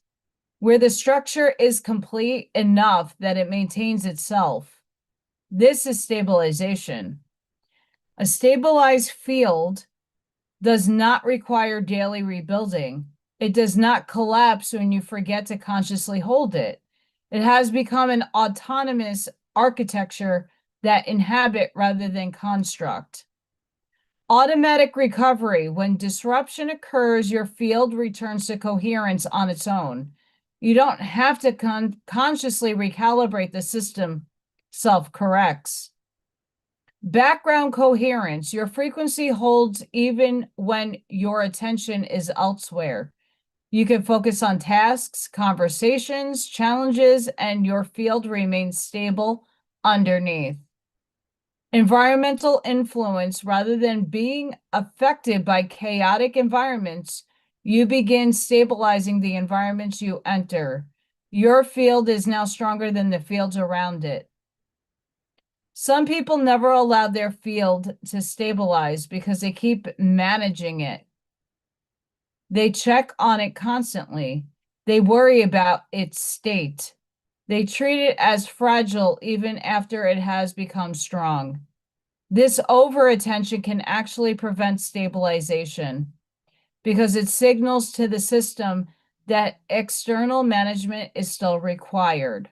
where the structure is complete enough that it maintains itself. This is stabilization. A stabilized field does not require daily rebuilding. It does not collapse when you forget to consciously hold it. It has become an autonomous architecture that inhabit rather than construct. Automatic recovery. When disruption occurs, your field returns to coherence on its own. You don't have to consciously recalibrate the system, self-corrects. Background coherence. Your frequency holds even when your attention is elsewhere. You can focus on tasks, conversations, challenges, and your field remains stable underneath. Environmental influence. Rather than being affected by chaotic environments, you begin stabilizing the environments you enter. Your field is now stronger than the fields around it. Some people never allow their field to stabilize because they keep managing it. They check on it constantly. They worry about its state. They treat it as fragile even after it has become strong. This over-attention can actually prevent stabilization because it signals to the system that external management is still required.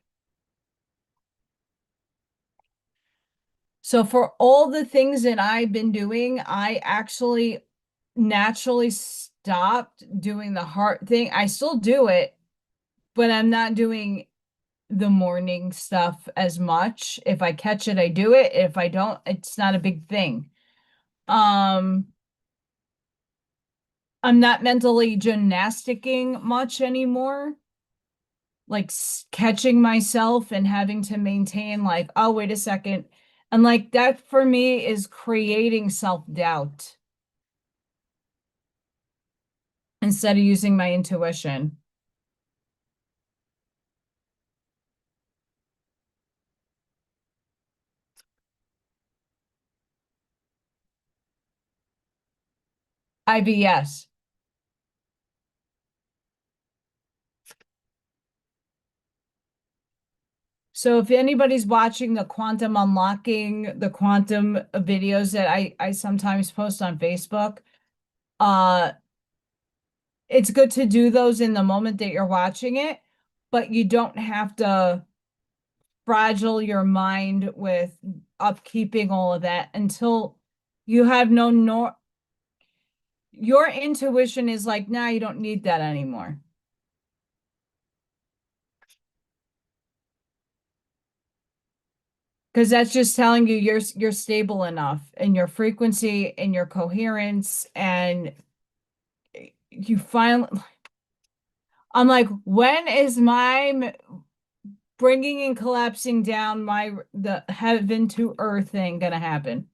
So for all the things that I've been doing, I actually naturally stopped doing the heart thing. I still do it, but I'm not doing the morning stuff as much. If I catch it, I do it. If I don't, it's not a big thing. I'm not mentally gymnasticking much anymore. Like catching myself and having to maintain like, oh, wait a second. And like that for me is creating self-doubt instead of using my intuition. IBS. So if anybody's watching the quantum unlocking, the quantum videos that I sometimes post on Facebook, uh, it's good to do those in the moment that you're watching it, but you don't have to fragile your mind with upkeeping all of that until you have no your intuition is like, nah, you don't need that anymore. Because that's just telling you you're stable enough in your frequency and your coherence, and you finally, I'm like, when is my bringing and collapsing down the heaven to earth thing gonna happen?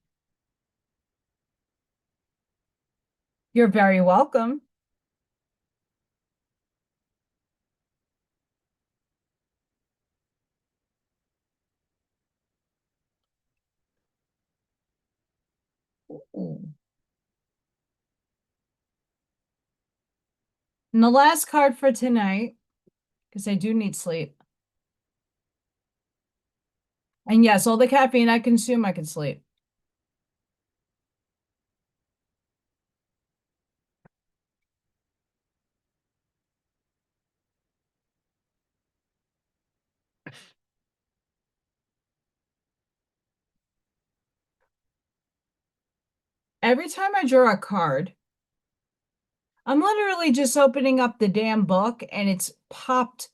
You're very welcome. And the last card for tonight, because I do need sleep. And yes, all the caffeine I consume, I can sleep. every time I draw a card, I'm literally just opening up the damn book and it's popped.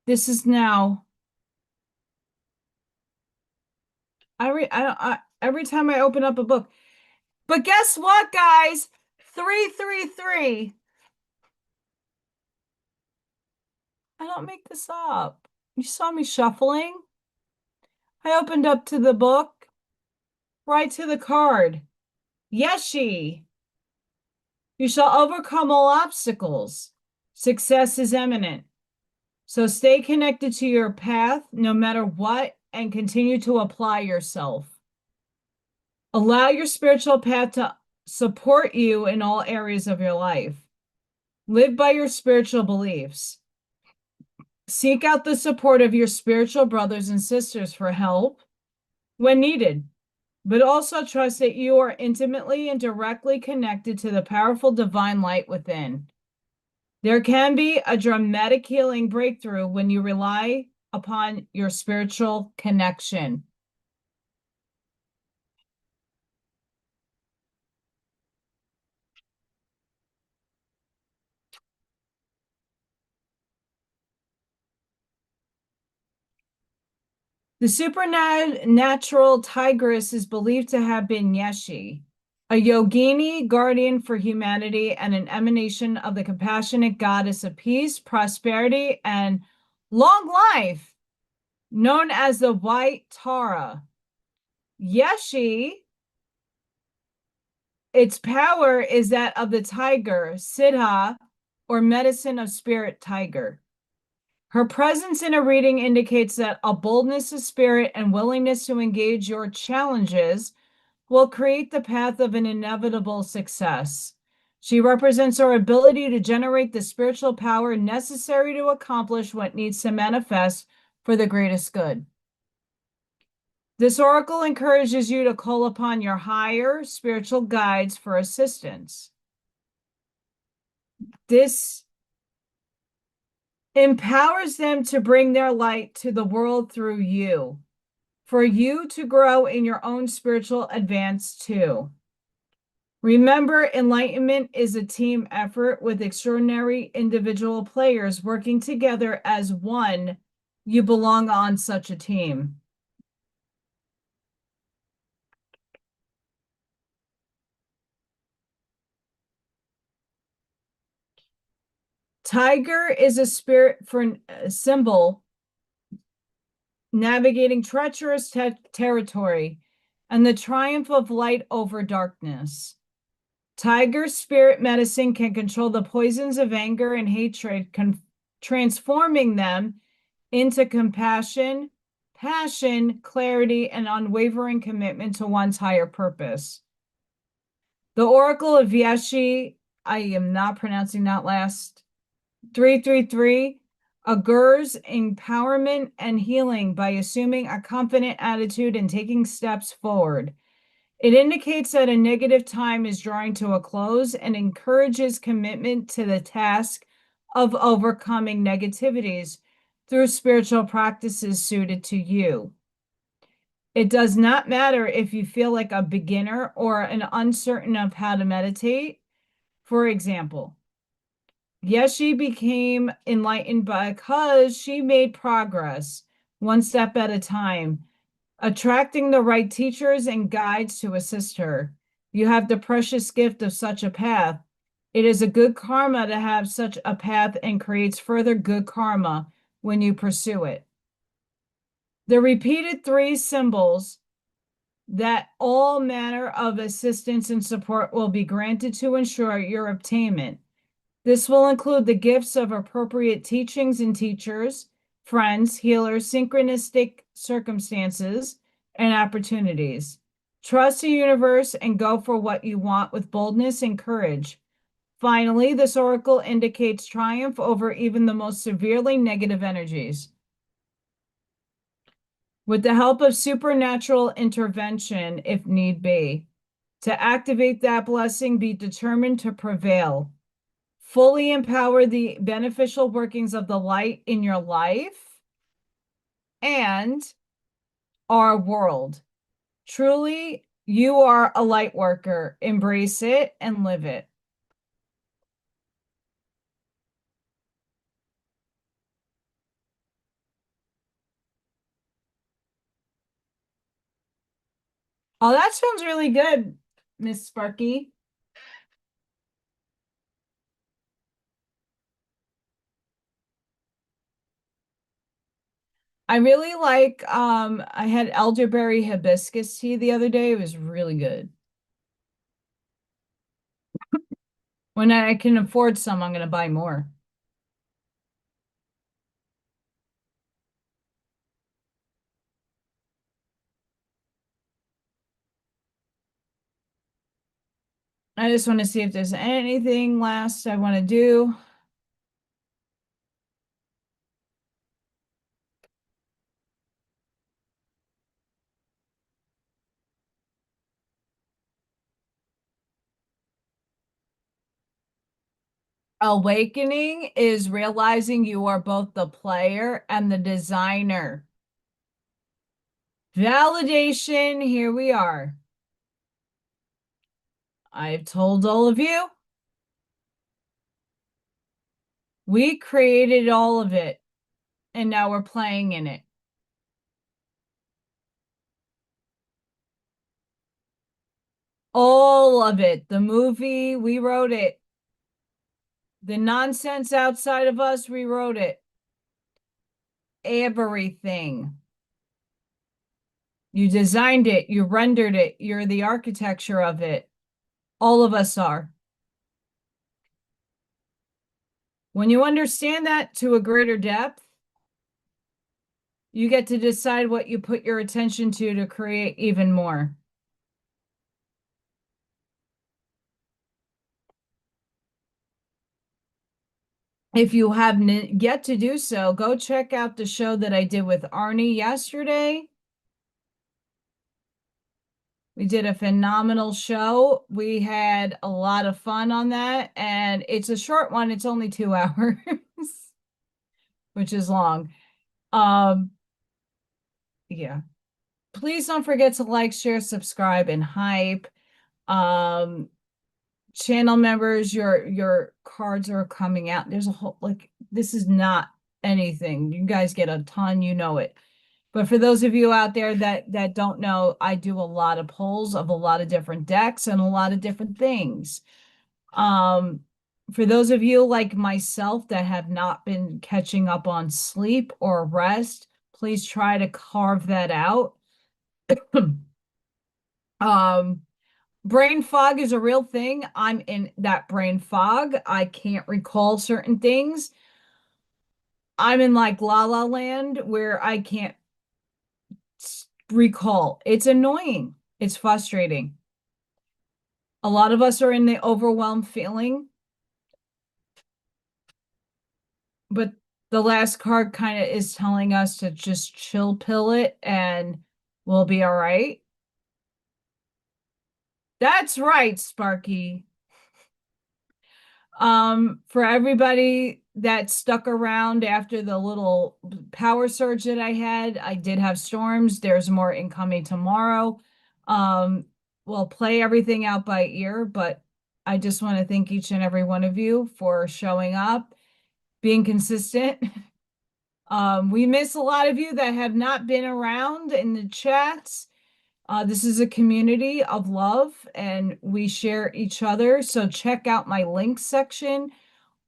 This is now. Every time I open up a book. But guess what, guys? 333. I don't make this up. You saw me shuffling. I opened up to the book, right to the card. Yeshi. You shall overcome all obstacles. Success is imminent. So stay connected to your path no matter what and continue to apply yourself. Allow your spiritual path to support you in all areas of your life. Live by your spiritual beliefs. Seek out the support of your spiritual brothers and sisters for help when needed, but also trust that you are intimately and directly connected to the powerful divine light within. There can be a dramatic healing breakthrough when you rely upon your spiritual connection. The supernatural tigress is believed to have been Yeshi, a yogini guardian for humanity and an emanation of the compassionate goddess of peace, prosperity, and long life, known as the White Tara. Yeshi, its power is that of the tiger, Siddha, or medicine of spirit tiger. Her presence in a reading indicates that a boldness of spirit and willingness to engage your challenges will create the path of an inevitable success. She represents our ability to generate the spiritual power necessary to accomplish what needs to manifest for the greatest good. This oracle encourages you to call upon your higher spiritual guides for assistance. This empowers them to bring their light to the world through you, for you to grow in your own spiritual advance too. Remember, enlightenment is a team effort with extraordinary individual players working together as one. You belong on such a team. Tiger is a spirit for a symbol navigating treacherous territory and the triumph of light over darkness. Tiger spirit medicine can control the poisons of anger and hatred, transforming them into compassion, passion, clarity, and unwavering commitment to one's higher purpose. The Oracle of Yeshi, I am not pronouncing that last, 333, augurs empowerment and healing by assuming a confident attitude and taking steps forward. It indicates that a negative time is drawing to a close and encourages commitment to the task of overcoming negativities through spiritual practices suited to you. It does not matter if you feel like a beginner or an uncertain of how to meditate. For example, yes, she became enlightened because she made progress one step at a time, attracting the right teachers and guides to assist her. You have the precious gift of such a path. It is a good karma to have such a path and creates further good karma when you pursue it. The repeated three symbols that all manner of assistance and support will be granted to ensure your obtainment. This will include the gifts of appropriate teachings and teachers, friends, healers, synchronistic circumstances, and opportunities. Trust the universe and go for what you want with boldness and courage. Finally, this oracle indicates triumph over even the most severely negative energies. With the help of supernatural intervention, if need be, to activate that blessing, be determined to prevail. Fully empower the beneficial workings of the light in your life and our world. Truly, You are a light worker. Embrace it and live it. Oh, that sounds really good, Miss Sparky. I really like I had elderberry hibiscus tea the other day. It was really good. When I can afford some, I'm gonna buy more. I just want to see if there's anything last I want to do. Awakening is realizing you are both the player and the designer. Validation, here we are. I've told all of you, we created all of it, and now we're playing in it. All of it. The movie, we wrote it. The nonsense outside of us, we wrote it. Everything. You designed it, you rendered it, you're the architecture of it. All of us are. When you understand that to a greater depth, you get to decide what you put your attention to create even more. If you have yet to do so, go check out the show that I did with Arnie yesterday. We did a phenomenal show. We had a lot of fun on that, and it's a short one. It's only 2 hours, which is long. Um, yeah. Please don't forget to like, share, subscribe, and hype. Um, channel members, your cards are coming out. There's a whole like this is not anything. You guys get a ton, you know it. But for those of you out there that don't know, I do a lot of polls of a lot of different decks and a lot of different things. Um, for those of you like myself that have not been catching up on sleep or rest, please try to carve that out. Um, brain fog is a real thing. I'm in that brain fog. I can't recall certain things. I'm in like La La Land where I can't recall. It's annoying. It's frustrating. A lot of us are in the overwhelmed feeling, but the last card kind of is telling us to just chill pill it and we'll be all right. That's right, Sparky. For everybody that stuck around after the little power surge that I had, I did have storms. There's more incoming tomorrow. Um, we'll play everything out by ear, but I just want to thank each and every one of you for showing up, being consistent. We miss a lot of you that have not been around in the chats. This is a community of love and we share each other. So check out my links section.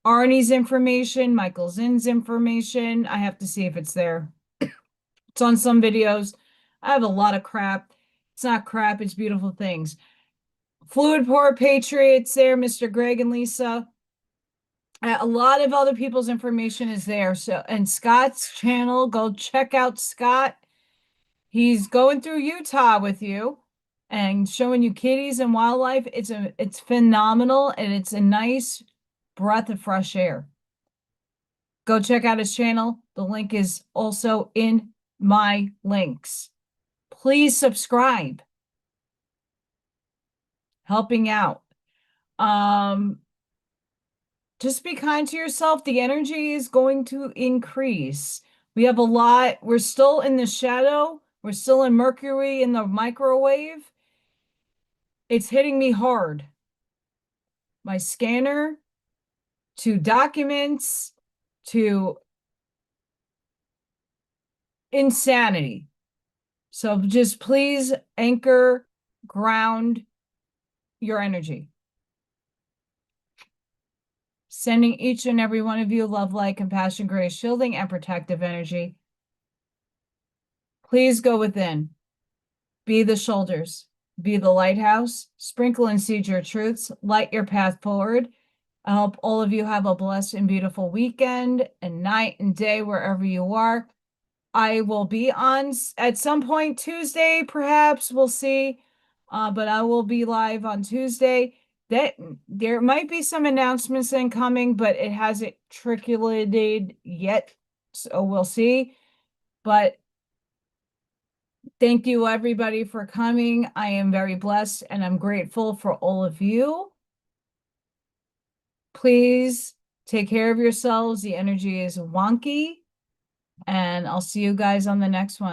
Arnie's information, Michael Zinn's information. I have to see if it's there. It's on some videos. I have a lot of crap. It's not crap, it's beautiful things. Fluid Pour Patriots there, Mr. Greg and Lisa. A lot of other people's information is there. So, and Scott's channel, go check out Scott. He's going through Utah with you and showing you kitties and wildlife. It's phenomenal and it's a nice breath of fresh air. Go check out his channel. The link is also in my links. Please subscribe. Helping out. Just be kind to yourself. The energy is going to increase. We have a lot. We're still in the shadow. We're still in Mercury in the microwave. It's hitting me hard. My scanner, to documents, to insanity. So just please anchor, ground your energy. Sending each and every one of you love, light, compassion, grace, shielding, and protective energy. Please go within. Be the shoulders. Be the lighthouse. Sprinkle and seed your truths. Light your path forward. I hope all of you have a blessed and beautiful weekend and night and day wherever you are. I will be on at some point Tuesday, perhaps. We'll see. But I will be live on Tuesday. That there might be some announcements incoming, but it hasn't trickulated yet. So we'll see. But thank you everybody for coming. I am very blessed and I'm grateful for all of you. Please take care of yourselves. The energy is wonky. And I'll see you guys on the next one.